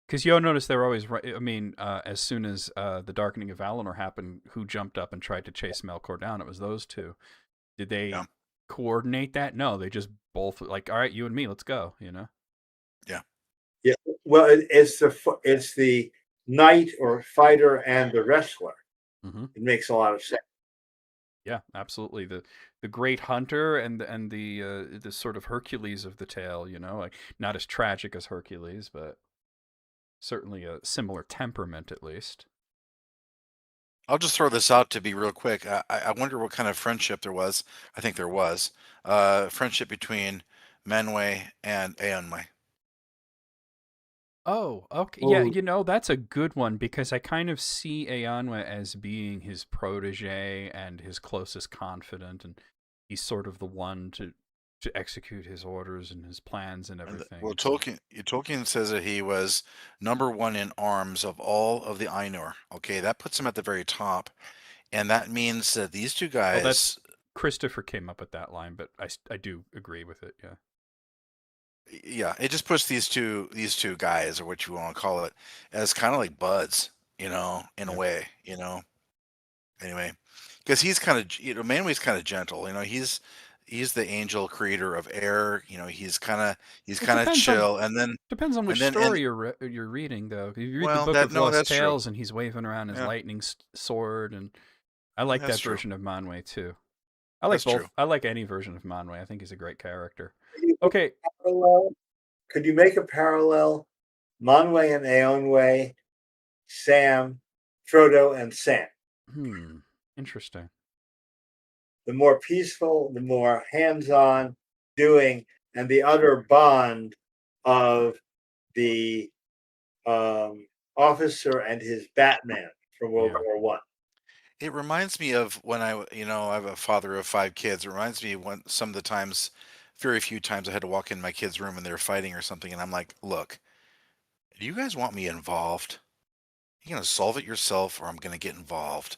Because you'll notice they're always right. I mean, as soon as the Darkening of Valinor happened, who jumped up and tried to chase Melkor down? It was those two. Did they coordinate that? No, they just both like, all right, you and me, let's go. Yeah. Yeah. Well, it's the knight or fighter and the wrestler. It makes a lot of sense. Yeah, absolutely. The great hunter and the sort of Hercules of the tale, like not as tragic as Hercules, but certainly a similar temperament at least. I'll just throw this out to be real quick. I wonder what kind of friendship there was. I think there was friendship between Manwë and Eonwë. Oh, okay. Yeah, Oh, that's a good one because I kind of see Eonwë as being his protege and his closest confidant, and he's sort of the one to execute his orders and his plans and Well, everything. So, Tolkien says that he was number one in arms of all of the Ainur. Okay, that puts him at the very top, and that means that these two well, that's guys, Christopher came up with that line, but I do agree with it. Yeah. yeah, it just puts these two guys, or what you want to call it, as kind of like buds, in a Yeah. way, Anyway, because he's kind of, Manwë's kind of gentle. He's the angel creator of air. He's It kind of chill, depends on which and story you're reading though. If you read the well, Book that of no, Lost that's true. Tales and he's waving around his Yeah, lightning sword, and I like that's that true. version of Manwë too. I like That's true. both. I like any version of Manwë. I think he's a great character. could you make Okay. a parallel? Could you make a parallel? Manwë and Eonwë, Sam, Frodo, and Sam. Interesting. The more peaceful, the more hands-on doing, and the other bond of the officer and his Batman from World Yeah. War One. It reminds me of when I have a father of 5 kids. It reminds me when some of the times, very few times, I had to walk in my kid's room and they were fighting or something, and I'm like, look, do you guys want me involved? You're gonna solve it yourself, or I'm gonna get involved.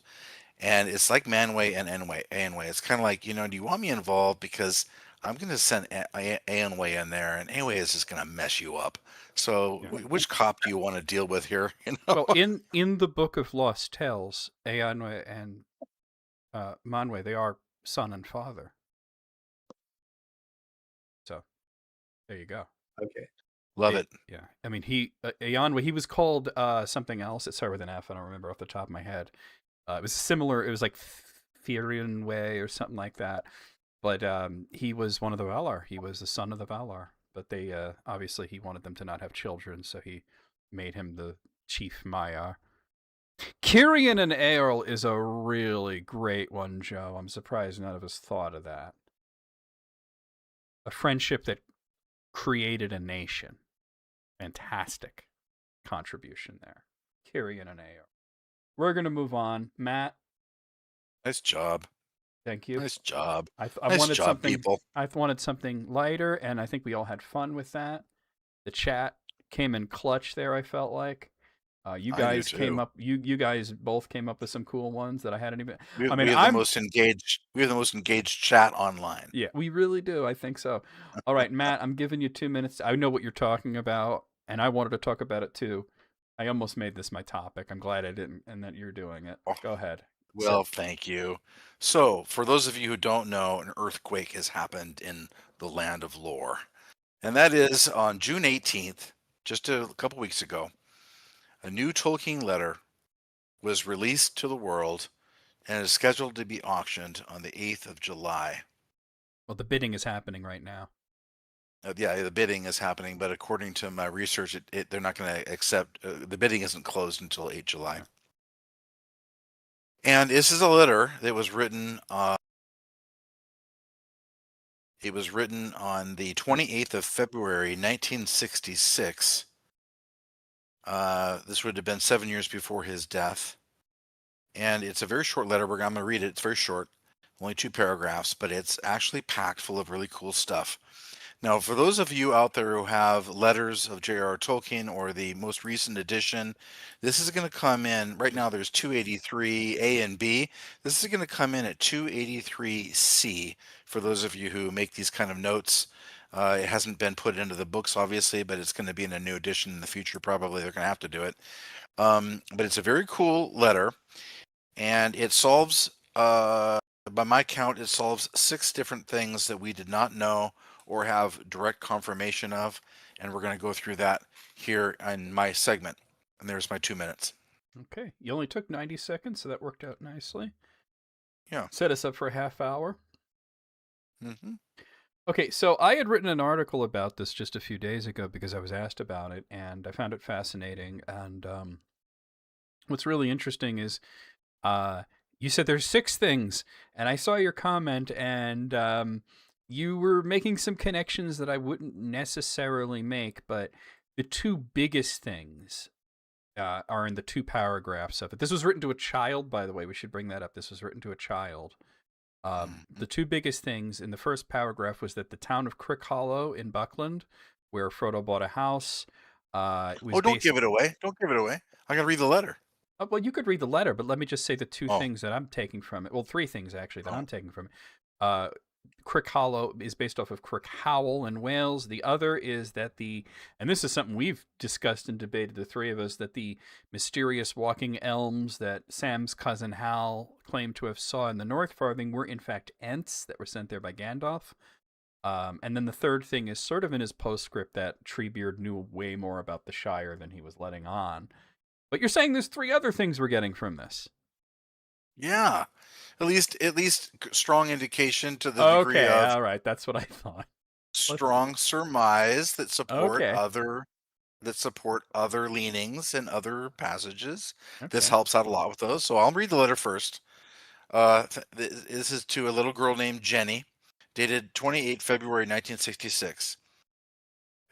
And it's like Manwë and Anway. It's kind of like, do you want me involved? Because I'm going to send Anway in there, and Anway is just going to mess you up. So, Yeah. which cop do you want to deal with here? Well, in the Book of Lost Tales, Eonwë and Manwë, they are son and father. So there you go. Okay. Love it. Yeah. I mean, Eonwë, he was called something else. It started with an F. I don't remember off the top of my head. It was similar. It was like Thirian Way or something like that. But he was one of the Valar. He was the son of the Valar. But they obviously he wanted them to not have children, so he made him the chief Maiar. Cirion and Eorl is a really great one, Joe. I'm surprised none of us thought of that. A friendship that created a nation. Fantastic contribution there. Cirion and Eorl. We're going to move on. Matt. Nice job. Thank you. Nice job. I nice wanted job, something. people. I wanted something lighter, and I think we all had fun with that. The chat came in clutch there. I felt like you guys came up. You guys both came up with some cool ones that I hadn't even. We have the most engaged. We have the most engaged chat online. Yeah, we really do. I think so. All right, Matt. I'm giving you 2 minutes. I know what you're talking about, and I wanted to talk about it too. I almost made this my topic. I'm glad I didn't, and that you're doing it. Oh. Go ahead. Well, thank you. So, for those of you who don't know, an earthquake has happened in the land of lore. And that is on June 18th, just a couple weeks ago, a new Tolkien letter was released to the world and is scheduled to be auctioned on the 8th of July. Well, the bidding is happening right now. Yeah, the bidding is happening, but according to my research, they're not going to accept, the bidding isn't closed until 8 July. Yeah. And this is a letter that was written it was written on the 28th of February, 1966. This would have been 7 years before his death. And it's a very short letter. I'm going to read it. It's very short, only 2 paragraphs, but it's actually packed full of really cool stuff. Now, for those of you out there who have letters of J.R.R. Tolkien or the most recent edition, this is going to come in. Right now, there's 283 A and B. This is going to come in at 283 C for those of you who make these kind of notes. It hasn't been put into the books, obviously, but it's going to be in a new edition in the future. Probably they're going to have to do it. But it's a very cool letter, and it solves, by my count, it solves 6 different things that we did not know or have direct confirmation of, and we're going to go through that here in my segment. And there's my 2 minutes. Okay. You only took 90 seconds, so that worked out nicely. Yeah. Set us up for a half hour. Mm-hmm. Okay, so I had written an article about this just a few days ago because I was asked about it, and I found it fascinating. And what's really interesting is uh, you said there's 6 things, and I saw your comment, and you were making some connections that I wouldn't necessarily make, but the 2 biggest things are in the 2 paragraphs of it. This was written to a child, by the way. We should bring that up. This was written to a child. Mm-hmm. The 2 biggest things in the first paragraph was that the town of Crick Hollow in Buckland, where Frodo bought a house, was Oh, don't based. give it away. Don't give it away. I gotta read the letter. Well, you could read the letter, but let me just say the two Oh, things that I'm taking from it. Well, 3 things actually that oh. I'm taking from it. Uh, Crick Hollow is based off of Crick Howell in Wales. The other is that and this is something we've discussed and debated, the three of us, that the mysterious walking elms that Sam's cousin Hal claimed to have saw in the North Farthing were in fact Ents that were sent there by Gandalf. And then the third thing is sort of in his postscript that Treebeard knew way more about the Shire than he was letting on. But you're saying there's 3 other things we're getting from this. Yeah. At least strong indication to the degree Okay, of all right, that's what I thought. Let's. strong surmise that support Okay, other leanings and other passages. This okay. helps out a lot with those. So I'll read the letter first. This is to a little girl named Jenny, dated 28 February 1966.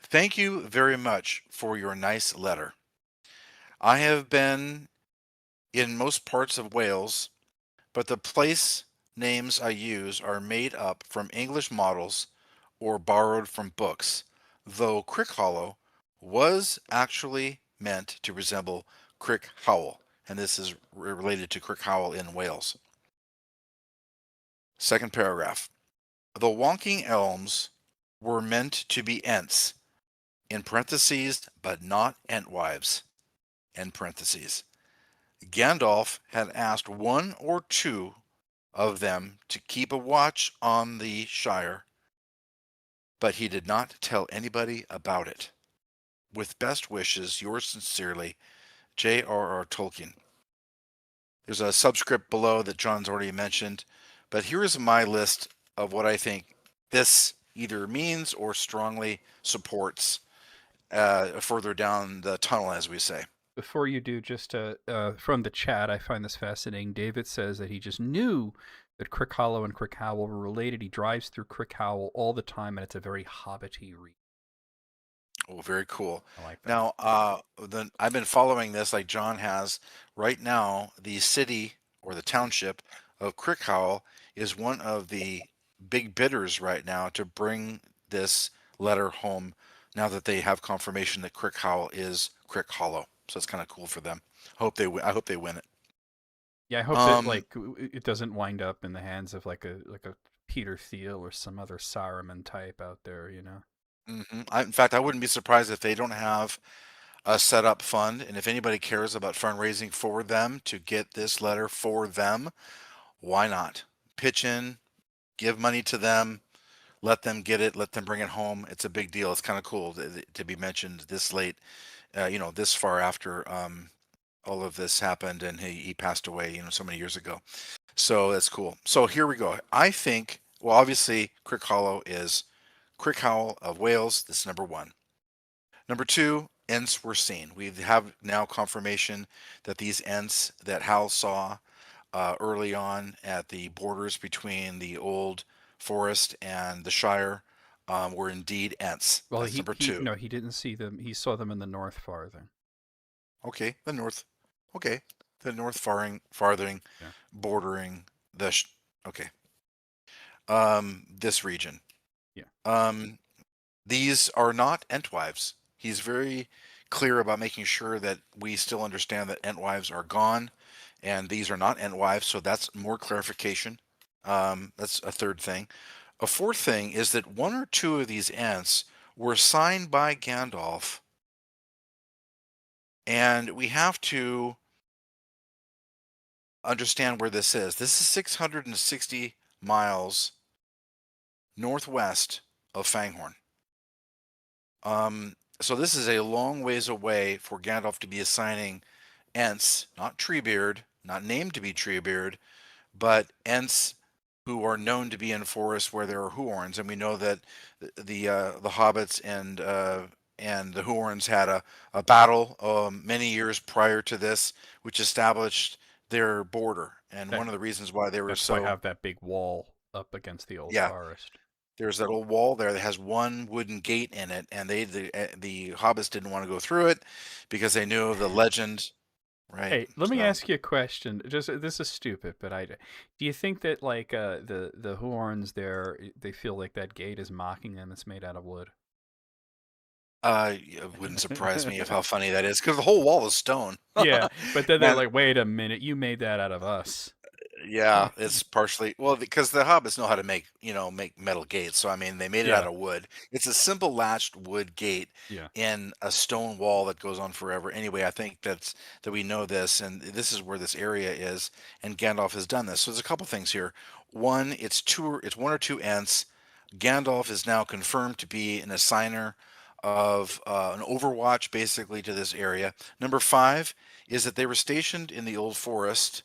Thank you very much for your nice letter. I have been in most parts of Wales, but the place names I use are made up from English models or borrowed from books, though Crick Hollow was actually meant to resemble Crick Howell, and this is related to Crick Howell in Wales. Second paragraph. The wonking elms were meant to be Ents, in parentheses, but not Entwives, end parentheses. Gandalf had asked one or two of them to keep a watch on the Shire, but he did not tell anybody about it. With best wishes, yours sincerely, J.R.R. Tolkien. There's a subscript below that John's already mentioned, but here is my list of what I think this either means or strongly supports further down the tunnel, as we say. Before you do, just from the chat, I find this fascinating. David says that he just knew that Crick Hollow and Crick Howell were related. He drives through Crick Howell all the time, and it's a very hobbity read. Oh, very cool. I like that. Now, then I've been following this like John has. Right now, the city or the township of Crickhowell is one of the big bidders right now to bring this letter home. Now that they have confirmation that Crickhowell is Crick Hollow, so it's kind of cool for them. I hope they win it. Yeah, I hope that Um, like it doesn't wind up in the hands of like a Peter Thiel or some other Saruman type out there, you know. in fact, I wouldn't be surprised if they don't have a setup fund, and if anybody cares about fundraising for them to get this letter for them, why not pitch in, give money to them, let them get it, let them bring it home. It's a big deal. It's kind of cool to be mentioned this late, this far after all of this happened and he passed away, so many years ago. So that's cool. So here we go. I think, well, obviously, Crick Hollow is Crick Howell of Wales. That's number one. Number two, Ents were seen. We have now confirmation that these Ents that Hal saw early on at the borders between the old forest and the Shire were indeed Ents. Well, That's number he two. no, he didn't see them. He saw them in the North Farthing. Okay, the north. Okay, the north farthing Yeah. bordering the. Okay. This region. Yeah. These are not Entwives. He's very clear about making sure that we still understand that Entwives are gone, and these are not Entwives. So that's more clarification. That's a third thing. A fourth thing is that one or two of these Ents were signed by Gandalf, and we have to understand where this is. This is 660 miles northwest of Fanghorn. So this is a long ways away for Gandalf to be assigning Ents, not Treebeard, not named to be Treebeard, but Ents who are known to be in forests where there are Huorns, and we know that the hobbits and the Huorns had a battle many years prior to this, which established their border. And That one of the reasons why they were that's why I so have that big wall up against the old yeah, forest. there's that old wall there that has one wooden gate in it, and the hobbits didn't want to go through it because they knew of the legend, right? Hey, let me So ask you a question. Just this is stupid, but do you think that like the Huorns there they feel like that gate is mocking them? It's made out of wood. it wouldn't surprise me if how funny that is because the whole wall is stone. Yeah, but then they're And like, wait a minute, you made that out of us. yeah, it's partially well because the hobbits know how to make metal gates. So I mean, they made it out Yeah, of wood. It's a simple latched wood gate yeah. in a stone wall that goes on forever. Anyway, I think that we know this, and this is where this area is, and Gandalf has done this. So there's a couple things here. One, it's one or two Ents. Gandalf is now confirmed to be an assigner of an Overwatch, basically, to this area. Number five is that they were stationed in the Old Forest,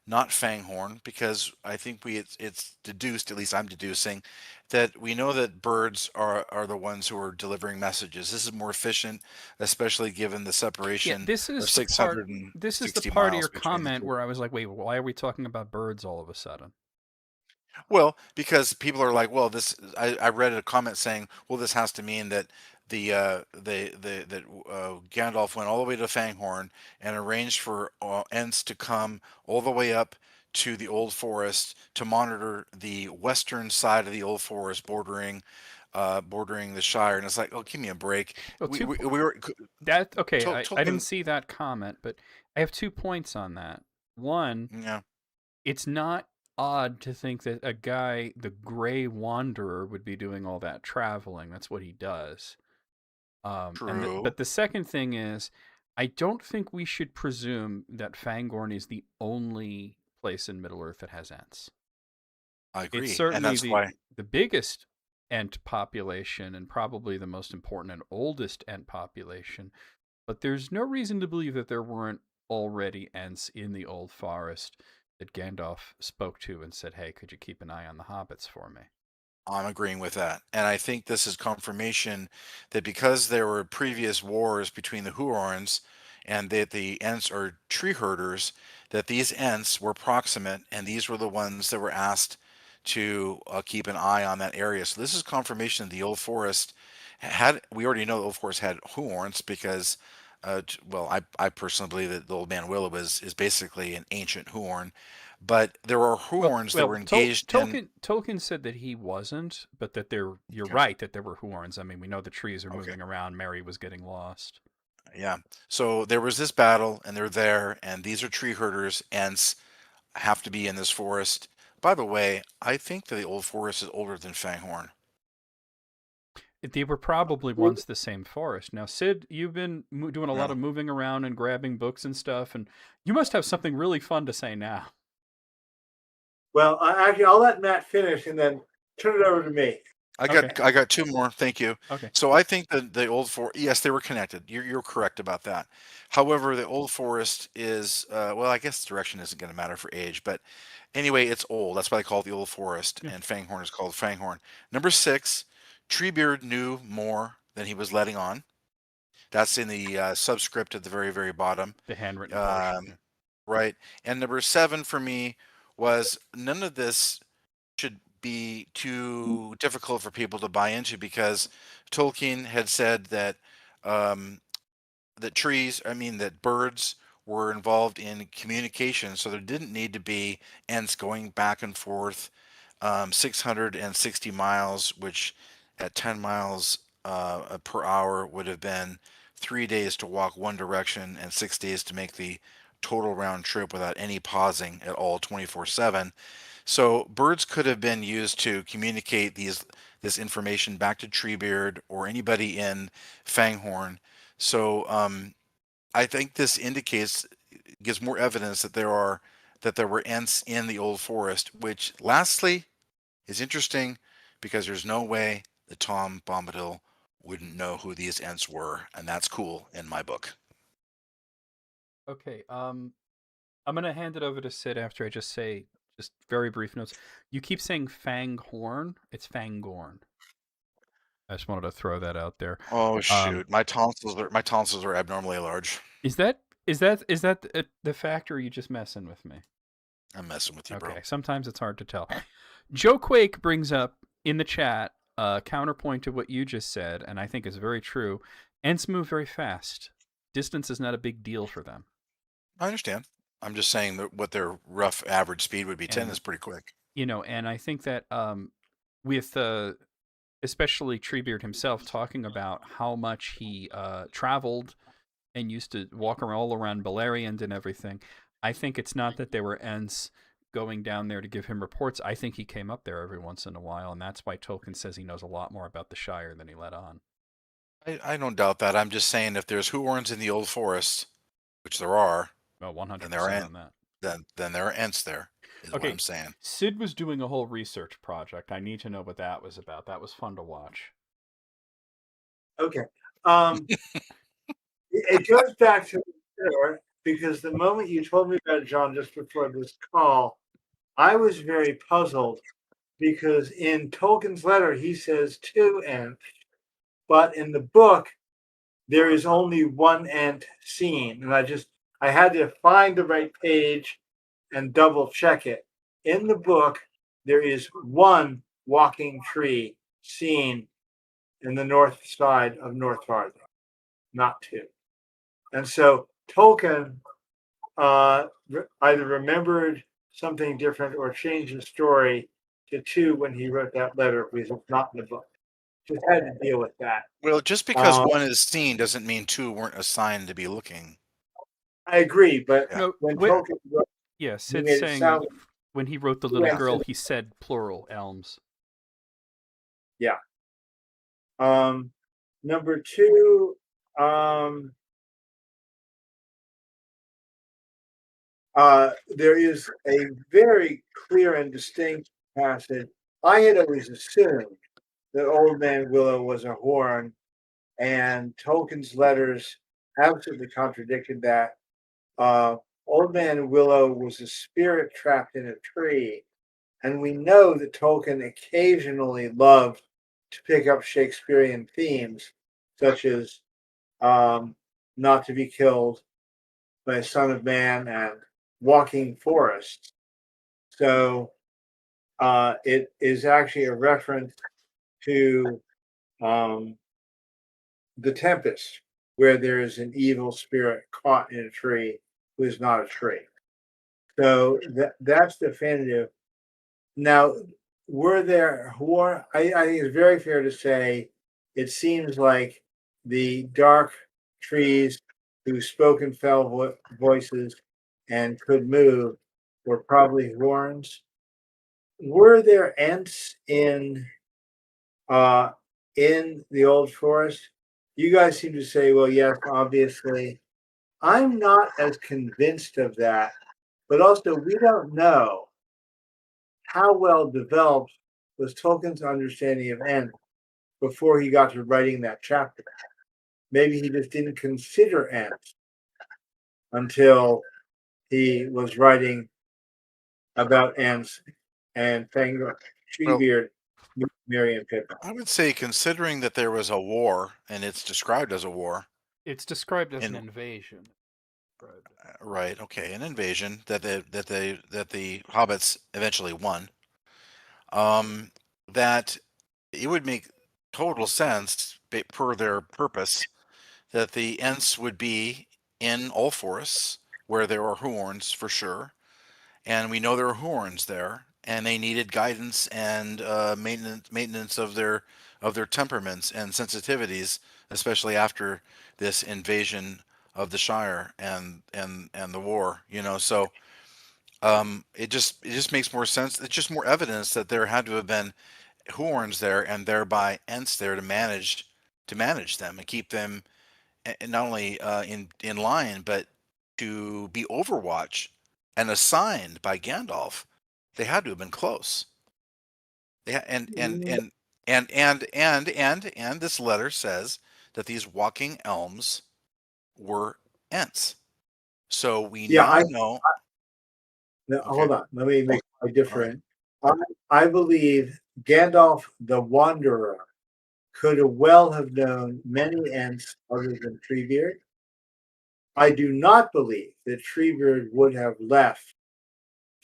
not Fanghorn, because I think it's deduced, at least I'm deducing, that we know that birds are the ones who are delivering messages. This is more efficient, especially given the Yeah, separation this of is the part. This is the 660 part of your miles between the comment two. where I was like, wait, why are we talking about birds all of a sudden? Well, because people are like, well, this. I read a comment saying, well, this has to mean that Gandalf went all the way to Fanghorn and arranged for Ents to come all the way up to the Old Forest to monitor the western side of the Old Forest, bordering the Shire. And it's like, oh, give me a break. Well, We were that okay. I didn't Tolkien. see that comment, but I have 2 points on that. One, Yeah, it's not odd to think that a guy, the Gray Wanderer, would be doing all that traveling. That's what he does. true. But the second thing is, I don't think we should presume that Fangorn is the only place in Middle Earth that has Ents. I It's agree, and certainly that's why the biggest Ent population and probably the most important and oldest Ent population. But there's no reason to believe that there weren't already Ents in the Old Forest that Gandalf spoke to and said, "Hey, could you keep an eye on the hobbits for me?" I'm agreeing with that. And I think this is confirmation that because there were previous wars between the Huorns and that the Ents are tree herders, that these Ents were proximate and these were the ones that were asked to keep an eye on that area. So this is confirmation that the Old Forest we already know the Old Forest had Huorns because, well, I personally believe that the Old Man Willow is basically an ancient Huorn. But there are Huorns that were engaged in. Tolkien said that he wasn't, but that there. You're Okay. right that there were Huorns. I mean, we know the trees are Okay. moving around. Mary was getting lost. Yeah. So there was this battle, and they're there, and these are tree herders, ants have to be in this forest. By the way, I think that the old forest is older than Fanghorn. They were probably once the same forest. Now, Sid, you've been doing a lot Yeah. of moving around and grabbing books and stuff, and you must have something really fun to say now. Well, actually, I'll let Matt finish and then turn it over to me. Okay. I got two more. Thank you. Okay. So I think that the old forest, yes, they were connected. You're correct about that. However, the old forest is well, I guess direction isn't going to matter for age, but anyway, it's old. That's why they call it the old forest, Yeah. and Fanghorn is called Fanghorn. Number six, Treebeard knew more than he was letting on. That's in the subscript at the very, very bottom. The handwritten portion. Um, right. And number seven for me was none of this should be too difficult for people to buy into because Tolkien had said that um, that birds were involved in communication, so there didn't need to be ants going back and forth 660 miles, which at 10 miles per hour would have been 3 days to walk one direction and 6 days to make the total round trip without any pausing at all 24/7. So birds could have been used to communicate this information back to Treebeard or anybody in Fanghorn. So I think this gives more evidence that there were Ents in the old forest. Which, lastly, is interesting because there's no way that Tom Bombadil wouldn't know who these Ents were, and that's cool in my book. Okay. I'm gonna hand it over to Sid after I just say just very brief notes. You keep saying Fanghorn. It's Fangorn. I just wanted to throw that out there. Oh shoot, my tonsils are abnormally large. Is that the fact, or are you just messing with me? I'm messing with you, bro. Okay. Sometimes it's hard to tell. Joe Quake brings up in the chat a counterpoint to what you just said, and I think is very true. Ents move very fast. Distance is not a big deal for them. I understand. I'm just saying that what their rough average speed would be. 10 is pretty quick. And I think that with especially Treebeard himself talking about how much he traveled and used to walk around all around Beleriand and everything, I think it's not that there were Ents going down there to give him reports. I think he came up there every once in a while, and that's why Tolkien says he knows a lot more about the Shire than he let on. I don't doubt that. I'm just saying if there's Huorns in the old forest, which there are, Well, then there are 100% on that. then there are Ents there, is what Okay, I'm saying. Sid was doing a whole research project. I need to know what that was about. That was fun to watch. Okay. It goes back to before, because the moment you told me about it, John, just before this call, I was very puzzled because in Tolkien's letter he says 2 Ents, but in the book there is only 1 Ent seen, and I had to find the right page and double check it. In the book, there is 1 walking tree seen in the north side of Northfarthing, not 2. And so Tolkien either remembered something different or changed the story to 2 when he wrote that letter, because it's not in the book. Just had to deal with that. Well, just because one is seen doesn't mean 2 weren't assigned to be looking. I agree, but Yeah. No, when Tolkien wrote, yeah, he Sid's made it saying sound when he wrote The Little Yeah. Girl, he said plural elms. yeah. Number 2, there is a very clear and distinct passage. I had always assumed that Old Man Willow was a horn, and Tolkien's letters absolutely contradicted that. Old Man Willow was a spirit trapped in a tree, and we know that Tolkien occasionally loved to pick up Shakespearean themes, such as Not to be Killed by a Son of Man and Walking Forests. So it is actually a reference to The Tempest, where there is an evil spirit caught in a tree who is not a tree. So that's definitive. Now, were there war? I think it's very fair to say it seems like the dark trees who spoke in fell voices and could move were probably horns. Were there Ents in the old forest? You guys seem to say, well, yes, obviously. I'm not as convinced of that, but also we don't know how well developed was Tolkien's understanding of Ents before he got to writing that chapter. Maybe he just didn't consider Ents until he was writing about Ents and Fangor, Treebeard, Merry and Pippin. I would say, considering that there was a war and it's described as a war. It's described as an invasion. Right. Okay, an invasion that the hobbits eventually won. That it would make total sense per their purpose that the Ents would be in all forests where there are Huorns for sure, and we know there are Huorns there, and they needed guidance and maintenance of their temperaments and sensitivities, especially after this invasion of the Shire and the war. So it just makes more sense. It's just more evidence that there had to have been Huorns there, and thereby Ents there to manage them and keep them not only in line, but to be Overwatch and assigned by Gandalf. They had to have been close. They and this letter says that these walking elms were Ents. So we Yeah, now know. no, Okay. hold on. Let me make a All right. different. I believe Gandalf the Wanderer could have well have known many Ents other than Treebeard. I do not believe that Treebeard would have left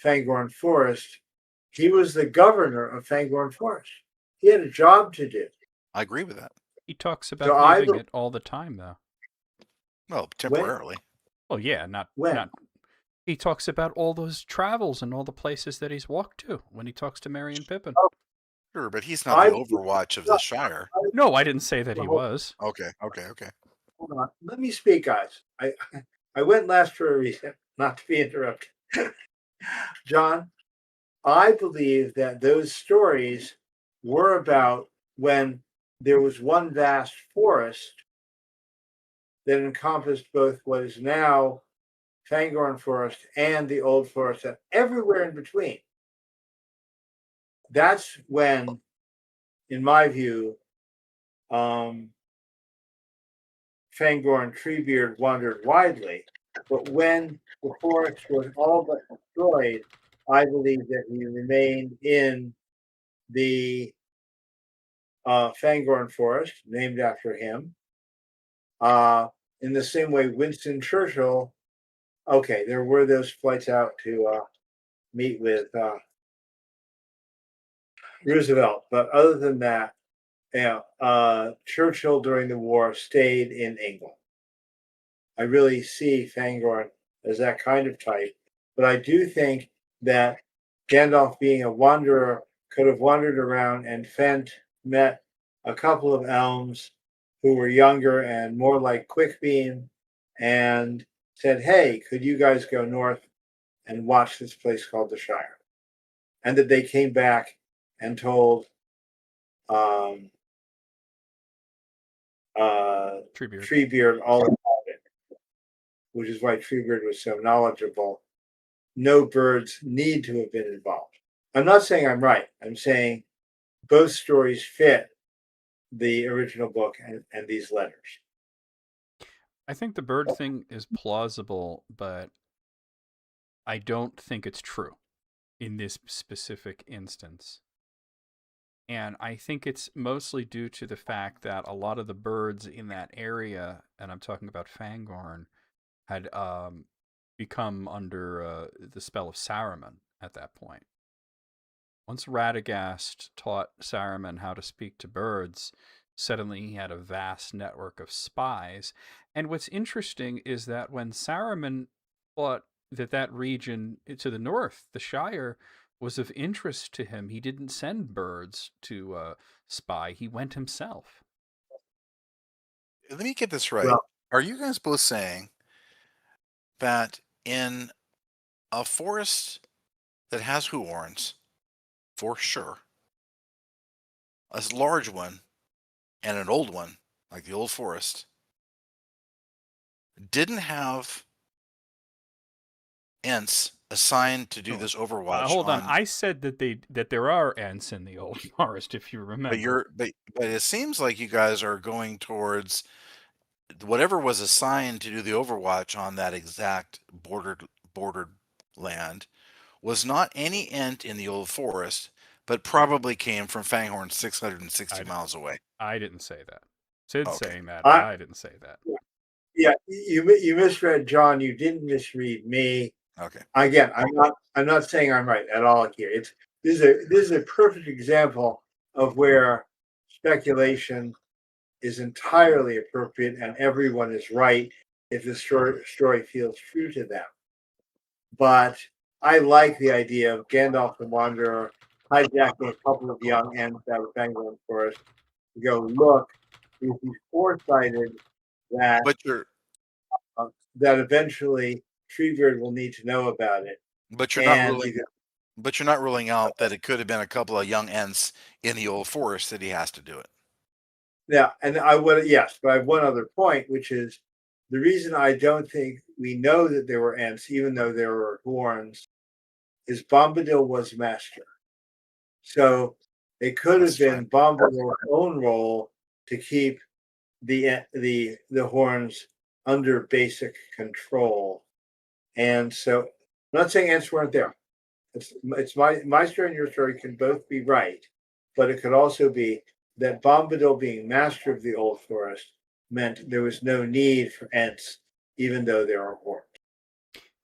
Fangorn Forest. He was the governor of Fangorn Forest. He had a job to do. I agree with that. He talks So about I leaving it all the time, though. Well, when temporarily. Well, yeah, not. when He talks about all those travels and all the places that he's walked to when he talks to Merry and Pippin. Sure, but he's not the I Overwatch of the Shire. No, I didn't say that he was. Okay. hold on. Let me speak, guys. I went last for a reason, not to be interrupted. John, I believe that those stories were about when there was one vast forest that encompassed both what is now Fangorn Forest and the old forest and everywhere in between. That's when, in my view, Fangorn Treebeard wandered widely. But when the forest was all but destroyed, I believe that he remained in the Fangorn Forest, named after him. In the same way, Winston Churchill, okay, there were those flights out to meet with Roosevelt, but other than that, Churchill during the war stayed in England. I really see Fangorn as that kind of type, but I do think that Gandalf, being a wanderer, could have wandered around and met a couple of elms who were younger and more like Quickbeam and said, "Hey, could you guys go north and watch this place called the Shire?" And that they came back and told um, Treebeard. Treebeard all about it, which is why Treebeard was so knowledgeable. No birds need to have been involved. I'm not saying I'm right. I'm saying both stories fit the original book and these letters. I think the bird thing is plausible, but I don't think it's true in this specific instance. And I think it's mostly due to the fact that a lot of the birds in that area, and I'm talking about Fangorn, had become under the spell of Saruman at that point. Once Radagast taught Saruman how to speak to birds, suddenly he had a vast network of spies. And what's interesting is that when Saruman thought that that region to the north, the Shire, was of interest to him, he didn't send birds to spy. He went himself. Let me get this right. Well, Are you guys both saying that in a forest that has Huorns, for sure, a large one and an old one, like the old forest, didn't have Ents assigned to do this Overwatch Hold on. on? I said that there are Ents in the old forest, if you remember. But it seems like you guys are going towards whatever was assigned to do the Overwatch on that exact bordered land was not any Ent in the old forest, but probably came from Fanghorn 660 miles away. I didn't say that. Sid's Okay. saying that, but I didn't say that. Yeah, you misread John. You didn't misread me. Okay. Again, I'm not saying I'm right at all here. This is a perfect example of where speculation is entirely appropriate and everyone is right if the story feels true to them. But I like the idea of Gandalf the Wanderer hijacking a couple of young Ents out of Fangorn Forest to go look. He's foresighted that But you're that eventually Treebeard will need to know about it. but you're not ruling out that it could have been a couple of young Ents in the old forest that he has to do it. Yeah, and yes, but I have one other point, which is the reason I don't think we know that there were Ents, even though there were horns, is Bombadil was master. So it could have been Bombadil's own role to keep the horns under basic control And so I'm not saying ants weren't there. It's my story and your story can both be right, but it could also be that Bombadil being master of the old forest meant there was no need for ents, even though there are horns.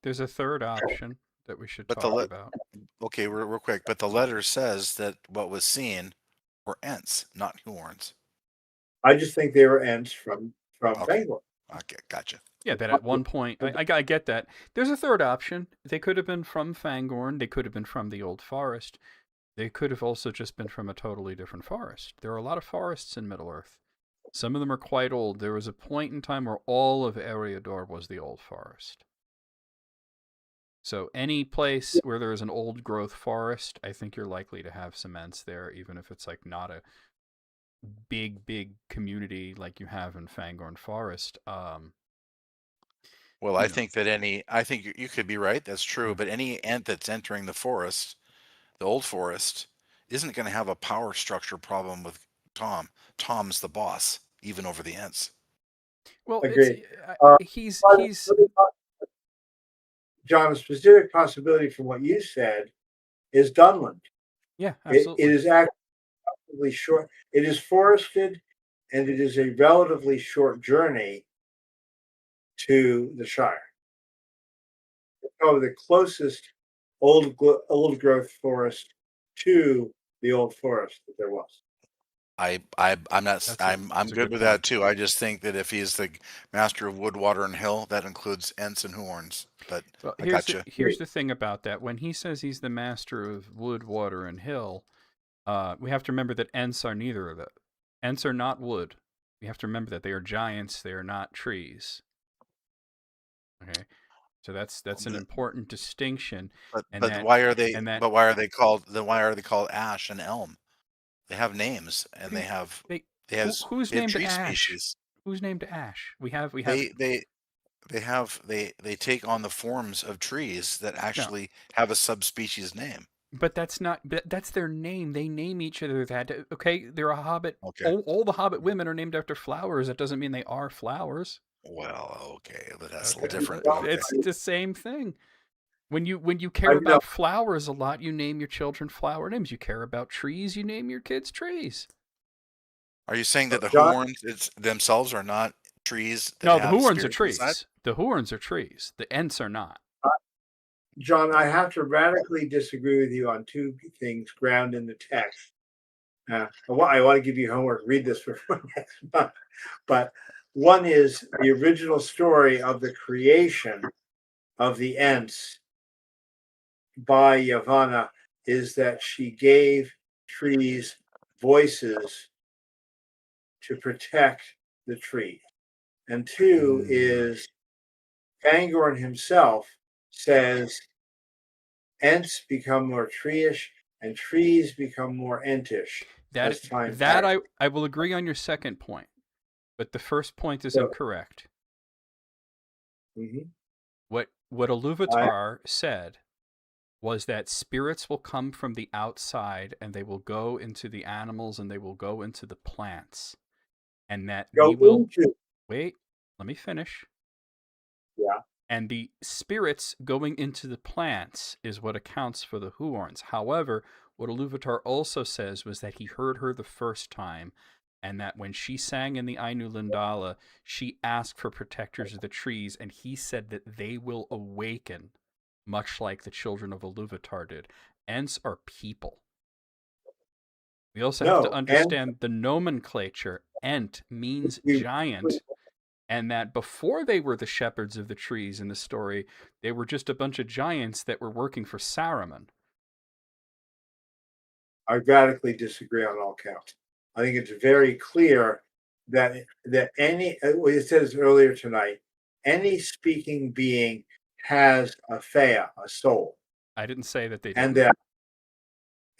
There's a third option that we should But talk about. okay, real quick. But the letter says that what was seen were ents, not horns. I just think they were ents from Fangor. Okay, gotcha. Yeah, that at one point, I get that. There's a third option. They could have been from Fangorn. They could have been from the old forest. They could have also just been from a totally different forest. There are a lot of forests in Middle-earth. Some of them are quite old. There was a point in time where all of Eriador was the old forest. So any place where there is an old growth forest, I think you're likely to have some ents there, even if it's like not a big community like you have in Fangorn Forest. Well, I think you could be right. That's true. Yeah. But any ent that's entering the forest, the old forest, isn't going to have a power structure problem with Tom. Tom's the boss, even over the ents. Well, Agreed. he's John, a specific possibility from what you said is Dunland. Yeah, absolutely. It is actually short. It is forested, and it is a relatively short journey to the Shire. It's probably the closest old growth forest to the old forest that there was. I'm good with that too. I just think that if he's the master of wood, water, and hill, that includes ents and horns. But well, I gotcha. Here's the thing about that. When he says he's the master of wood, water, and hill, we have to remember that ents are neither of that. Ents are not wood. We have to remember that they are giants. They are not trees. Okay, so that's an important distinction. But why are they called ash and elm? They have names and they have who's named tree Ash? species. Who's named Ash? We have they take on the forms of trees that actually have a subspecies name. But that's their name. They name each other that. Okay, they're a hobbit. Okay. All the hobbit women are named after flowers. That doesn't mean they are flowers. Well, okay, but that's a little different. It's the same thing. When you care about flowers a lot, you name your children flower names. You care about trees, you name your kids trees. Are you saying that the horns themselves are not trees? No, the horns are trees. The horns are trees. The ents are not. John, I have to radically disagree with you on two things grounded in the text. I want to give you homework. Read this before next month. But one is the original story of the creation of the ents by Yavanna is that she gave trees voices to protect the tree. And two is Fangorn himself says ents become more tree-ish and trees become more entish. I will agree on your second point, but the first point is incorrect. Mm-hmm. What Iluvatar said was that spirits will come from the outside and they will go into the animals and they will go into the plants, and that wait. Let me finish. Yeah. And the spirits going into the plants is what accounts for the Huorns. However, what Iluvatar also says was that he heard her the first time, and that when she sang in the Ainu Lindala, she asked for protectors of the trees, and he said that they will awaken, much like the children of Iluvatar did. Ents are people. We also have to understand the nomenclature. Ent means giant. And that before they were the shepherds of the trees in the story, they were just a bunch of giants that were working for Saruman. I radically disagree on all counts. I think it's very clear that any, it says earlier tonight, any speaking being has a Thea, a soul. I didn't say that they did.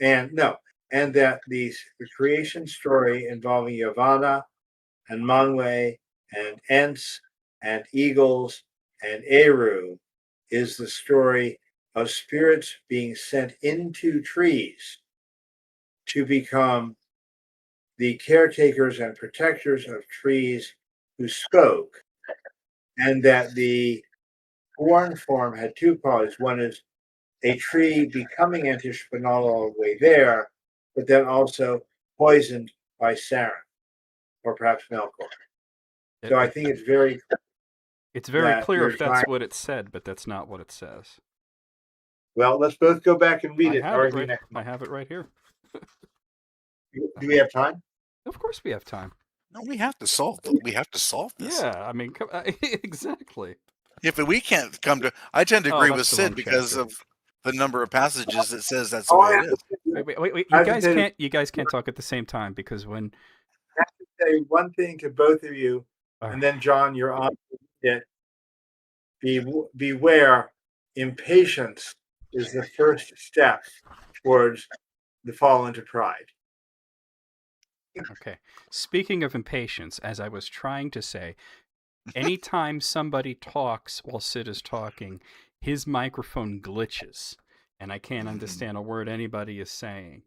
And that the creation story involving Yavanna and Manwe and ents and eagles and Eru is the story of spirits being sent into trees to become the caretakers and protectors of trees who spoke, and that the born form had two qualities. One is a tree becoming entish, but not all the way there, but then also poisoned by sarin or perhaps Melkor. So I think it's very clear if that's what it said, but that's not what it says. Well, let's both go back and read it. I have it right here. Do we have time? Of course we have time. No, we have to solve this. Yeah, I mean, exactly. Yeah, but we can't come to. I tend to agree with Sid because of the number of passages that says that's the way it is. Wait. You guys can't talk at the same time, because when I have to say one thing to both of you, and then John, you're on it. Beware, impatience is the first step towards the fall into pride. Okay. Speaking of impatience, as I was trying to say, anytime somebody talks while Sid is talking, his microphone glitches, and I can't understand a word anybody is saying.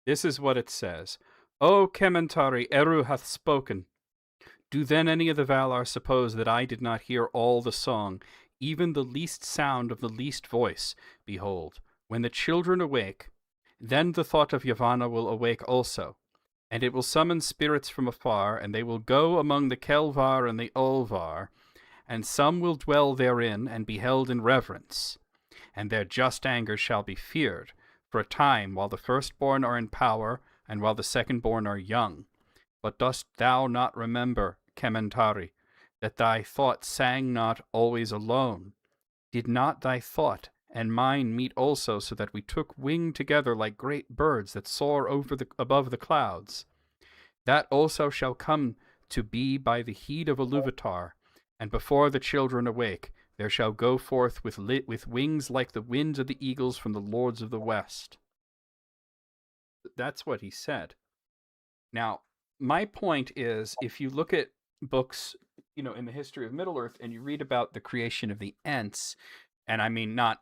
This is what it says. O Kementari, Eru hath spoken. Do then any of the Valar suppose that I did not hear all the song, even the least sound of the least voice? Behold, when the children awake, then the thought of Yavanna will awake also, and it will summon spirits from afar, and they will go among the Kelvar and the Ulvar, and some will dwell therein and be held in reverence, and their just anger shall be feared, for a time while the firstborn are in power, and while the secondborn are young. But dost thou not remember, Kementari, that thy thought sang not always alone? Did not thy thought and mine meet also, so that we took wing together like great birds that soar above the clouds? That also shall come to be by the heed of Iluvatar, and before the children awake, there shall go forth with wings like the winds of the eagles from the lords of the west. That's what he said. Now, my point is, if you look at books, in the history of Middle-earth, and you read about the creation of the Ents, and I mean not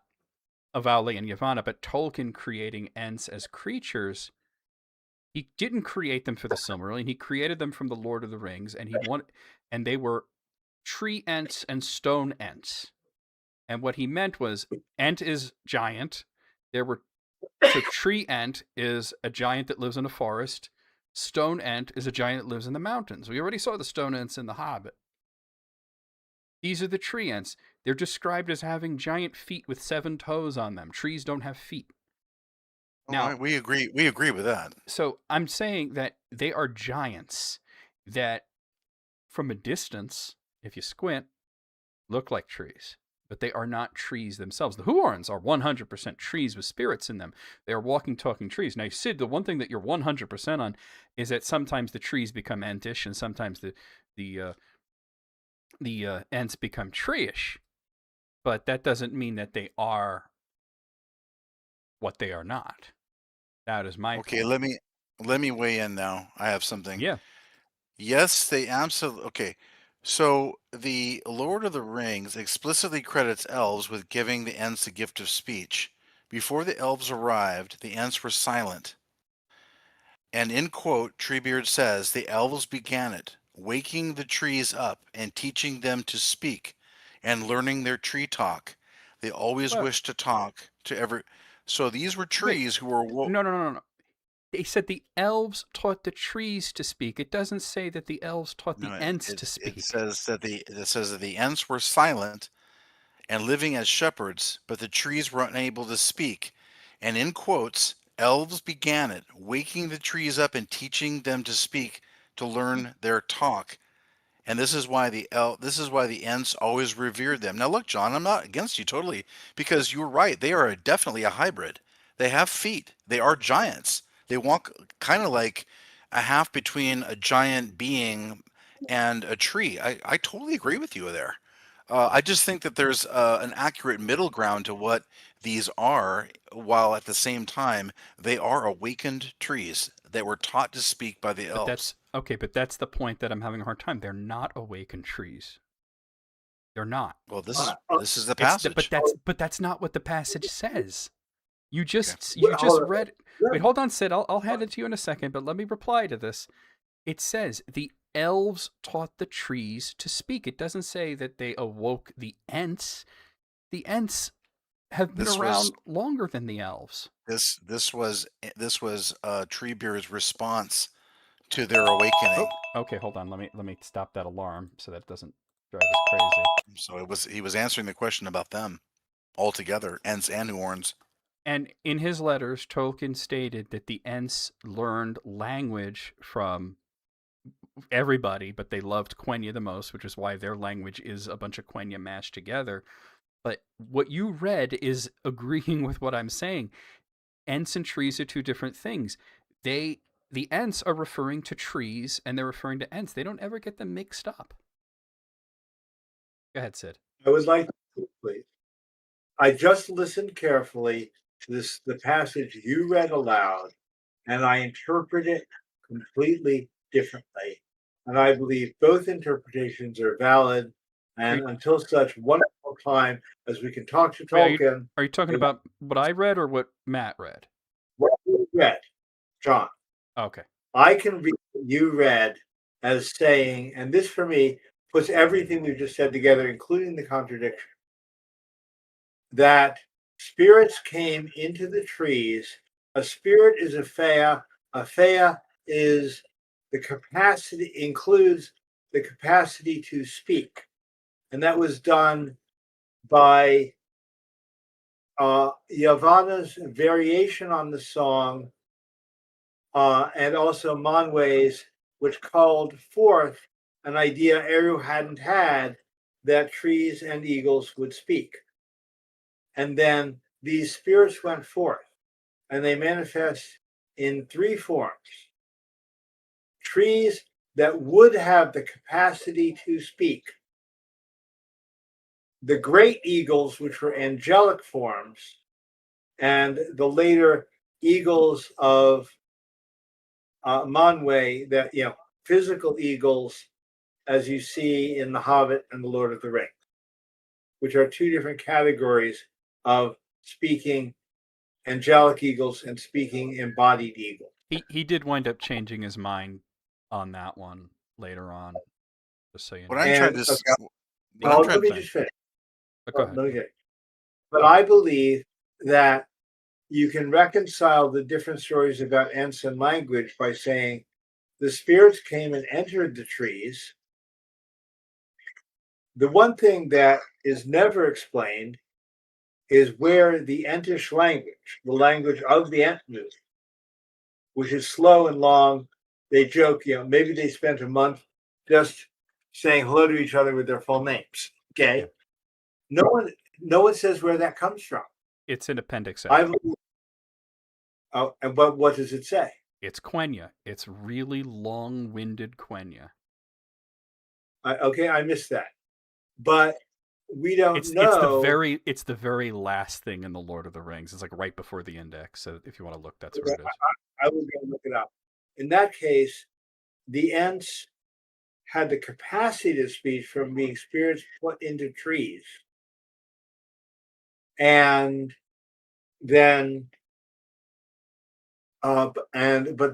Avali and Yavanna, but Tolkien creating Ents as creatures, he didn't create them for the Silmarillion. He created them from the Lord of the Rings, and they were tree Ents and stone Ents. And what he meant was, Ent is giant. So tree Ent is a giant that lives in a forest. Stone Ent is a giant that lives in the mountains. We already saw the stone Ents in The Hobbit. These are the tree Ents. They're described as having giant feet with 7 toes on them. Trees don't have feet. Now, we agree with that. So I'm saying that they are giants that, from a distance, if you squint, look like trees. But they are not trees themselves. The Huorns are 100% trees with spirits in them. They are walking, talking trees. Now, Sid, the one thing that you're 100% on is that sometimes the trees become Entish, and sometimes the Ents become tree-ish. But that doesn't mean that they are what they are not. That is my point. Let me weigh in now. I have something. Yeah. Yes, they absolutely. Okay. So the Lord of the Rings explicitly credits elves with giving the Ents the gift of speech. Before the elves arrived, the Ents were silent. And in quote, Treebeard says, the elves began it, waking the trees up and teaching them to speak and learning their tree talk. They always wished to talk to every. So these were trees who were. No. They said the elves taught the trees to speak. It doesn't say that the elves taught the Ents to speak. It says that the Ents were silent and living as shepherds, but the trees were unable to speak. And in quotes, elves began it, waking the trees up and teaching them to speak, to learn their talk. And this is why the Ents always revered them. Now look, John, I'm not against you totally, because you're right. They are definitely a hybrid. They have feet. They are giants. They walk kind of like a half between a giant being and a tree. I totally agree with you there. I just think that there's an accurate middle ground to what these are, while at the same time they are awakened trees that were taught to speak by the elves. But that's the point that I'm having a hard time. They're not awakened trees. They're not. Well, this is the passage. But that's not what the passage says. You just read. Wait, hold on, Sid. I'll hand it to you in a second, but let me reply to this. It says the elves taught the trees to speak. It doesn't say that they awoke the Ents. The Ents have been This was around longer than the elves. this was Treebeard's response to their awakening. Oh, okay, hold on. Let me stop that alarm so that it doesn't drive us crazy. So he was answering the question about them altogether, Ents and Huorns. And in his letters, Tolkien stated that the Ents learned language from everybody, but they loved Quenya the most, which is why their language is a bunch of Quenya mashed together. But what you read is agreeing with what I'm saying. Ents and trees are two different things. The Ents are referring to trees, and they're referring to Ents. They don't ever get them mixed up. Go ahead, Sid. I would like to, please. I just listened carefully to the passage you read aloud, and I interpret it completely differently. And I believe both interpretations are valid. And until such wonderful time as we can talk to Tolkien. Are you talking about what I read or what Matt read? What you read, John. Okay. I can read what you read as saying, and this for me puts everything we've just said together, including the contradiction, that spirits came into the trees. A spirit is a fea. A fea is the capacity, includes the capacity to speak. And that was done by Yavanna's variation on the song, and also Manway's, which called forth an idea Eru hadn't had, that trees and eagles would speak. And then these spirits went forth, and they manifest in three forms. Trees that would have the capacity to speak. The great eagles, which were angelic forms, and the later eagles of Manwë, that, physical eagles, as you see in The Hobbit and The Lord of the Rings, which are two different categories of speaking angelic eagles and speaking embodied eagles. He did wind up changing his mind on that one later on, just so you know. Let me just finish. Go ahead. But I believe that you can reconcile the different stories about Ents and language by saying the spirits came and entered the trees. The one thing that is never explained is where the Entish language, the language of the Ents, which is slow and long. They joke, maybe they spent a month just saying hello to each other with their full names. Okay. No one says where that comes from. It's in Appendix A. But what does it say? It's Quenya. It's really long-winded Quenya. Okay, I missed that. But we don't know. It's the very last thing in the Lord of the Rings. It's like right before the index. So if you want to look, that's where it is. I will go look it up. In that case, the Ents had the capacity to speak from being spirits put into trees. And then but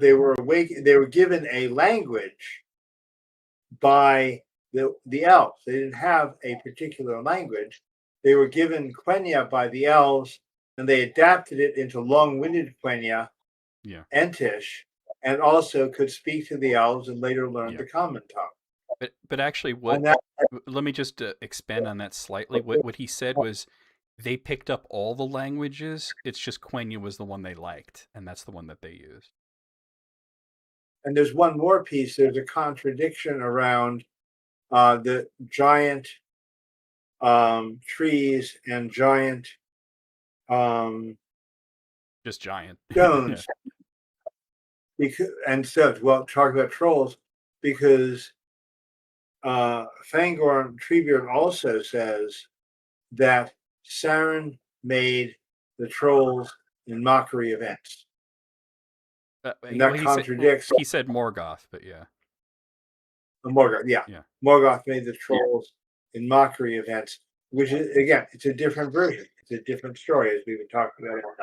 they were given a language by the elves. They didn't have a particular language. They were given Quenya by the elves, and they adapted it into long-winded Quenya, Entish, and also could speak to the elves and later learned the common tongue. But actually, let me just expand on that slightly. What he said was, they picked up all the languages. It's just Quenya was the one they liked, and that's the one that they used. And there's one more piece. There's a contradiction around the giant trees and giant just giant stones. And so, talk about trolls, because Fangorn Treebeard also says that Sauron made the trolls in mockery of Ents. And that contradicts. He said Morgoth, but yeah. Morgoth, yeah. Morgoth made the trolls in mockery of Ents, which is, again, it's a different version. It's a different story, as we've been talking about all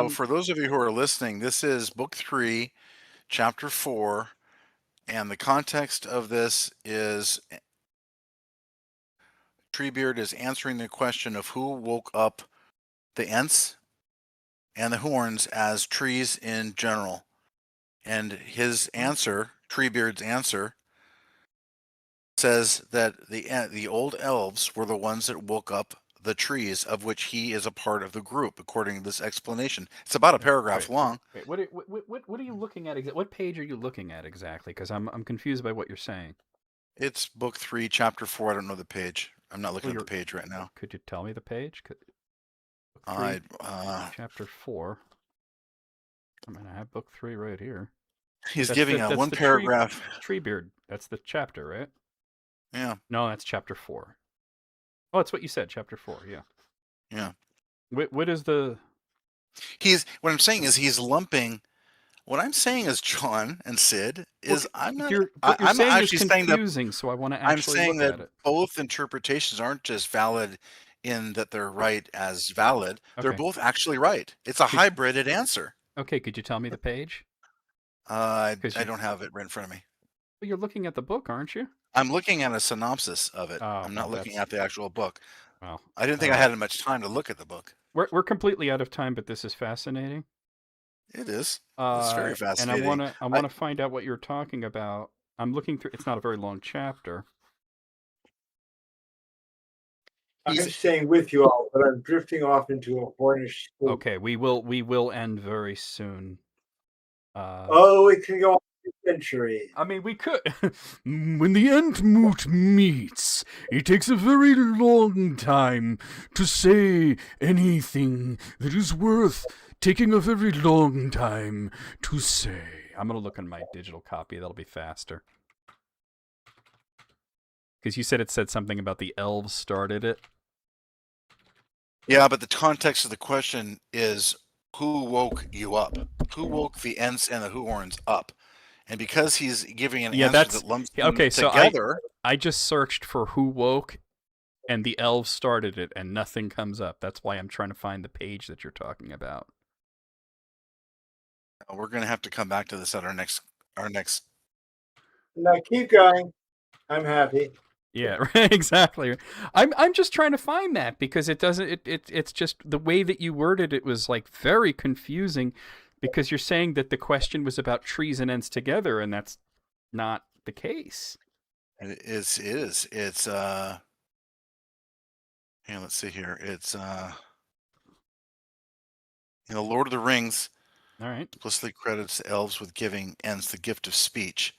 night. For those of you who are listening, this is book 3, chapter 4, and the context of this is Treebeard is answering the question of who woke up the Ents and the Horns as trees in general. And his answer, Treebeard's answer, says that the old elves were the ones that woke up the trees, of which he is a part of the group, according to this explanation. It's about a paragraph long. Wait, what are you looking at? What page are you looking at exactly? Because I'm confused by what you're saying. It's book 3, chapter 4. I don't know the page. I'm not looking at the page right now. Could you tell me the page? Book 3, chapter 4. I mean, I have book 3 right here. He's giving a one paragraph. Treebeard. That's the chapter, right? Yeah. No, that's chapter 4. Oh, that's what you said, chapter 4. Yeah. Yeah. What is the? What I'm saying is he's lumping. What I'm saying is, John and Sid, is I'm not. I'm saying actually is confusing, so I want to actually I'm saying look at it. Both interpretations aren't just valid in that they're right as valid. Okay. They're both actually right. It's a hybrided answer. Okay, could you tell me the page? I don't have it right in front of me. Well, you're looking at the book, aren't you? I'm looking at a synopsis of it. Oh, I'm not looking at the actual book. Well, I didn't think I had much time to look at the book. We're completely out of time, but this is fascinating. It is. It's very fascinating. And I want to find out what you're talking about. I'm looking through. It's not a very long chapter. I'm staying with you all, but I'm drifting off into a Hornish sleep. Okay, we will end very soon. It can go on for centuries. I mean, we could. When the Entmoot meets, it takes a very long time to say anything that is worth taking a very long time to say. I'm going to look in my digital copy. That'll be faster. Because you said it said something about the elves started it. Yeah, but the context of the question is who woke you up? Who woke the Ents and the Horns up? And because he's giving an answer that lumps them together... I just searched for who woke, and the elves started it, and nothing comes up. That's why I'm trying to find the page that you're talking about. We're going to have to come back to this at our next... Now keep going. I'm happy. Yeah, right, exactly. I'm just trying to find that because it doesn't. It's just the way that you worded it was like very confusing, because you're saying that the question was about trees and Ents together, and that's not the case. It is. It's let's see here. It's Lord of the Rings. All right. Explicitly credits elves with giving Ents the gift of speech.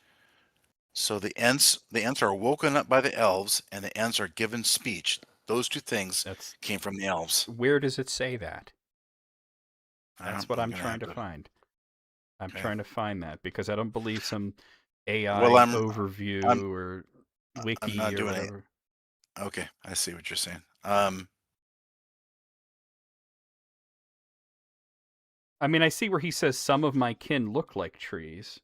So the Ents are woken up by the elves, and the Ents are given speech. Those two things came from the elves. Where does it say that? That's what I'm trying to find. I'm trying to find that because I don't believe some AI overview or wiki or whatever. Okay, I see what you're saying. I mean, I see where he says some of my kin look like trees.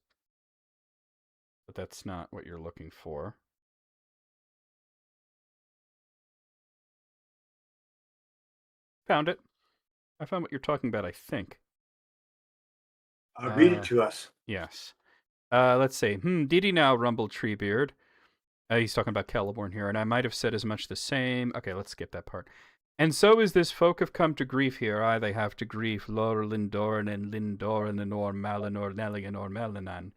But that's not what you're looking for. Found it. I found what you're talking about, I think. Read it to us. Yes. Let's see. Did he now, rumbled Treebeard. He's talking about Celeborn here, and I might have said as much the same. Okay, let's skip that part. And so is this folk have come to grief here. Aye, they have to grief. Lor Lindoran and Lindoran and Nor Malinor Nellian or Melinan.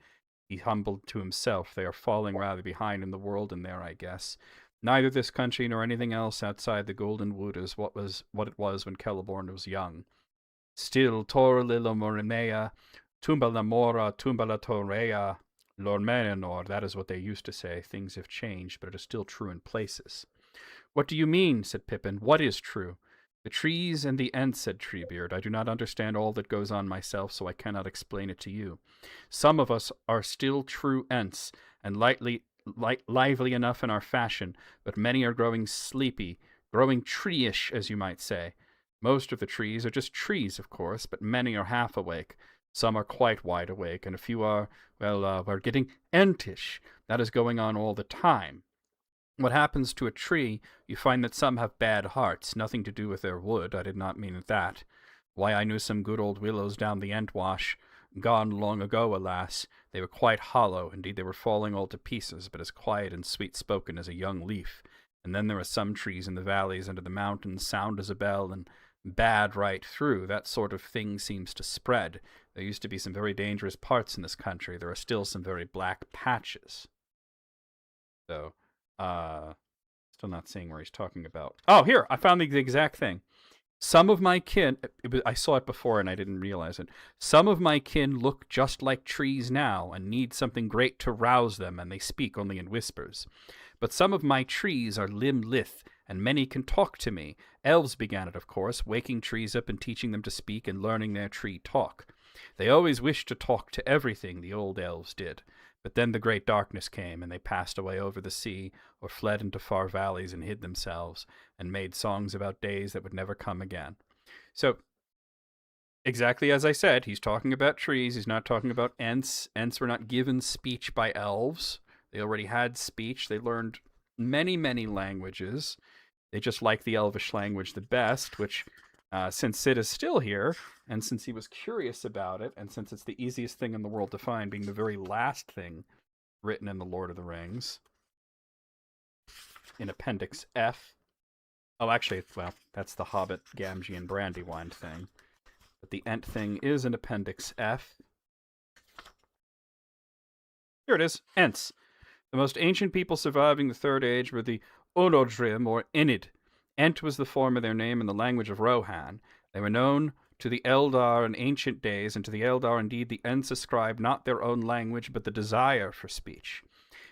He humbled to himself. They are falling rather behind in the world in there, I guess. Neither this country nor anything else outside the Golden Wood is what it was when Celeborn was young. Still, Tor Lilo Morimea, Tumbala Mora, Tumbala Torea, Lormenor, that is what they used to say. Things have changed, but it is still true in places. What do you mean? Said Pippin. What is true? The trees and the Ents, said Treebeard. I do not understand all that goes on myself, so I cannot explain it to you. Some of us are still true Ents, and lively enough in our fashion, but many are growing sleepy, growing tree-ish, as you might say. Most of the trees are just trees, of course, but many are half awake. Some are quite wide awake, and a few are, we're getting Entish. That is going on all the time. What happens to a tree, you find that some have bad hearts, nothing to do with their wood. I did not mean that. Why, I knew some good old willows down the Entwash. gone long ago, alas. They were quite hollow, indeed they were falling all to pieces, but as quiet and sweet-spoken as a young leaf. And then there are some trees in the valleys under the mountains, sound as a bell, and bad right through. That sort of thing seems to spread. There used to be some very dangerous parts in this country. There are still some very black patches. So, still not seeing where he's talking about. Oh, here, I found the exact thing. Some of my kin, I saw it before and I didn't realize it. Some of my kin look just like trees now and need something great to rouse them, and they speak only in whispers. But some of my trees are limb-lithe, and many can talk to me. Elves began it, of course, waking trees up and teaching them to speak and learning their tree talk. They always wished to talk to everything, the old elves did. But then the great darkness came, and they passed away over the sea, or fled into far valleys and hid themselves, and made songs about days that would never come again. So, exactly as I said, he's talking about trees, he's not talking about Ents. Ents were not given speech by elves. They already had speech. They learned many, many languages. They just like the Elvish language the best, which, since Sid is still here, and since he was curious about it, and since it's the easiest thing in the world to find, being the very last thing written in The Lord of the Rings, in Appendix F. Oh, actually, well, that's the Hobbit, Gamgee, and Brandywine thing. But the Ent thing is in Appendix F. Here it is, Ents. The most ancient people surviving the Third Age were the Onodrim, or Enid. Ent was the form of their name in the language of Rohan. They were known to the Eldar in ancient days, and to the Eldar indeed the Ents ascribed not their own language, but the desire for speech.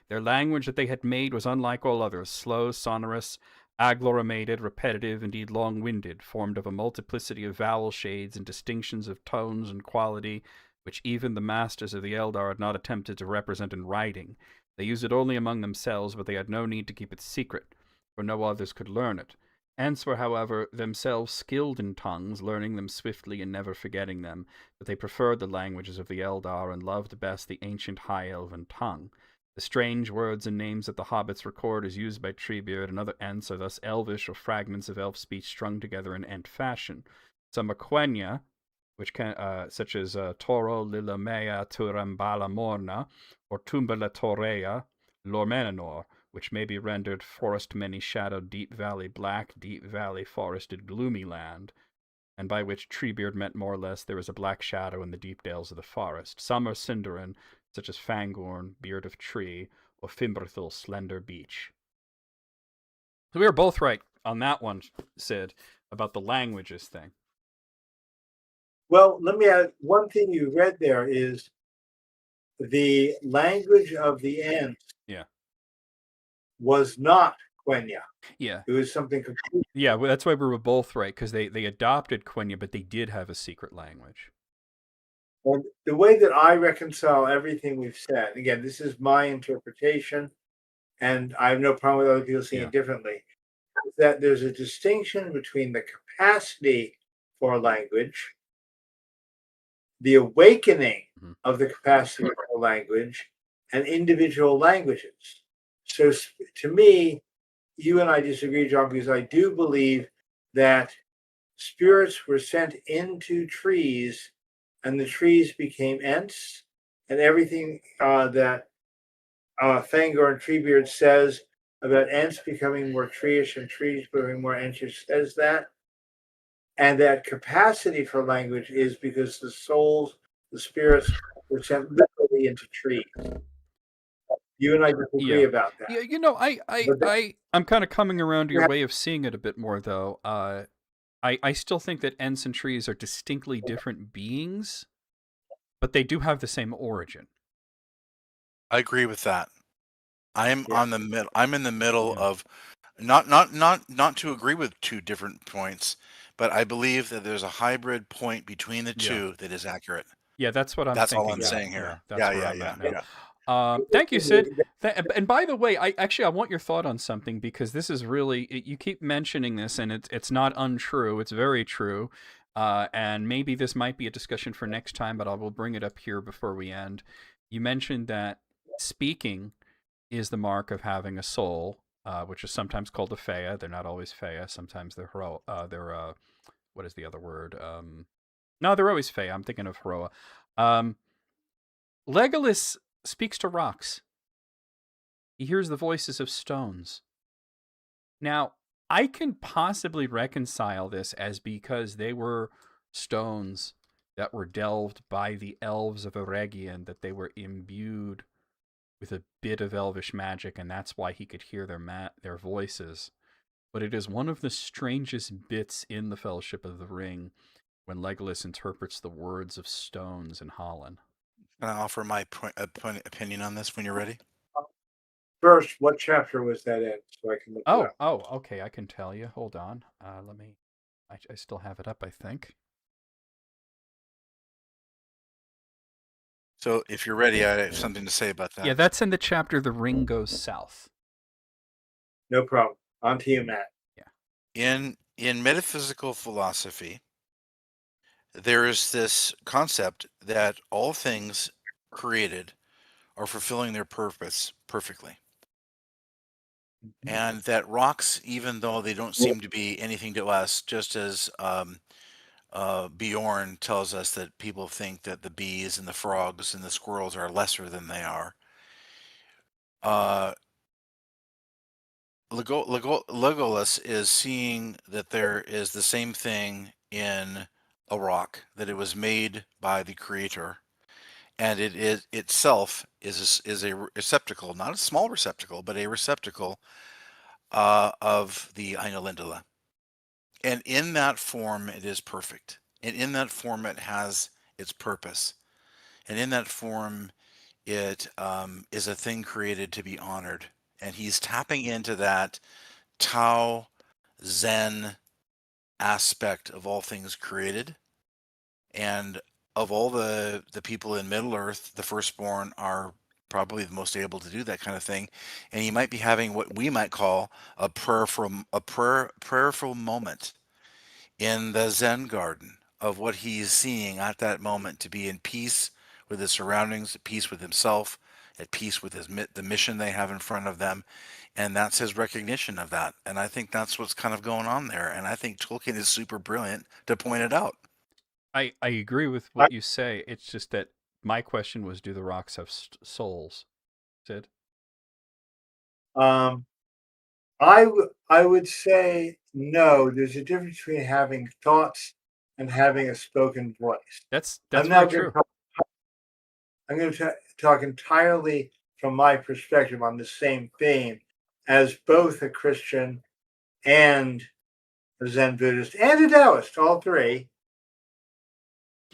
Their language that they had made was unlike all others, slow, sonorous, agglomerated, repetitive, indeed long-winded, formed of a multiplicity of vowel shades and distinctions of tones and quality, which even the masters of the Eldar had not attempted to represent in writing. They used it only among themselves, but they had no need to keep it secret, for no others could learn it. Ents were, however, themselves skilled in tongues, learning them swiftly and never forgetting them, but they preferred the languages of the Eldar and loved best the ancient High Elven tongue. The strange words and names that the hobbits record as used by Treebeard and other Ents are thus Elvish or fragments of elf speech strung together in Ent fashion. Some are Quenya, which can, such as Toro Lilamea Turambala Morna, or Tumbala Torea Lormenanor, which may be rendered forest many-shadowed deep valley black, deep valley forested gloomy land, and by which Treebeard meant more or less there is a black shadow in the deep dales of the forest. Some are Sindarin, such as Fangorn, Beard of Tree, or Fimbrithil, Slender Beach. So we were both right on that one, Sid, about the languages thing. Well, let me add one thing you read there is the language of the Ents was not Quenya. Yeah. It was something completely. Yeah, well, that's why we were both right, because they adopted Quenya, but they did have a secret language. And the way that I reconcile everything we've said, again, this is my interpretation, and I have no problem with other people seeing it differently, is that there's a distinction between the capacity for a language, the awakening of the capacity for a language, and individual languages. So to me, you and I disagree, John, because I do believe that spirits were sent into trees and the trees became Ents, and everything that Fangor and Treebeard says about Ents becoming more tree-ish and trees becoming more Entish says that. And that capacity for language is because the souls, the spirits, were sent literally into trees. You and I disagree about that. Yeah, you know, I'm kind of coming around to your way of seeing it a bit more, though. I still think that Ents and trees are distinctly different beings, but they do have the same origin. I agree with that. I'm on the middle. I'm in the middle of not to agree with two different points, but I believe that there's a hybrid point between the two that is accurate. Yeah, that's what I'm That's thinking. all I'm saying here. That's where I'm at now. Thank you, Sid. And by the way, I want your thought on something, because this is really, you keep mentioning this, and it's not untrue. It's very true. And maybe this might be a discussion for next time, but I will bring it up here before we end. You mentioned that speaking is the mark of having a soul, which is sometimes called a Fea. They're not always Fea. Sometimes they're what is the other word? No, they're always Fea. I'm thinking of Heroa. Legolas speaks to rocks. He hears the voices of stones. Now, I can possibly reconcile this as because they were stones that were delved by the elves of Eregion, that they were imbued with a bit of elvish magic, and that's why he could hear their voices. But it is one of the strangest bits in the Fellowship of the Ring when Legolas interprets the words of stones in Holland. Can I offer my opinion on this when you're ready? First, what chapter was that in, so I can look it up? Okay, I can tell you. Hold on. Let me. I still have it up, I think. So if you're ready, I have something to say about that. Yeah, that's in the chapter "The Ring Goes South." No problem. On to you, Matt. Yeah. In metaphysical philosophy, there is this concept that all things created are fulfilling their purpose perfectly. And that rocks, even though they don't seem to be anything to us, just as Bjorn tells us that people think that the bees and the frogs and the squirrels are lesser than they are. Legolas is seeing that there is the same thing in a rock, that it was made by the creator, and it is itself is a receptacle, not a small receptacle, but a receptacle of the Ainulindala. And in that form, it is perfect. And in that form, it has its purpose. And in that form, it is a thing created to be honored. And he's tapping into that Tao Zen aspect of all things created. And of all the people in Middle Earth, the firstborn are probably the most able to do that kind of thing. And he might be having what we might call a prayerful moment in the Zen garden of what he is seeing at that moment, to be in peace with his surroundings, at peace with himself, at peace with the mission they have in front of them. And that's his recognition of that. And I think that's what's kind of going on there. And I think Tolkien is super brilliant to point it out. I agree with what you say. It's just that my question was, do the rocks have souls? Sid? I would say no. There's a difference between having thoughts and having a spoken voice. That's very true. I'm going to talk entirely from my perspective on the same theme, as both a Christian and a Zen Buddhist and a Taoist, all three.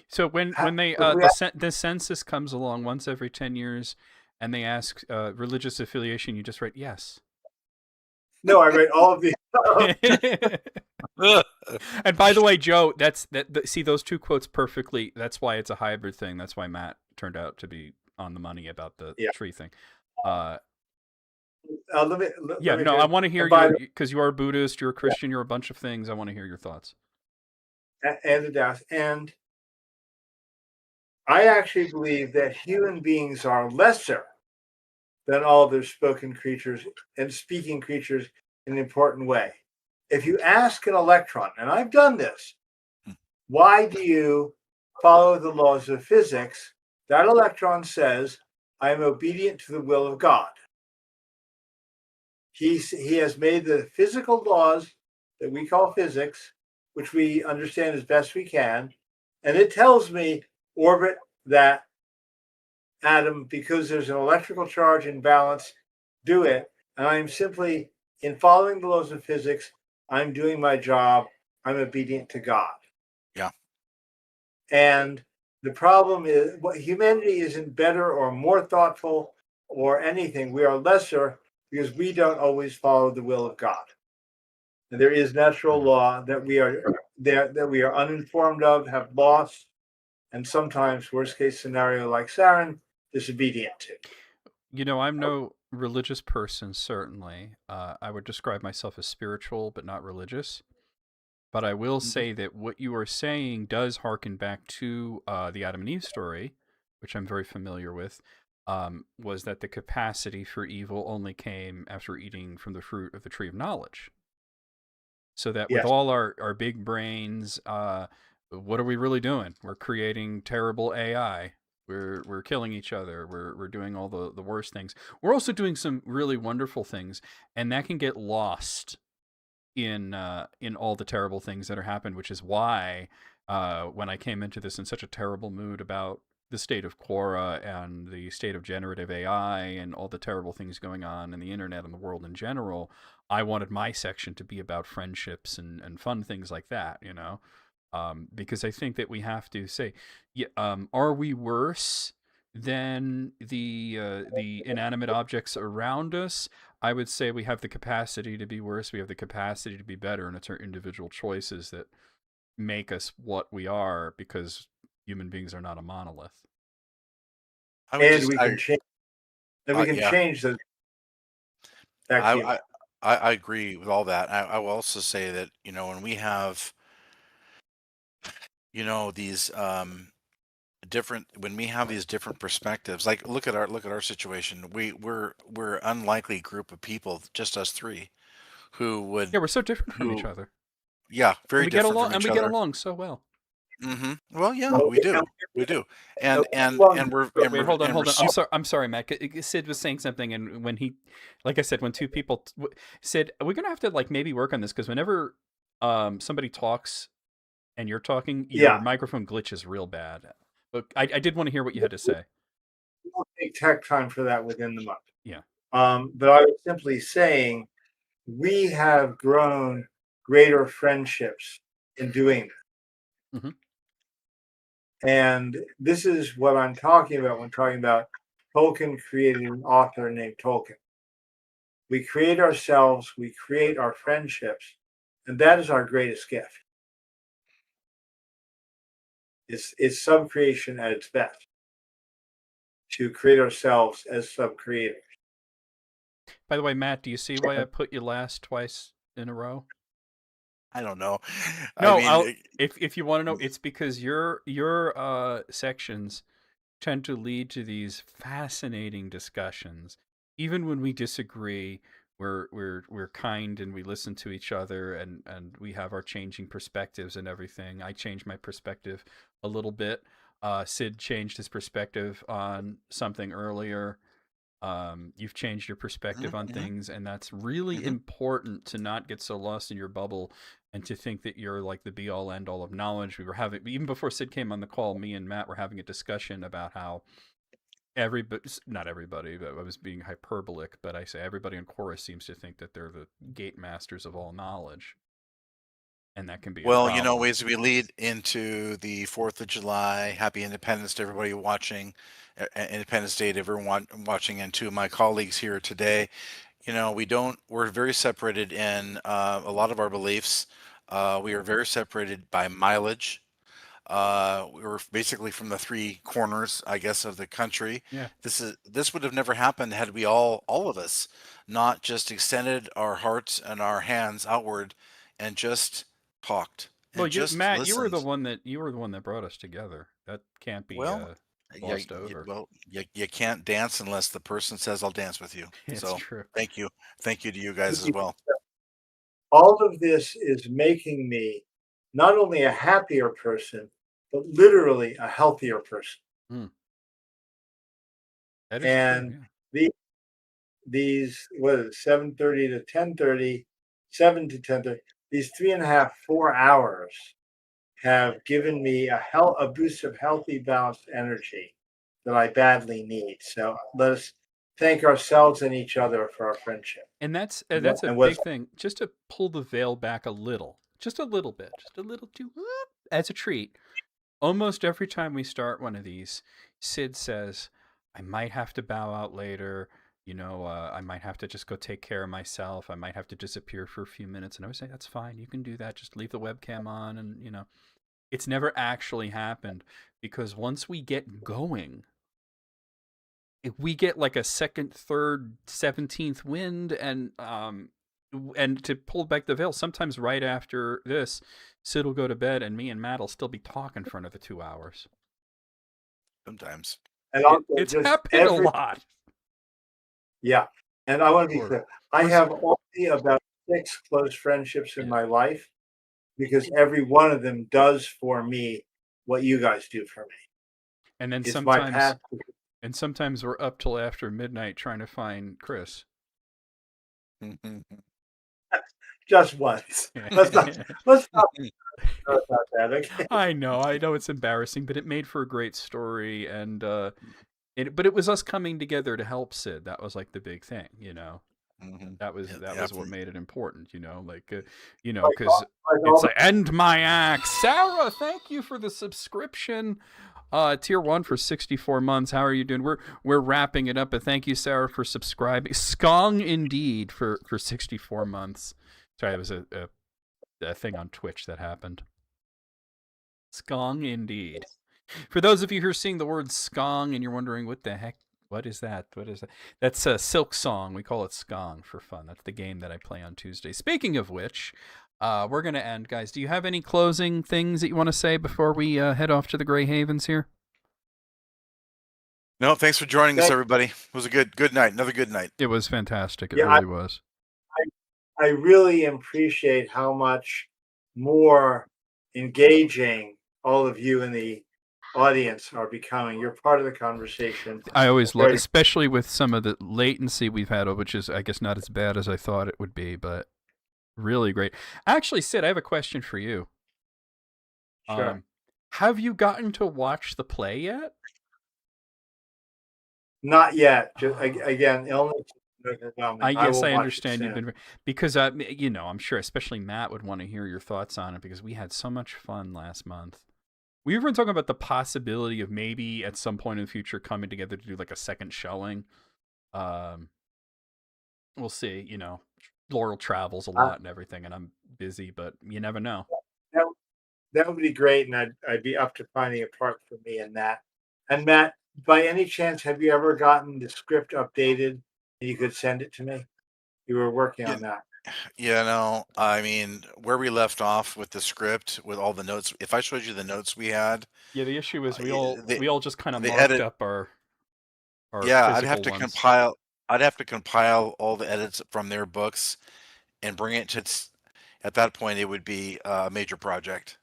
So when they the census comes along once every 10 years and they ask religious affiliation, you just write yes. No, I write all of the. And by the way, Joe, see those two quotes perfectly. That's why it's a hybrid thing. That's why Matt turned out to be on the money about the tree thing. I want to hear you, because you are a Buddhist, you're a Christian, you're a bunch of things. I want to hear your thoughts. And the Taoist, and I actually believe that human beings are lesser than all their spoken creatures and speaking creatures in an important way. If you ask an electron, and I've done this, why do you follow the laws of physics? That electron says, I am obedient to the will of God. He has made the physical laws that we call physics, which we understand as best we can, and it tells me orbit that atom because there's an electrical charge imbalance, do it. And I'm simply, in following the laws of physics, I'm doing my job. I'm obedient to God. Yeah. And the problem is, humanity isn't better or more thoughtful or anything. We are lesser because we don't always follow the will of God. And there is natural law that we are uninformed of, have lost, and sometimes, worst case scenario like Saren, disobedient to. I'm no religious person, certainly. I would describe myself as spiritual, but not religious. But I will say that what you are saying does harken back to the Adam and Eve story, which I'm very familiar with, was that the capacity for evil only came after eating from the fruit of the tree of knowledge. So that with all our big brains, what are we really doing? We're creating terrible AI. We're killing each other. We're doing all the worst things. We're also doing some really wonderful things, and that can get lost in all the terrible things that are happened, which is why when I came into this in such a terrible mood about the state of Quora and the state of generative AI and all the terrible things going on in the internet and the world in general, I wanted my section to be about friendships and fun things like that, you know, because I think that we have to say, yeah, are we worse than the inanimate objects around us? I would say we have the capacity to be worse. We have the capacity to be better, and it's our individual choices that make us what we are, because human beings are not a monolith. And we can change. And we can yeah. change the. I agree with all that. I will also say that, you know, when we have, you know, these when we have these different perspectives, like look at our situation. We're unlikely group of people, just us three, who would Yeah, we're so different from each other. Yeah, very different from each other. And we get along so well. Mm-hmm. Well, yeah, we do. We do. And we're wait, hold on. I'm sorry, Matt. Sid was saying something, and when he, like I said, when two people Sid, we're gonna have to like maybe work on this, because whenever somebody talks and you're talking, your microphone glitches real bad. But I did want to hear what you had to say. We'll take tech time for that within the month. Yeah. But I was simply saying we have grown greater friendships in doing that. Mm-hmm. And this is what I'm talking about when talking about Tolkien created an author named Tolkien. We create ourselves, we create our friendships, and that is our greatest gift. It's sub-creation at its best, to create ourselves as sub-creators. By the way, Matt, do you see why I put you last twice in a row? I don't know. No, I mean, if you want to know, it's because your sections tend to lead to these fascinating discussions. Even when we disagree, we're kind and we listen to each other, and we have our changing perspectives and everything. I changed my perspective a little bit. Sid changed his perspective on something earlier. You've changed your perspective on things, and that's really important, to not get so lost in your bubble and to think that you're like the be all end all of knowledge. We were having, even before Sid came on the call, me and Matt were having a discussion about how not everybody, but I was being hyperbolic, but I say everybody in Quora seems to think that they're the gate masters of all knowledge. And that can be well, you know, as we lead into the 4th of July, happy Independence to everybody watching, Independence Day to everyone watching, and to my colleagues here today. You know, we're very separated in a lot of our beliefs. We are very separated by mileage. We were basically from the three corners, I guess, of the country. Yeah. This would have never happened had we all of us not just extended our hearts and our hands outward and just talked. Well, Matt, listened. you were the one that brought us together. That can't be glossed over. Well, you can't dance unless the person says, "I'll dance with you." It's true. Thank you to you guys as well. All of this is making me not only a happier person, but literally a healthier person. That is and true, these 7:30 to 10:30, 7 to 10:30, these 3.5, 4 hours have given me a boost of healthy, balanced energy that I badly need. So let us thank ourselves and each other for our friendship. And that's a big thing. Just to pull the veil back a little, just a little bit, just a little too, as a treat. Almost every time we start one of these, Sid says, I might have to bow out later. You know, I might have to just go take care of myself. I might have to disappear for a few minutes. And I would say, that's fine. You can do that. Just leave the webcam on. And, you know, it's never actually happened, because once we get going, if we get like a second, third, 17th wind, and to pull back the veil, sometimes right after this, Sid will go to bed and me and Matt will still be talking for another 2 hours. Sometimes. And it's happened a lot. Yeah. And I want to be clear. I have only about 6 close friendships in my life. because every one of them does for me what you guys do for me. And then It's my sometimes, path. and sometimes we're up till after midnight trying to find Chris. Just once. Let's not about that. Okay. I know it's embarrassing, but it made for a great story, and but it was us coming together to help Sid. That was like the big thing, you know. That was what made it important, you know, like because it's like end my act. Sarah, thank you for the subscription. Tier 1 for 64 months. How are you doing? We're wrapping it up, but thank you, Sarah, for subscribing. Skong indeed for 64 months. Sorry, it was a thing on Twitch that happened. Skong indeed. For those of you who are seeing the word skong and you're wondering what the heck, what is that? What is that? That's a Silk Song. We call it skong for fun. That's the game that I play on Tuesday. Speaking of which, we're going to end. Guys, do you have any closing things that you want to say before we head off to the Grey Havens here? No, thanks for joining us, everybody. It was a good night. Another good night. It was fantastic. It really was. I really appreciate how much more engaging all of you in the audience are becoming. You're part of the conversation. I always love, especially with some of the latency we've had, which is, I guess, not as bad as I thought it would be, but really great. Actually, Sid, I have a question for you. Sure. Have you gotten to watch the play yet? Not yet. Just, again, illness. I understand you've been, because you know, I'm sure especially Matt would want to hear your thoughts on it, because we had so much fun last month. We were talking about the possibility of maybe at some point in the future coming together to do like a second showing. We'll see. You know, Laurel travels a lot and everything, and I'm busy, but you never know. That would be great, and I'd be up to finding a part for me in that. And Matt, by any chance, have you ever gotten the script updated and you could send it to me? You were working on that. Yeah, no, I mean, where we left off with the script, with all the notes, if I showed you the notes we had. Yeah, the issue is we all just kind of marked up our I'd have to compile. I'd have to compile all the edits from their books and bring it to. At that point, it would be a major project.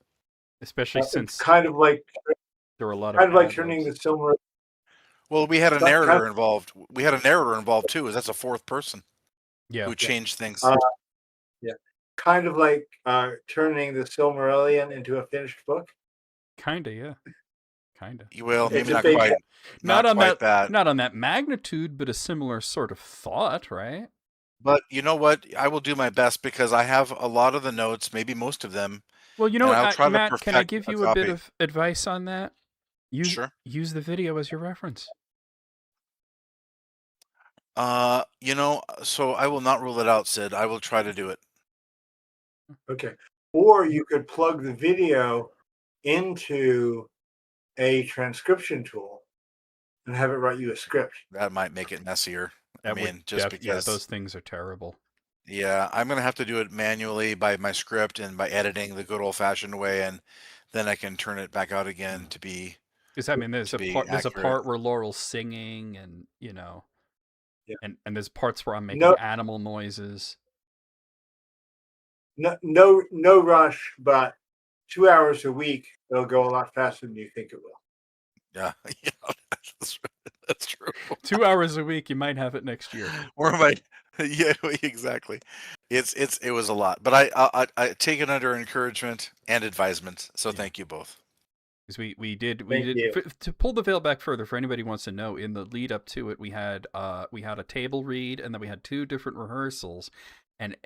Especially since it's kind of like there were a lot of like turning the Silmarillion. Well, we had a narrator involved. We had a narrator involved too. That's a fourth person. Yeah. Who changed things. Yeah. Kind of like turning the Silmarillion into a finished book. Kinda, yeah. Kinda. Well, maybe not quite. Not on that magnitude, but a similar sort of thought, right? But you know what? I will do my best, because I have a lot of the notes, maybe most of them. Well, you know what, Matt, can I give you a bit of advice on that? Sure. Use the video as your reference. You know, so I will not rule it out, Sid. I will try to do it. Okay. Or you could plug the video into a transcription tool and have it write you a script. That might make it messier. Because those things are terrible. Yeah, I'm gonna have to do it manually by my script and by editing the good old-fashioned way, and then I can turn it back out again to be. Because I mean, there's a part where Laurel's singing, and you know, and there's parts where I'm making animal noises. No rush, but 2 hours a week, it'll go a lot faster than you think it will. Yeah, that's true. 2 hours a week, you might have it next year. Or might, yeah, exactly. It was a lot, but I take it under encouragement and advisement. So thank you both. Because we did to pull the veil back further, for anybody who wants to know, in the lead up to it, we had a table read, and then we had 2 different rehearsals, and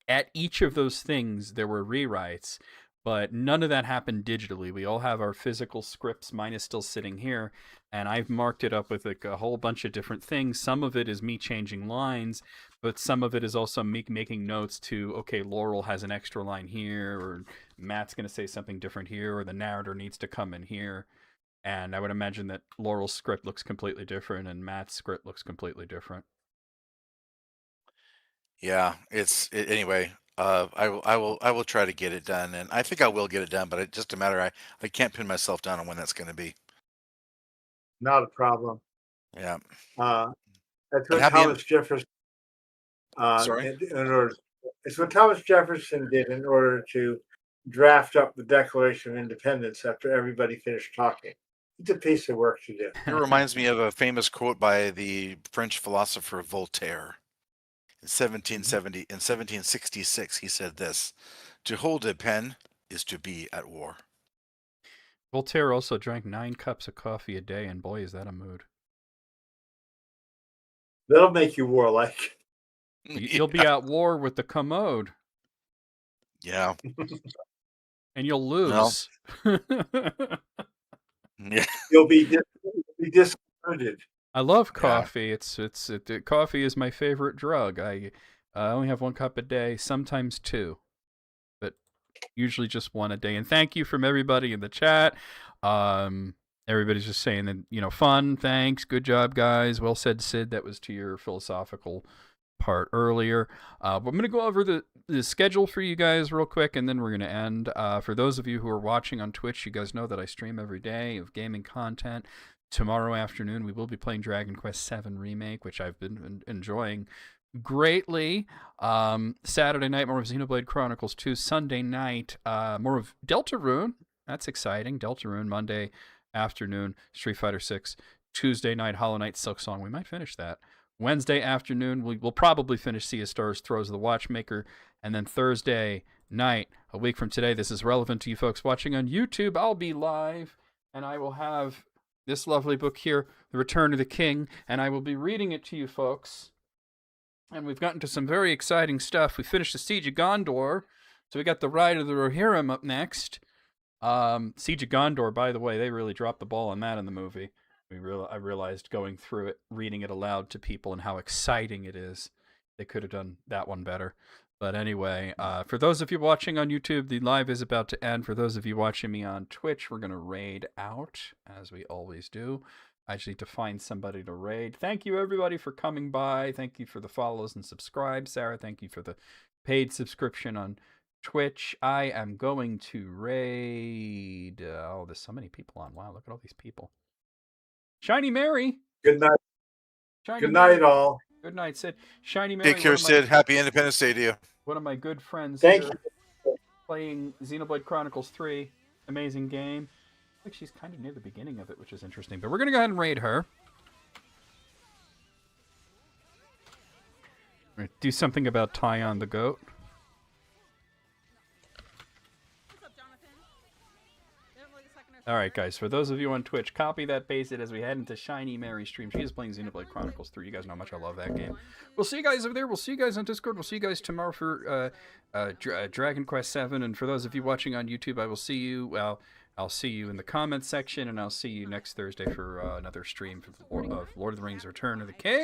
at each of those things there were rewrites, but none of that happened digitally. We all have our physical scripts. Mine is still sitting here, and I've marked it up with like a whole bunch of different things. Some of it is me changing lines, but some of it is also me making notes to, okay, Laurel has an extra line here, or Matt's going to say something different here, or the narrator needs to come in here. And I would imagine that Laurel's script looks completely different and Matt's script looks completely different. Yeah, anyway. I will try to get it done, and I think I will get it done. But it's just a matter. I can't pin myself down on when that's going to be. Not a problem. Yeah. That's what Thomas Jefferson. Sorry. It's what Thomas Jefferson did in order to draft up the Declaration of Independence after everybody finished talking. It's a piece of work to do. It reminds me of a famous quote by the French philosopher Voltaire. In 1766, he said this: "To hold a pen is to be at war." Voltaire also drank 9 cups of coffee a day, and boy, is that a mood. That'll make you warlike. You'll be at war with the commode. Yeah. And you'll lose. Yeah. You'll be disappointed. I love coffee. Yeah. Coffee is my favorite drug. I only have 1 cup a day, sometimes 2, but usually just 1 a day. And thank you from everybody in the chat. Everybody's just saying that, fun, thanks, good job, guys. Well said, Sid. That was to your philosophical part earlier. But I'm going to go over the schedule for you guys real quick, and then we're going to end. For those of you who are watching on Twitch, you guys know that I stream every day of gaming content. Tomorrow afternoon, we will be playing Dragon Quest VII Remake, which I've been enjoying greatly. Saturday night, more of Xenoblade Chronicles 2. Sunday night, more of Deltarune. That's exciting. Deltarune. Monday afternoon, Street Fighter 6. Tuesday night, Hollow Knight Silksong. We might finish that. Wednesday afternoon, we'll probably finish Sea of Stars, Throws of the Watchmaker. And then Thursday night, a week from today, this is relevant to you folks watching on YouTube, I'll be live, and I will have this lovely book here, The Return of the King, and I will be reading it to you folks. And we've gotten to some very exciting stuff. We finished the Siege of Gondor, so we got the Ride of the Rohirrim up next. Siege of Gondor, by the way, they really dropped the ball on that in the movie. I realized going through it, reading it aloud to people, and how exciting it is. They could have done that one better. But anyway, for those of you watching on YouTube, the live is about to end. For those of you watching me on Twitch, we're going to raid out, as we always do. I just need to find somebody to raid. Thank you, everybody, for coming by. Thank you for the follows and subscribes. Sarah, thank you for the paid subscription on Twitch. I am going to raid... oh, there's so many people on. Wow, look at all these people. Shiny Mary. Good night. Good night, all. Good night, Sid. Shiny Mary. Take care, Sid. Happy Independence Day to you. One of my good friends Thank here you. Playing Xenoblade Chronicles 3. Amazing game. I think she's kind of near the beginning of it, which is interesting. But we're going to go ahead and raid her. We're going to do something about Tyon the goat. Alright, guys, for those of you on Twitch, copy that, paste it as we head into Shiny Mary stream. She is playing Xenoblade Chronicles 3. You guys know how much I love that game. We'll see you guys over there. We'll see you guys on Discord. We'll see you guys tomorrow for Dragon Quest VII. And for those of you watching on YouTube, I will see you, well, I'll see you in the comments section, and I'll see you next Thursday for another stream of Lord of the Rings Return of the King.